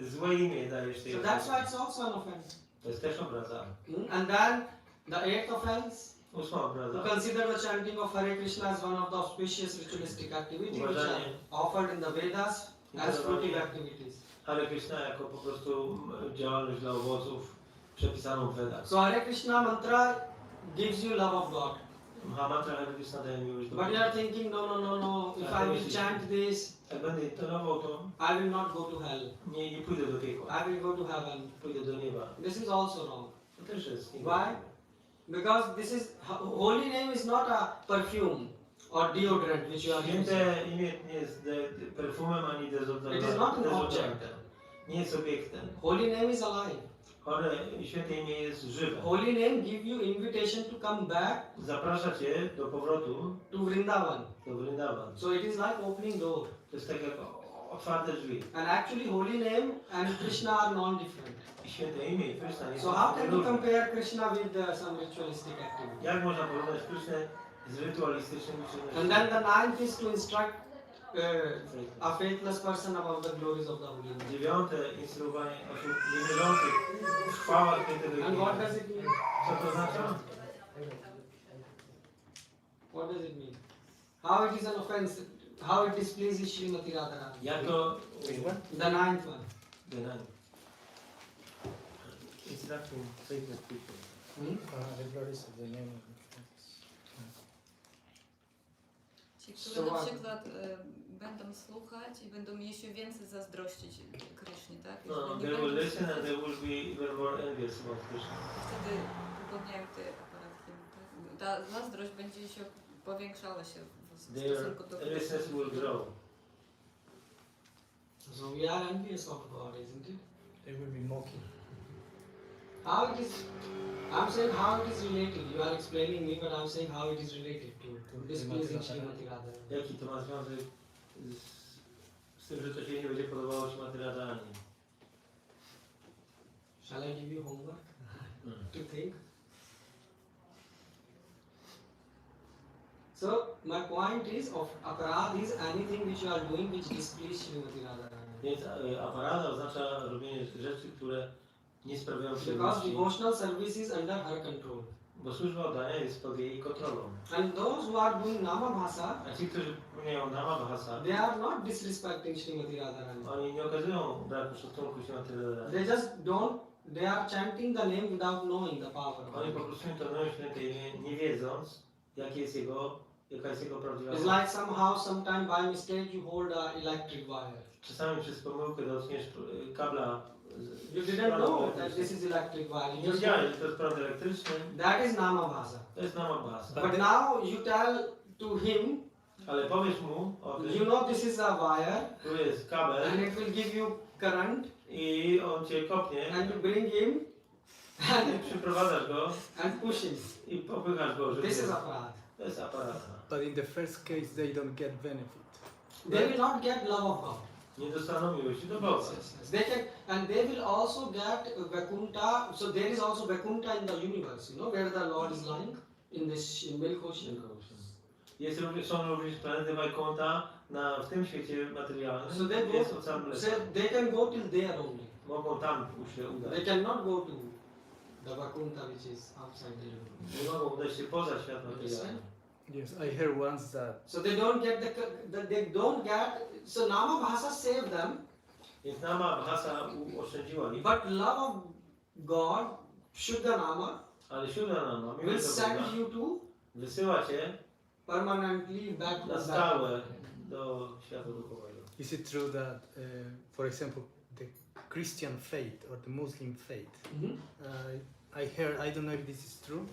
złe imię dajesz tej So that's why osobie. it's also an offense. To jest też obraza. And then the eighth offense. Ósma To obraza. consider the chanting of Hare Krishna as one of the auspicious ritualistic activities which are Uważanie offered in the Vedas as fruitive activities. Hare Krishna jako po prostu działalność dla owoców przepisaną w Vedach. So Hare Krishna mantra gives you love of God. Mahamatra Hare Krishna daje miłość do But you Boga. are thinking, no, if I will chant this, Jak będę intonował to, I will not go to hell. nie pójdę do piekła. I will go to heaven. Pójdę do nieba. This is also wrong. To też jest Why? niewłaściwe. Because this is, holy name is not a perfume or deodorant which you are using. Święte imię nie jest perfumem ani It is not an dezodorantem. object. Nie jest obiektem. Holy name is alive. Chore święte imię jest żywe. Holy name give you invitation to come back Zaprasza cię do powrotu to Vrindavan. do Vrindavan. So it is like opening door. To jest tak jak otwarte drzwi. And actually holy name and Krishna are non-different. I święte imię i Krishna nie So są how can you różne. compare Krishna with some ritualistic activity? Jak można porównać Krishnę z rytualistycznymi And czynnościami? then the ninth is to instruct a faithless person about the glories of the holy name. Dziewiąte, instruowanie osób niewierzących w chwałach świętego And what imienia. does it mean? Co to oznacza? What does it mean? How it is an offense? How it displeases Srimati Radharani? Jak to... The ninth one. Instructing faithless people. The glories of the name of the Ci, którzy So na what? przykład będą słuchać i będą jeszcze więcej zazdrościć Krysznie, tak? No, Jeżeli nie they will będą listen and słuchać, they will be even more envious about Krishna. wtedy upodobniają te aparatki. Tak? Ta zazdrość będzie się powiększała się w Their stosunku do listeners will grow. So we are envious of God, isn't it? They will be mocking. How it is? I'm saying how it is related. You are explaining me, but I'm saying how it is related to displeasing Srimati Radharani. Jaki to ma związek z tym, że to się nie będzie podobało Śrimati Radharani? Shall I give you homework to think? So my point is of aparad is anything which you are doing which displeases Srimati Radharani. Więc aparada oznacza robienie rzeczy, które nie sprawiają Because przyjemności, devotional service is under her control. bo służba oddania jest pod jej kontrolą. And those who are doing nama bhasa, A ci, którzy pełniają nama bahasa, they are not disrespecting Srimati Radharani. oni nie okazują braku szacunku Śrimati Radharani. They just don't. They are chanting the name without knowing the power of Oni it. po prostu intonują święte imię, nie wiedząc, jaka jest jego prawdziwa It's moc. like somehow, sometime by mistake, you hold a electric wire. Czasami przez pomyłkę dotkniesz kabla. You didn't know that this is electric wire. Nie You just wiedziałeś, że to jest prąd elektryczny. that is nama bhasa. To jest nama bahasa. But now you tell to him, Ale powiesz mu o you tym, know this is a wire, tu jest kabel and it will give you current, i on cię kopnie and you bring him i przyprowadzasz go and push him. i popychasz go, żeby... This is aparat. To jest aparata. But in the first case, they don't get benefit. They will not get love of God. Nie dostaną miłości do Boga. They can, and they will also get Vaikuntha. So there is also Vaikuntha in the universe, you know, where the Lord is lying in this Milk Ocean. Są również planety Vaikuntha w tym świecie materialnym, So they jest go, ocean so mleka. they can go till there only. Mogą tam się udać. They cannot go to the Vaikuntha which is outside the universe. Nie mogą udać się poza świat materialny. Yes, I heard once that So they don't get they don't get. So Nama Bhasa saved them, Więc nama bahasa oszczędziła ich, but love of God, Shuddha Nama, ale siódma nama, will miłość do send Boga, you to wysyła cię permanently back to na that. stałe do świata duchowego. is it true that, for example, the Christian faith or the Muslim faith? Mhm. I heard, I don't know if this is true.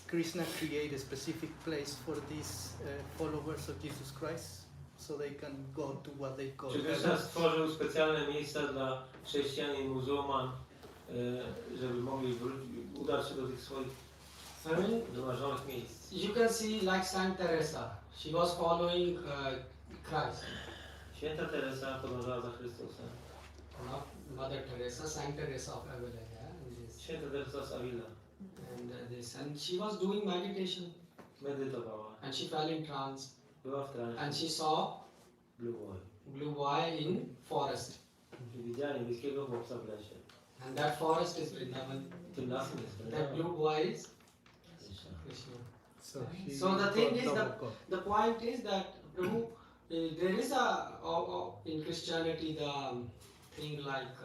Krishna created a specific place for these followers of Jesus Christ, so they can go to what they call Czy heaven. Krishna stworzył specjalne miejsca dla chrześcijan i muzułman, żeby mogli udać się do tych swoich I mean, wymarzonych miejsc? you can see like Saint Teresa. She was following Christ. Święta Teresa podążała za Chrystusem. Not Mother Teresa, Saint Teresa of Avila. Yeah, and this. Święta Teresa z Avila And she was doing meditation, medytowała, and she fell in trance, była w transie, and she saw blue boy. blue boy in forest, I widziała niebieskiego chłopca w lesie. and that forest is Vrindavan. Tym lasem jest That Vrindavan. blue boy is Krishna. Krishna. So, he So the thing got is double God. The point is that Prabhu, there is a in Christianity the thing like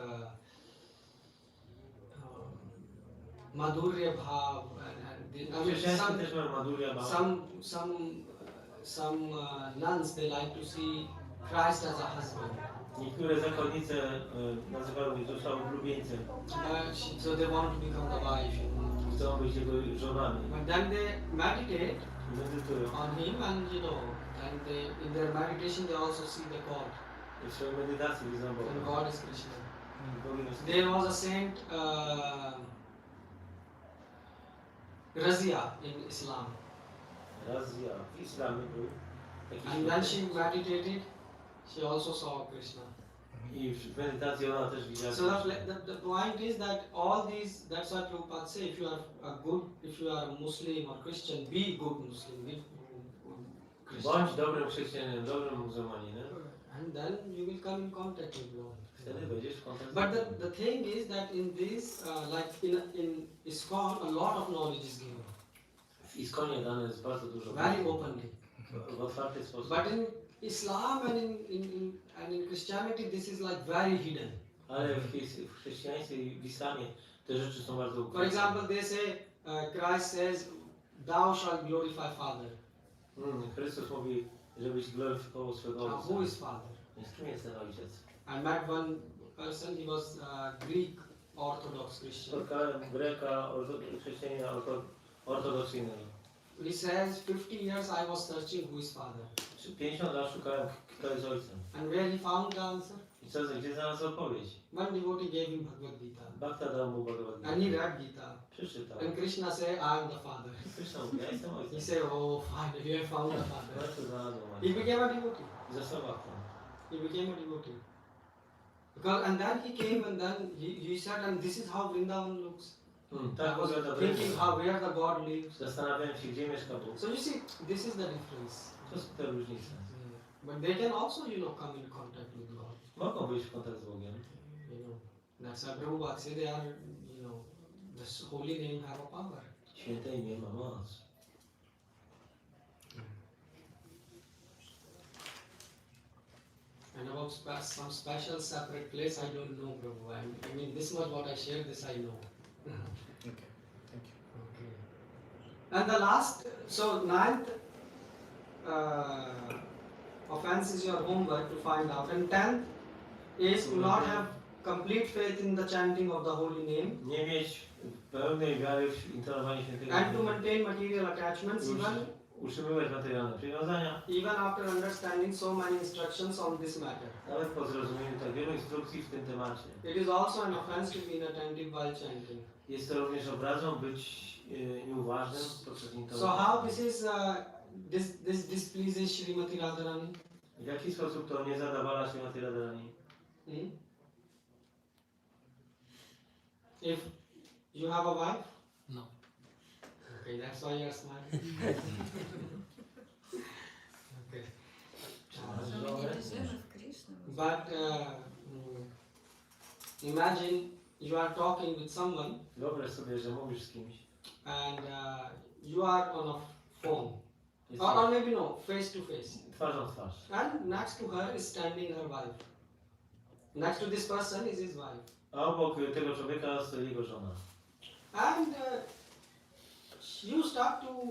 Madhurya Bhav and I mean, Chrześcijaństwo też ma Madhurya Bhava. some nuns, they like to see Christ as a husband. Niektóre zakonnice nazywają Jezusa oblubieńcem. So they want to become the wife. Chcą być jego żonami. But then they meditate I medytują. on him, and and in their meditation they also see the God. I w swojej medytacji widzą And Boga. God is Krishna. Bogiem jest There was a saint Razia in Islam, Razja w islamie był. Taki and when święty. she meditated, she also saw Krishna. I w medytacji ona też widziała. So the point is that all these, that's why Prabhupada say, if you are a Muslim or Christian, be good Muslim, be Christian. Bądź dobrym chrześcijaninem, dobrym muzułmaninem. And then you will come in contact with God. Wtedy wejdziesz w kontakt z But Bogiem. the thing is that in this, like in ISKCON, a lot of knowledge is given, W Iskonie dane jest bardzo dużo. very openly. W otwarty sposób. But in Islam and in Christianity, this is like very hidden. Ale w chrześcijaństwie i w islamie te rzeczy są bardzo For ukryte. example, they say, Christ says, "Thou shalt glorify Father." Chrystus mówi, żebyś gloryfikował swego Now, Ojca. who is Father? Więc kim jest ten Ojciec? I met one person. He was Greek Orthodox Christian. Spotkałem Greka, chrześcijanina ortodoksyjnego. He says, 50 years I was searching who is Father, 50 lat szukałem, kto jest Ojcem. and where he found the answer? I co, gdzie znalazł odpowiedź? One devotee gave him Bhagavad-Gita, Bhakta dał mu and he Bhagavad-Gita. read Gita. Przeczytał. And Krishna said, "I am the Father." Krishna mówi, ja jestem He Ojcem. said, "Oh, fine, you have found the Father." Wreszcie znalazłem He Ojca. became a devotee. Został Bhaktą. He became a devotee. Because, and then he came, and then he said, and this is how Vrindavan looks. Tak I was wygląda thinking Vrindavan. where the God lives. Zastanawiałem się, gdzie mieszka Bóg. So you see, this is the difference. To są te różnice. But they can also, come in contact with God. Mogą wejść w kontakt z Bogiem. That's why Prabhupada said they are, the holy name have a power. Święte imię ma moc. And about some special separate place, I don't know, Prabhu. I mean, this much what I share, this I know. Okay, thank you. Okay. And the last, so ninth offense is your homework to find out. And 10th is to not have complete faith in the chanting of the holy name, Nie mieć pełnej wiary w intonowanie świętego and to imienia. maintain material attachments Utrzymywać materialne przywiązania, even after understanding so many instructions on this matter. nawet po zrozumieniu tak wielu instrukcji w tym temacie. It is also an offense to be inattentive while chanting. Jest to również obrazą być nieuważnym podczas So intonowania. how this is this displeases Srimati Radharani? W jaki sposób to nie zadawala się Mati Radharani? If you have a wife? No. Okay, that's why you're smiling. Okay. Że my nie wierzymy w Krishnę. But imagine you are talking with someone Wyobraź sobie, że mówisz z kimś. and you are on a phone. Jest Or maybe no, face to face. twarzą w twarz. And next to her is standing her wife. Next to this person is his wife. A obok tego człowieka stoi jego żona. And you start to,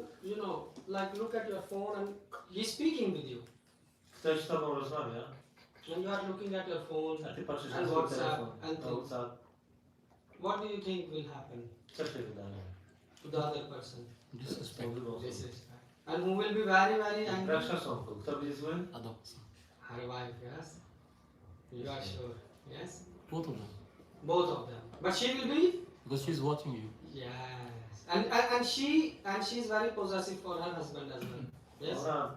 like look at your phone and he's speaking with you. Ktoś z tobą rozmawia, And you are looking at your phone a ty patrzysz na and swój WhatsApp telefon, and na things. WhatsApp. What do you think will happen Co się wydarzy? to the other person? Disrespect. Disrespect. And who will be very, very angry? Brak szacunku. Kto będzie zły? Adoption. Her wife, yes? You are sure, yes? Both of them. Both of them. But she will be? Because she's watching you. Yes. And she's very possessive for her husband as well. Yes? Ona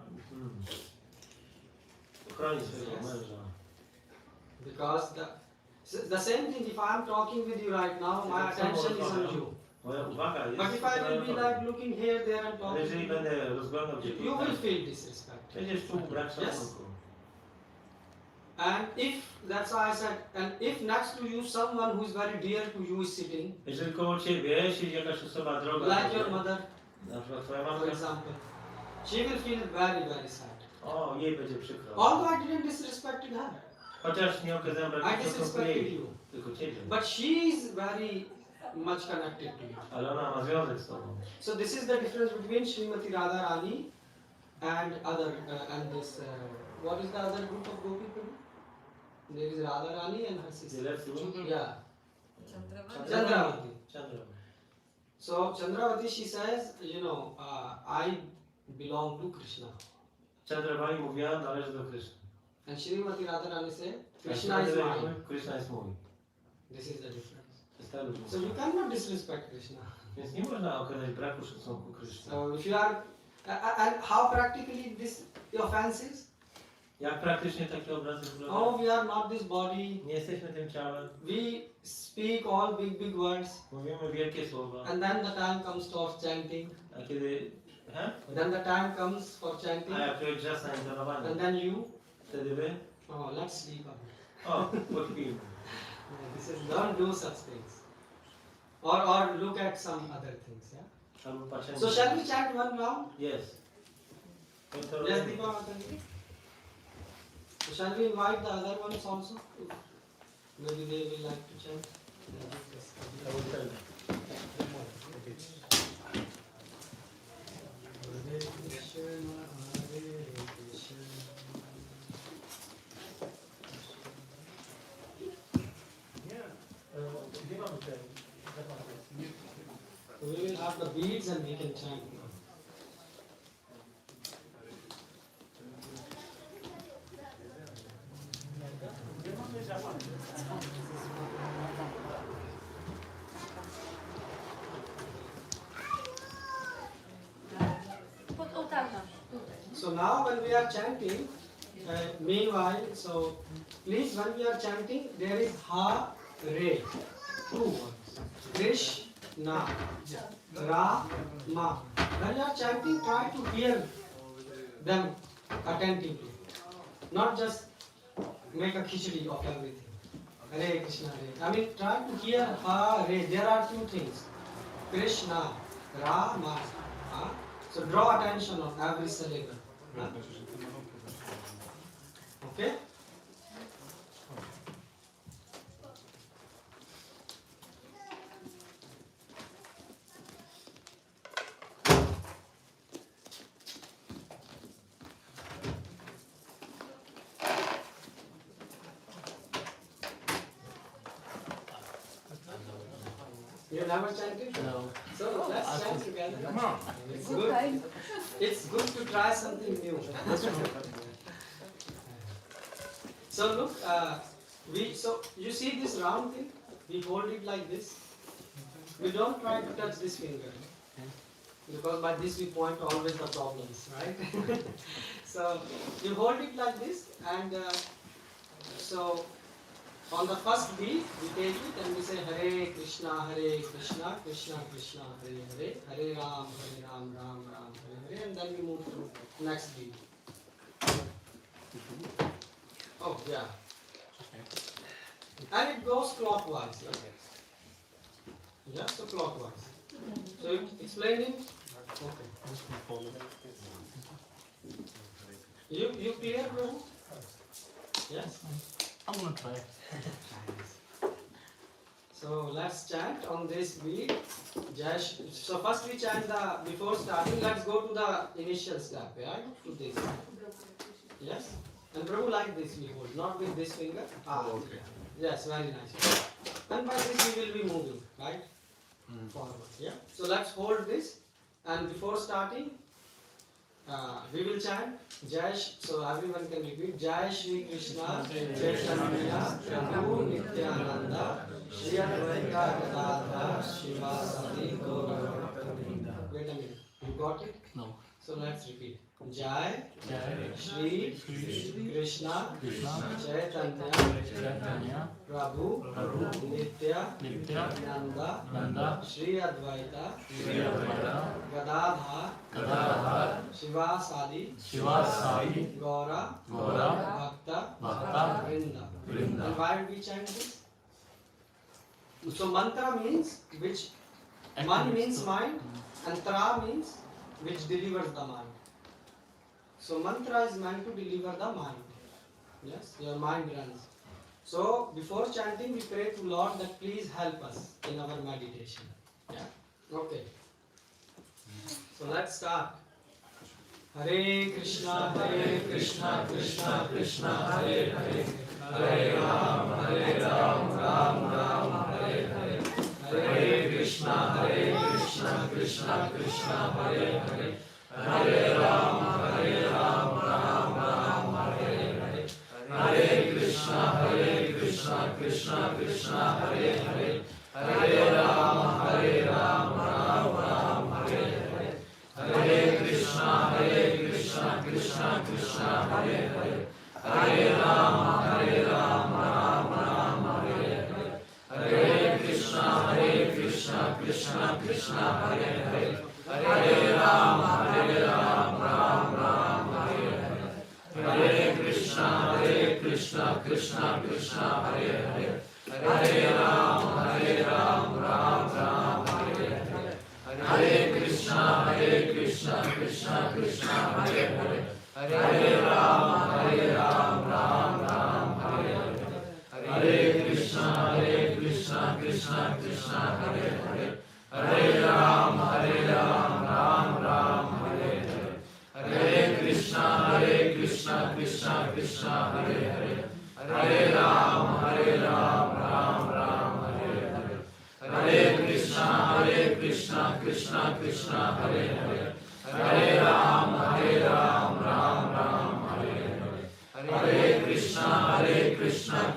chroni swojego Yes. męża. Because the same thing, if I'm talking with you right now, my attention is on you. Moja uwaga jest But if I will be na like looking here, there and Ale talking, jeżeli będę rozglądał się you will tutaj, feel disrespect. będziesz czuł brak Yes. szacunku. And if, that's why I said, and if next to you someone who is very dear to you is sitting, Jeżeli koło ciebie siedzi jakaś osoba droga, like your mother, na przykład twoja for matka, example, she will feel very, very sad. o, jej będzie przykro. Although I didn't disrespect her, Chociaż nie okazałem I braku szacunku disrespected jej, you. tylko ciebie. But she is very much connected to you. Ale ona ma związek z tobą. So this is the difference between Srimati Radharani and other and this. What is the other group of gopi people? There is Radharani and her sister. The left one? Yeah, Chandravati. Chandravati. Chandravati. So Chandravati, she says, I belong to Krishna. Chandravati mówiła, należy do Kryszny. And Srimati Radharani said, A Krishna is Chandravati mine. mówi, Krishna jest mój. This is the difference. To jest ta różnica. So you cannot disrespect Krishna. Więc nie można okazać braku szacunku Kryszny. So if you are, and how practically this offense is? Jak praktycznie takie obrazy wyglądają? Oh, we are not this body. Nie jesteśmy tym ciałem. We speak all big words. Mówimy wielkie słowa. And then the time comes for chanting. A kiedy... Then the time comes for chanting. A jak przyjdzie czas na intonowanie. And then you. Wtedy wy? Oh, let's sleep. O, pośpijmy. This is, don't do such things. Or look at some other things. Yeah. Albo patrzymy. So shall we chant one round? Yes. Yes, Deepa Mataji. So shall we invite the other ones also? Maybe they will like to chant. I will tell them. Hare Krishna, Hare Krishna. Gdzie mamy ten? We will have the beads and we can chant now. Pod ołtarzem. So now when we are chanting, meanwhile, so please when we are chanting, there is ha, re, two words. Krishna, Ra, Ma. When you are chanting, try to hear them attentively. Not just make a khichdi of everything. Hare Krishna, Hare. I mean, try to hear ha, re. There are two things. Krishna, Ra, Ma. Huh? So draw attention on every syllable. Huh? Okay? You never chanted? No. So let's chant together. Come on. It's good. It's good to try something new. So look, so you see this round thing? We hold it like this. We don't try to touch this finger. Because by this we point always the problems, right? So you hold it like this, and so on the first beat we take it and we say Hare Krishna, Krishna Krishna, Hare Hare, Hare Ram, Ram Ram, Hare Hare, and then we move to next beat. Oh yeah. And it goes clockwise. Yeah, so clockwise. So you explain it? Okay. You clear, Prabhu? Yes? I'm gonna try. So let's chant on this beat. So first we chant the before starting. Let's go to the initial step, right? To this. Yes? And Prabhu like this we hold, not with this finger. Okay. Yes, very nice. And by this we will be moving, right? Forward. Yeah. So let's hold this, and before starting, we will chant Jai. So everyone can repeat Jai Shri Krishna Chaitanya Prabhu Nityananda Shri Advaita Gadadhara Shivasati Gaura. Wait a minute. You got it? No. So let's repeat. Jai Shri Krishna Chaitanya Prabhu Nityananda Shri Advaita Gadadhara Shivasadi Gaura Bhakta Vrinda. And why do we chant this? So mantra means which, man means mind, and tra means which delivers the mind. So mantra is meant to deliver the mind. Yes, your mind runs. So before chanting, we pray to Lord that please help us in our meditation. Yeah. Okay. So let's start. Hare Krishna, Krishna Krishna, Hare Hare, Hare Ram, Ram Ram, Hare Hare, Hare Krishna, Krishna Krishna, Hare Hare, Hare Ram, Ram Ram, Hare Hare, Hare Krishna, Krishna Krishna, Hare Hare, Hare Ram, Ram Ram, Hare Hare, Hare Krishna, Krishna Krishna, Hare Hare, Hare Ram, Ram Ram, Hare Hare, Hare Krishna, Krishna Krishna, Hare Hare, Hare Ram, Ram Ram, Hare Hare, Hare Krishna, Krishna Krishna, Hare Hare, Hare Ram, Ram Ram, Hare Hare, Hare Krishna, Krishna Krishna, Hare Hare, Hare Ram, Ram Ram, Hare Hare, Hare Krishna, Krishna Krishna, Hare Hare, Hare Ram, Ram Ram, Hare Hare, Hare Krishna, Krishna Krishna, Hare Hare, Hare Ram, Ram Ram, Hare Hare, Hare Krishna, Krishna Krishna, Hare Hare, Hare Ram, Ram Ram, Hare Hare, Hare Krishna, Krishna Krishna, Hare Hare, Hare Ram, Ram Ram, Hare Hare, Hare Krishna,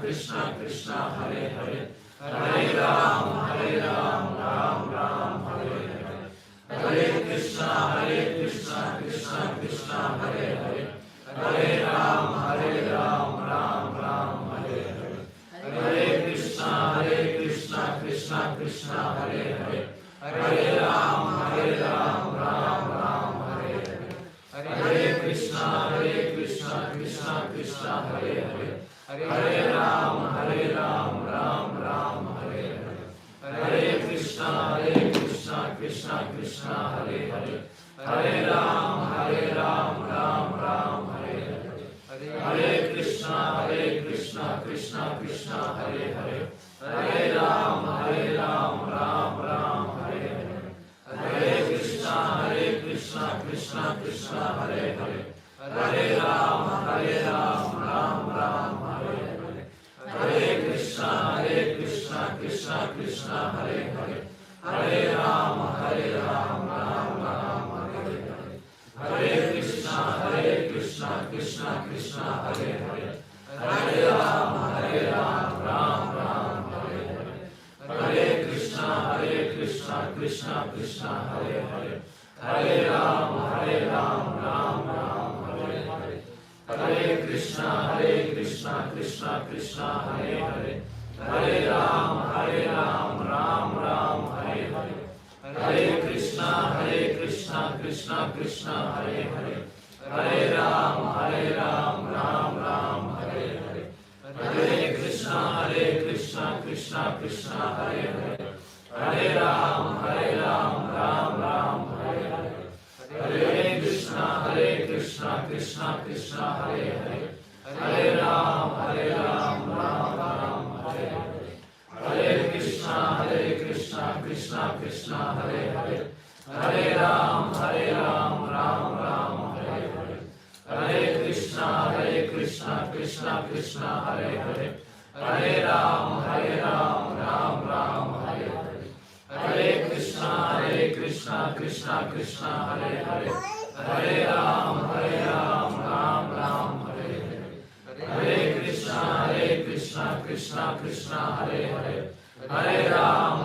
Krishna Krishna, Hare Hare, Hare Ram, Ram Ram, Hare Hare, Hare Krishna, Krishna Krishna, Hare Hare, Hare Ram, Ram Ram, Hare Krishna, Krishna Krishna, Hare Hare, Hare Ram, Ram Hare Krishna, Krishna Krishna, Hare Hare, Hare Ram, Ram Hare Krishna, Krishna Krishna, Hare Hare, Hare Ram, Ram Hare Krishna, Krishna Krishna, Hare Hare, Hare Ram, Ram Hare Krishna, Krishna Krishna, Hare Hare, Hare Ram, Ram Hare Krishna, Krishna Krishna, Hare Hare, Hare Ram, Ram Hare Krishna, Krishna Krishna, Hare Hare, Hare Ram, Ram Hare Krishna, Krishna Krishna, Hare Hare, Hare Ram, Ram Hare Krishna, Krishna Krishna, Hare Hare, Hare Ram, Ram Hare Krishna, Krishna Krishna, Hare Hare, Hare Ram, Ram Hare Krishna, Krishna Krishna, Hare Hare, Hare Ram, Ram Hare Krishna, Krishna Krishna, Hare Hare, Hare Ram, Ram Hare Krishna, Krishna Krishna, Hare Hare, Hare Ram, Ram Hare Krishna, Krishna Krishna, Hare Hare, Hare Ram,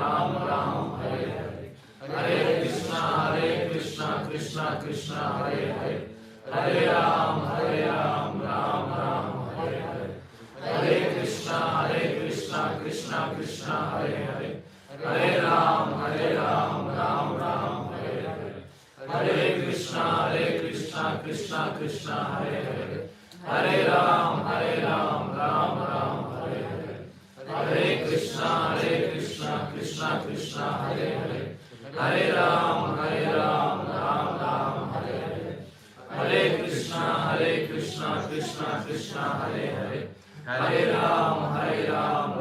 Ram Hare Krishna, Krishna Krishna, Hare Hare, Hare Ram, Ram Hare Krishna, Krishna Krishna, Hare Hare, Hare Ram, Ram Hare Krishna, Krishna Krishna, Hare Hare, Hare Ram, Ram Hare Krishna, Krishna Krishna, Hare Hare, Hare Ram, Ram Hare Krishna, Krishna Krishna, Hare Hare, Hare Ram, Ram Hare Krishna, Krishna Krishna, Hare Hare, Hare Ram, Ram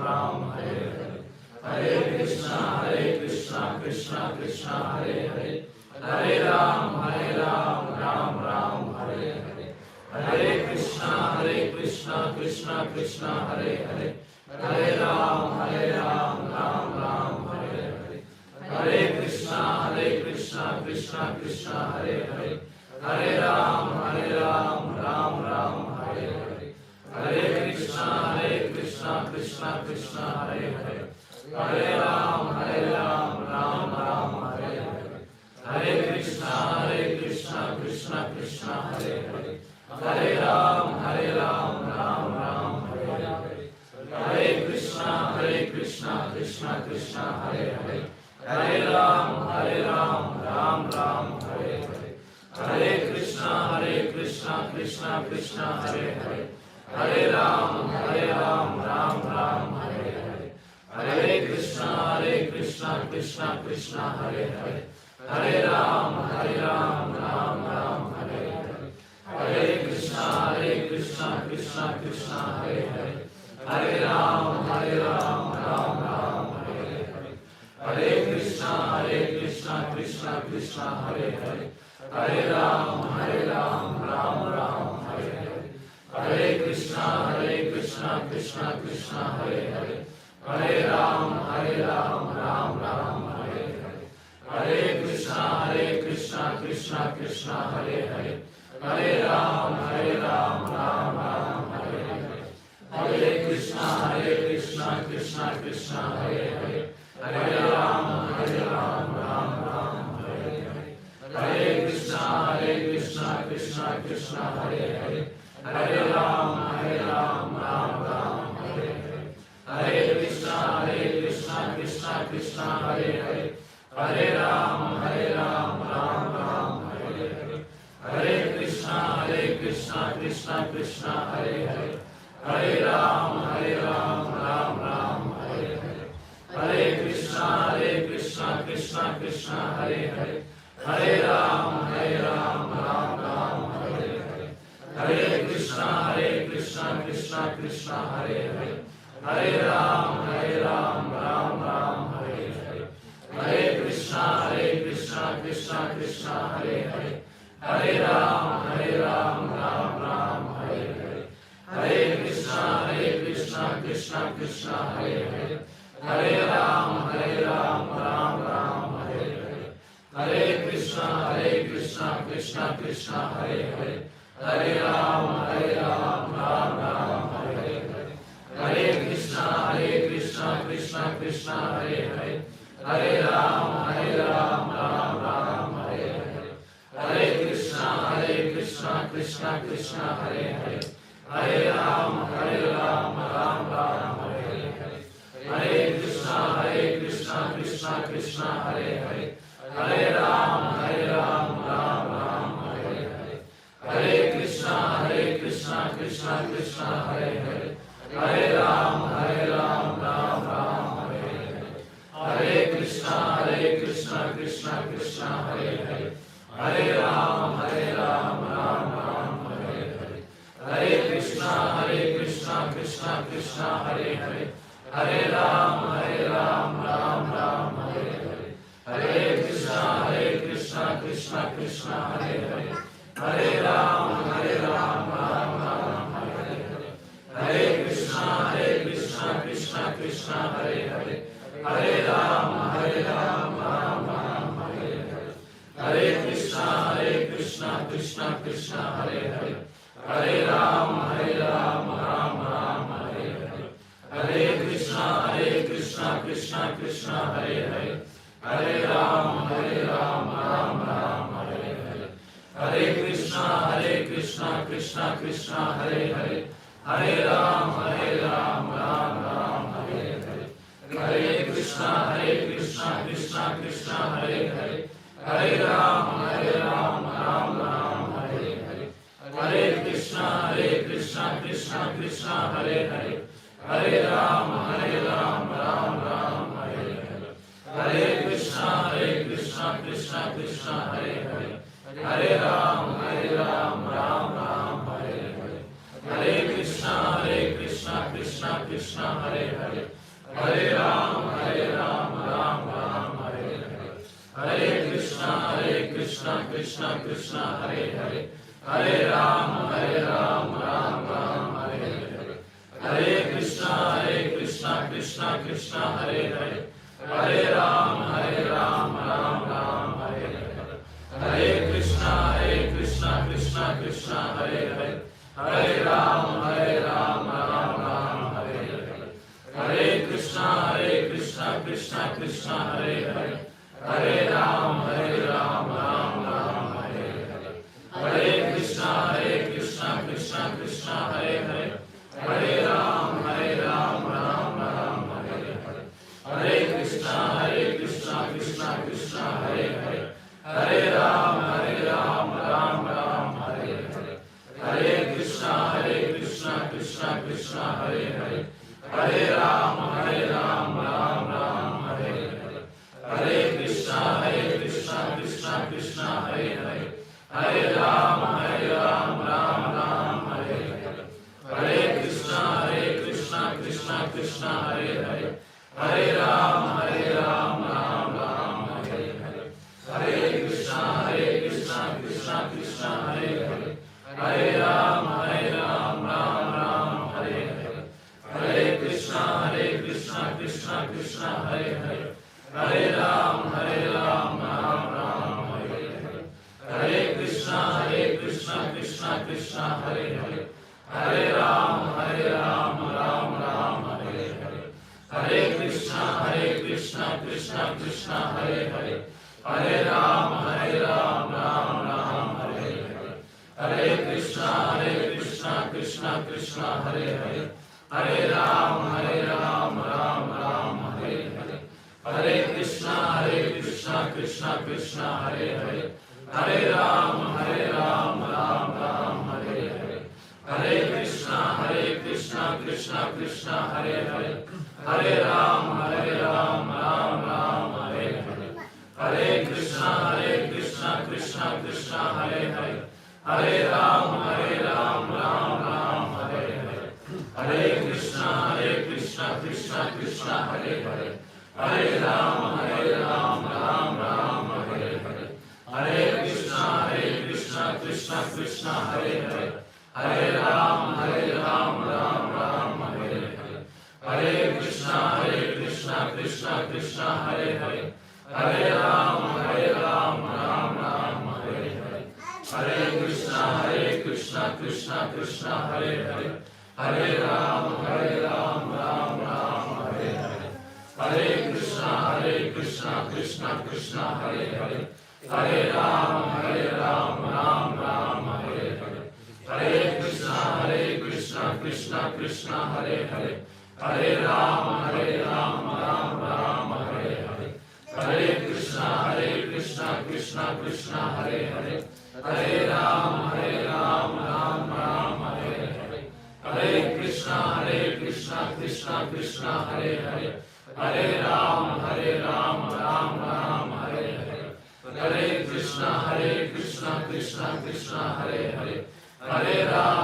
Ram, Hare Hare. Hare Krishna, Krishna Krishna, Hare Hare. Hare Ram, Ram Ram, Hare Hare. Hare Krishna, Krishna Krishna, Hare Hare. Hare Ram, Ram Ram, Hare Hare. Hare Krishna, Krishna Krishna, Hare Hare. Hare Ram, Ram Ram, Hare Hare. Hare Krishna, Krishna Krishna, Hare Hare. Hare Ram, Ram Ram, Hare Hare. Hare Krishna, Krishna Krishna, Hare Hare. Hare Ram, Ram Ram, Hare Hare. Hare Krishna, Krishna Krishna, Hare Hare. Hare Ram, Ram Ram, Hare Hare. Hare Krishna, Krishna Krishna, Hare Hare. Hare Ram, Ram Ram, Hare Hare. Hare Krishna, Krishna Krishna, Hare Hare. Hare Ram, Ram Ram, Hare Hare. Hare Krishna, Krishna Krishna, Hare Hare. Hare Ram, Ram Ram, Hare Hare. Hare Krishna, Krishna Krishna, Hare Hare. Hare Ram, Ram Ram, Hare Hare. Hare Krishna, Krishna Krishna, Hare Hare. Hare Ram, Ram Ram, Hare Hare. Hare Krishna, Krishna Krishna, Hare Hare. Hare Ram, Ram Ram, Hare Hare. Hare Krishna, Krishna Krishna, Hare Hare. Hare Ram, Ram Ram, Hare Hare. Hare Krishna, Krishna Krishna, Hare Hare. Hare Ram, Ram Ram, Hare Hare. Hare Krishna, Krishna Krishna, Hare Hare. Hare Ram, Ram Ram, Hare Hare. Hare Krishna, Krishna Krishna, Hare Hare. Hare Ram, Ram Ram, Hare Hare. Hare Krishna, Krishna Krishna, Hare Hare. Hare Ram, Ram Ram, Hare Hare. Hare Krishna, Krishna Krishna, Hare Hare. Hare Ram, Ram Ram, Hare Hare. Hare Krishna, Krishna Krishna, Hare Hare. Hare Ram, Ram Ram, Hare Hare. Hare Krishna, Krishna Krishna, Hare Hare. Hare Ram, Ram Ram, Hare Hare. Hare Krishna, Krishna Krishna, Hare Hare. Hare Ram, Ram Ram, Hare Hare. Hare Krishna, Krishna Krishna, Hare Hare. Hare Ram, Ram Ram, Hare Hare. Hare Krishna, Krishna Krishna, Hare Hare. Hare Ram, Ram Ram, Hare Hare. Hare Krishna, Krishna Krishna, Hare Hare. Hare Ram, Ram Ram, Hare Hare. Hare Krishna, Krishna Krishna, Hare Hare. Hare Ram, Ram Ram, Hare Hare. Hare Krishna, Krishna Krishna, Hare Hare. Hare Ram, Ram Ram, Hare Hare. Hare Krishna, Krishna Krishna, Hare Hare. Hare Ram, Ram Ram, Hare Hare. Hare Krishna, Krishna Krishna, Hare Hare. Hare Ram, Ram Ram, Hare Hare. Hare Krishna, Krishna Krishna, Hare Hare. Hare Ram, Ram Ram, Hare Hare. Hare Krishna, Krishna Krishna, Hare Hare. Hare Ram, Ram Ram, Hare Hare. Hare Krishna, Krishna Krishna, Hare Hare. Hare Ram, Ram Ram, Hare Hare. Hare Krishna, Krishna Krishna, Hare Hare. Hare Ram, Ram Ram, Hare Hare. Hare Krishna, Krishna Krishna, Hare Hare. Hare Ram, Ram Ram, Hare Hare. Hare Krishna, Krishna Krishna, Hare Hare. Hare Ram, Ram Ram, Hare Hare. Hare Krishna, Krishna Krishna, Hare Hare. Hare Ram, Ram Ram, Hare Hare. Hare Krishna, Krishna Hare Hare Hare Ram Ram Ram Hare Hare Hare Krishna Krishna Krishna Hare Hare Hare Ram Ram Ram Hare Hare Hare Krishna Krishna Krishna Hare Hare Hare Ram Ram Ram Hare Hare Hare Krishna Krishna Krishna Hare Hare Hare Ram Ram Ram Hare Hare Hare Krishna Krishna Krishna Hare Hare Hare Ram Ram Ram Hare Hare Hare Krishna Krishna Krishna Hare Hare Hare Ram Ram Ram Hare Hare Hare Krishna Krishna Krishna Hare Hare Hare Ram Ram Hare Hare Hare Krishna Krishna Krishna Hare Hare Hare Ram Ram Hare Hare Hare Krishna Krishna Krishna Hare Hare Hare Ram Ram Hare Hare Hare Krishna Krishna Krishna Hare Hare Hare Ram Ram Hare Hare Hare Krishna Krishna Krishna Hare Hare Hare Ram Ram Hare Hare Hare Krishna Krishna Krishna Hare Hare Hare Ram Ram Hare Hare Hare Krishna Krishna Krishna Hare Hare Hare Ram Ram Hare Hare Hare Krishna Krishna Krishna Hare Hare Hare Ram Ram Hare Hare Hare Krishna Krishna Krishna Hare Hare Hare Ram Ram Hare Hare Hare Krishna Krishna Krishna Hare Hare Hare Ram Ram Hare Hare Hare Krishna Krishna Krishna Hare Hare Hare Ram Ram Hare Hare Hare Krishna Krishna Krishna Hare Hare Hare Ram Ram Hare Hare Hare Krishna Krishna Krishna Hare Hare Hare Ram Ram Hare Hare Hare Krishna Krishna Krishna Hare Hare Hare Ram Ram Hare Hare Hare Krishna Krishna Krishna Hare Hare Hare Ram Ram Hare Hare Hare Krishna Krishna Krishna Hare Hare Hare Ram Ram Hare Hare Hare Krishna Krishna Krishna Hare Hare Hare Ram Ram Hare Hare Hare Krishna Krishna Krishna Hare Hare Hare Ram Ram Hare Hare Hare Krishna Krishna Krishna Hare Hare Hare Ram Ram Hare Hare Hare Krishna Krishna Krishna Hare Hare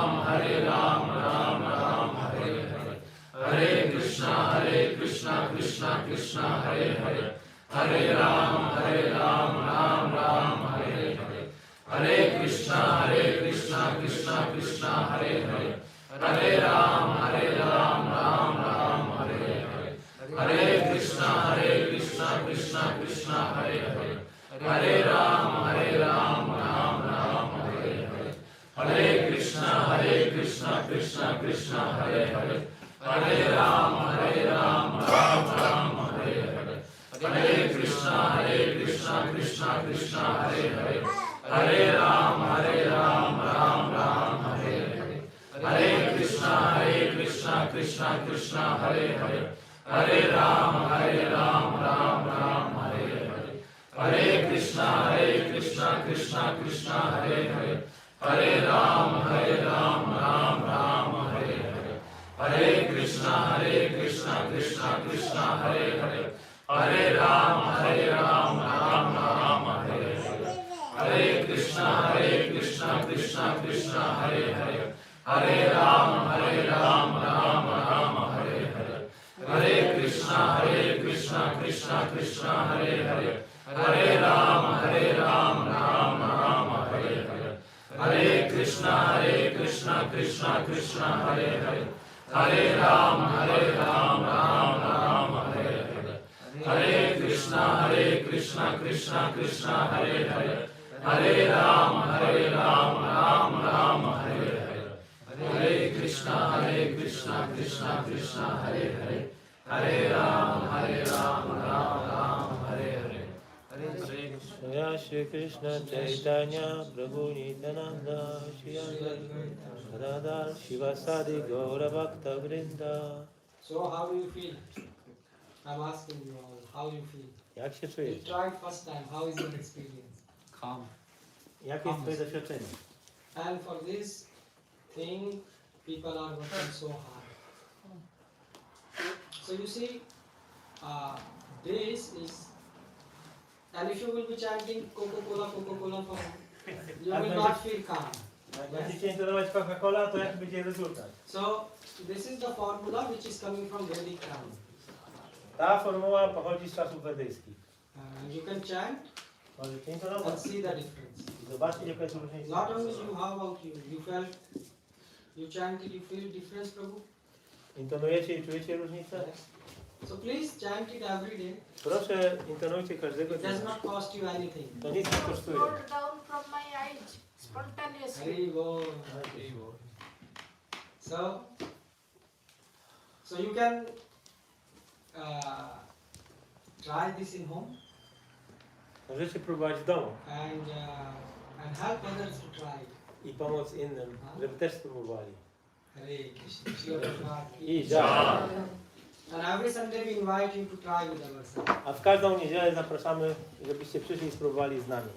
Hare Ram Ram Hare Hare Hare Krishna Krishna Krishna Hare Hare Hare Ram Ram Hare Hare Hare Krishna Krishna Krishna Hare Hare Hare Ram Ram Hare Hare Hare Krishna Krishna Krishna Hare Hare Hare Ram Ram Hare Hare Hare Krishna Krishna Krishna Hare Hare Hare Ram Ram Hare Hare Hare Krishna Krishna Krishna Hare Hare Hare Ram Ram Hare Hare Hare Krishna Krishna Krishna Hare Hare Hare Ram Ram Hare Hare Hare Krishna Krishna Krishna Hare Hare Hare Ram Ram Hare Hare Hare Krishna Krishna Krishna Hare Hare Hare Ram Ram Hare Hare Hare Krishna Krishna Krishna Hare Hare Hare Ram Ram Hare Hare Hare Krishna Krishna Krishna Hare Hare Hare Ram Ram Hare Krishna, Hare Hare, Hare Rama, Rama Rama, Hare Hare, Hare Krishna, Krishna Krishna, Hare Hare, Hare Rama, Rama Rama, Hare Hare, Hare Krishna, Krishna Krishna, Hare Hare, Hare Rama, Rama Hare Hare, Hare Krishna, Krishna Krishna, Hare Hare, Hare Rama, Rama Hare Hare. Jaya Shri Krishna Chaitanya Prabhu Nityananda Shri Advaita Gadadhar Shivasadi Gaura Bhakta Vrinda. So how do you feel? I'm asking you all, how you feel? Jak się You czujesz? tried first time, how is your experience? Calm. Jakie jest twoje doświadczenie? And for this thing, people are working so hard. So you see, this is, and if you will be chanting Coca-Cola, for, you will not feel calm. Jak będziecie intonować Coca-Cola, to jaki będzie rezultat? So this is the formula which is coming from Vedic time. Ta formuła pochodzi z czasów wedyjskich. You can chant Możecie and intonować see the difference. i zobaczcie, jaka jest różnica. Not only you, how about you? You felt, you chanted, you feel difference, Prabhu? Intonujecie i czujecie różnicę? So please chant it every day. Proszę, intonujcie każdego It dnia. does not cost you anything. To nic nie kosztuje. Rolled down from my eyes spontaneously. Hari Bol. So you can try this in home Możecie próbować w domu and help others to try it. i pomóc innym, żeby też spróbowali. Hare Krishna. Shri Prabhupada ki I żal. And every Sunday we invite you to try with ourselves. A w każdą niedzielę zapraszamy, żebyście przyszli i spróbowali z nami.